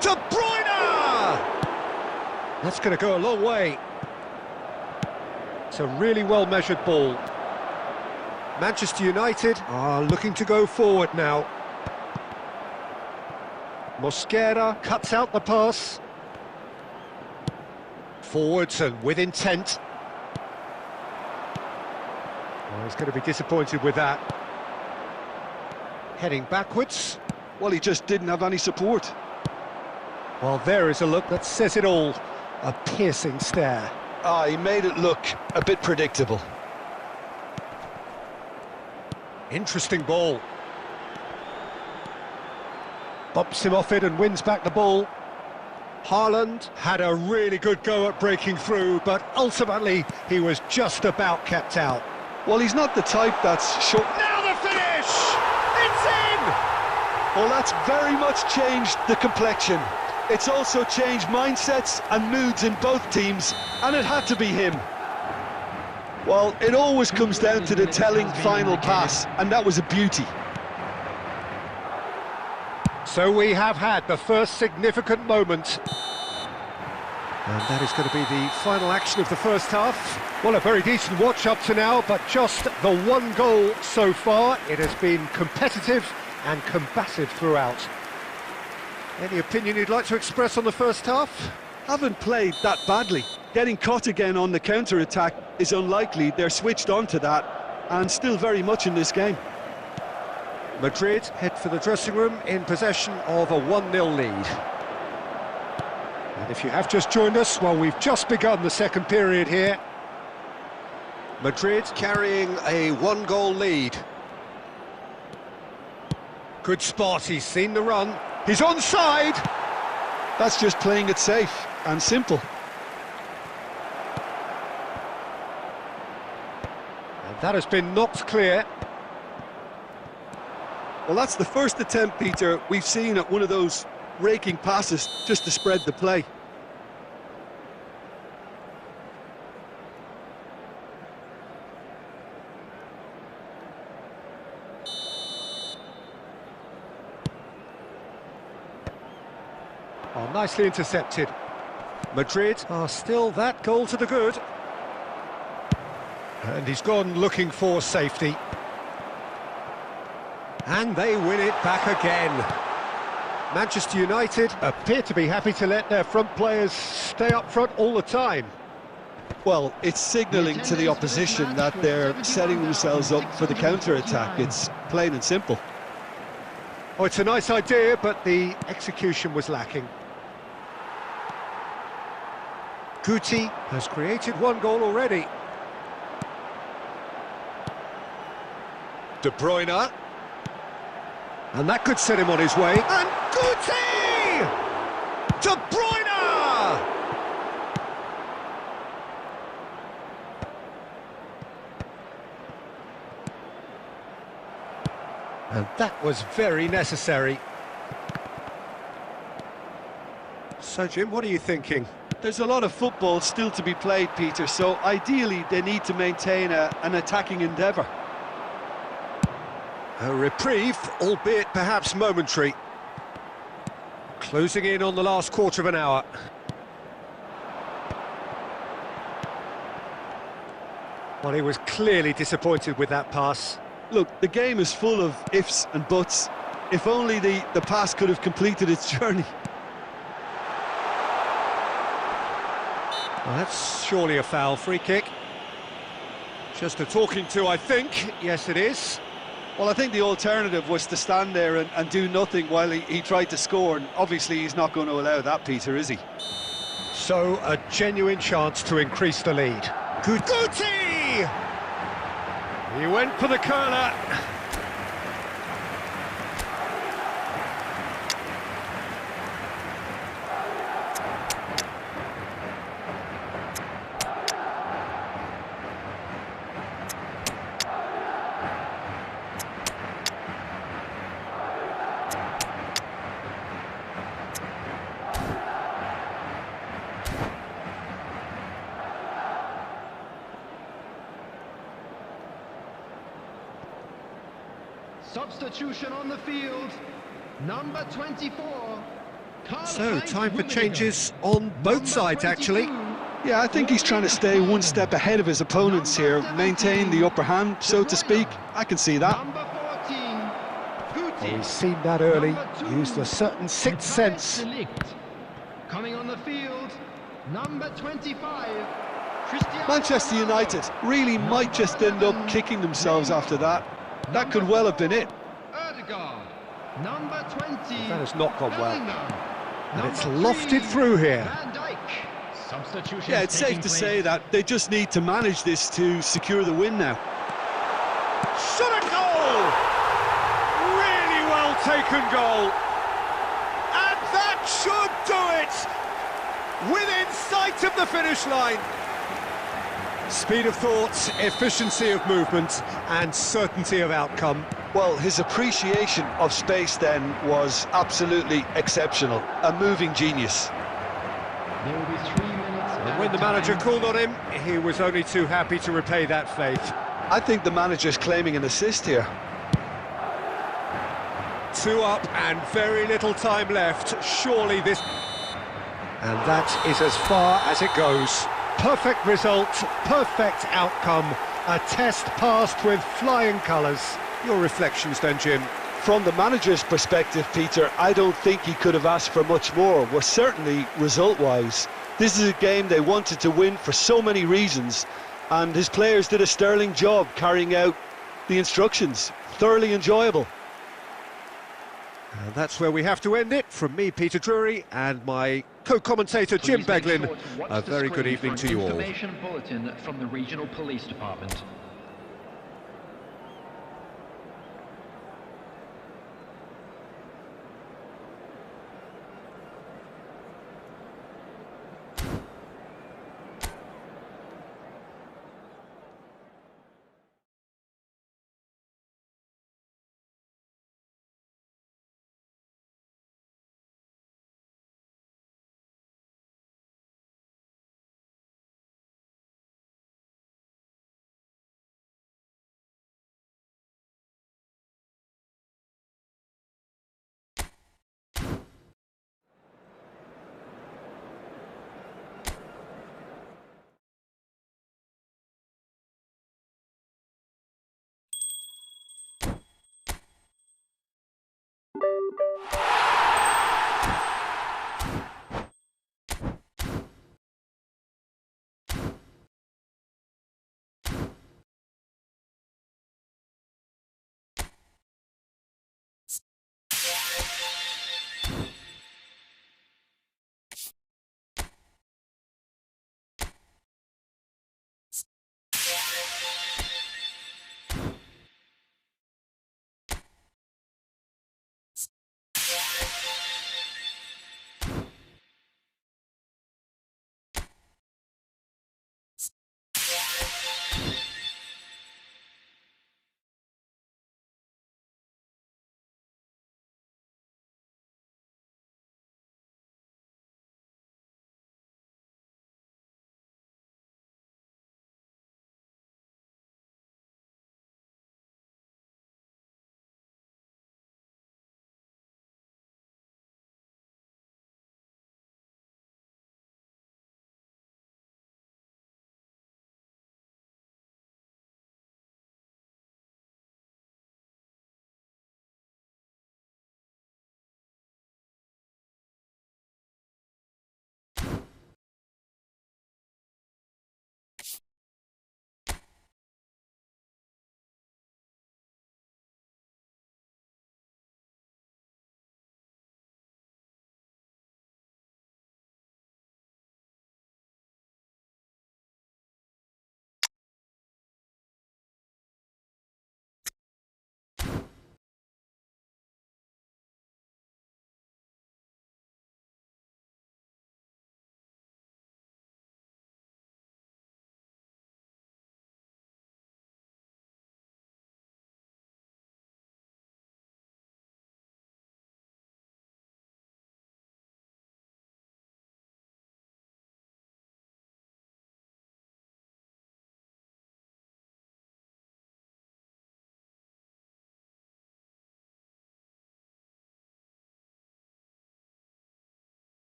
De Bruyne! That's going to go a long way. It's a really well-measured ball. Manchester United are looking to go forward now. Mosquera cuts out the pass. Forwards and with intent. Oh, he's going to be disappointed with that. Heading backwards. Well, he just didn't have any support. Well, there is a look that says it all. A piercing stare. Ah, he made it look a bit predictable. Interesting ball. Bumps him off it and wins back the ball. Haaland had a really good go at breaking through, but ultimately he was just about kept out. Well, he's not the type that's short. Now the finish! It's in! Well, that's very much changed the complexion. It's also changed mindsets and moods in both teams, and it had to be him. Well, it always comes down to the telling final pass, and that was a beauty. So we have had the first significant moment. And that is going to be the final action of the first half. Well, a very decent watch up to now, but just the one goal so far. It has been competitive and combative throughout. Any opinion you'd like to express on the first half? haven't played that badly. Getting caught again on the counter-attack is unlikely. They're switched on to that and still very much in this game. Madrid head for the dressing room in possession of a 1-0 lead. And if you have just joined us, well, we've just begun the second period here. Madrid carrying a 1-goal lead. Good spot, he's seen the run. He's onside! That's just playing it safe and simple. And that has been knocked clear. Well, that's the first attempt, Peter, we've seen at one of those raking passes just to spread the play. Oh, nicely intercepted. Madrid are still that goal to the good. And he's gone looking for safety. And they win it back again. Manchester United appear to be happy to let their front players stay up front all the time. Well, it's signalling to the opposition that they're setting themselves up for the counter-attack. It's plain and simple. Oh, it's a nice idea, but the execution was lacking. Guti has created 1 goal already. De Bruyne. And that could set him on his way. And Guti! De Bruyne! And that was very necessary. So, Jim, what are you thinking? There's a lot of football still to be played, Peter, so ideally they need to maintain an attacking endeavour. A reprieve, albeit perhaps momentary. Closing in on the last quarter of an hour. Well, he was clearly disappointed with that pass. Look, the game is full of ifs and buts. If only the pass could have completed its journey. Well, that's surely a foul. Free kick. Just a talking to, I think. Yes, it is. Well, I think the alternative was to stand there and do nothing while he tried to score, and obviously he's not going to allow that, Peter, is he? So, a genuine chance to increase the lead. Guti! He went for the curler. Substitution on the field, number 24. So, time for changes on both sides, actually. Yeah, I think he's trying to stay one step ahead of his opponents here, maintain the upper hand, so to speak. I can see that. Number 14, Guti. He's seen that early, Number 2, used a certain sixth sense. Coming on the field, number 25. Cristiano Manchester United really might just end up kicking themselves after that. That could well have been it. Erdegaard, number 20. That has not gone well. Bellingham, And it's number lofted 3, through here. Van Dijk. Substitution. Yeah, it's safe to say that they just need to manage this to secure the win now. Shot a goal! Really well taken goal. And that should do it! Within sight of the finish line. Speed of thought, efficiency of movement, and certainty of outcome. Well, his appreciation of space then was absolutely exceptional. A moving genius. There will be 3 minutes. And when the manager called on him, he was only too happy to repay that faith. I think the manager's claiming an assist here. 2 up and very little time left. Surely this... And that is as far as it goes. Perfect result, perfect outcome. A test passed with flying colours. Your reflections then, Jim? from the manager's perspective, Peter, I don't think he could have asked for much more. Well, certainly result-wise. This is a game they wanted to win for so many reasons, and his players did a sterling job carrying out the instructions. Thoroughly enjoyable. And that's where we have to end it. From me, Peter Drury, and my co-commentator, Jim Please make Beglin, sure to watch a the very good screen evening for to an you all. information bulletin from the regional police department.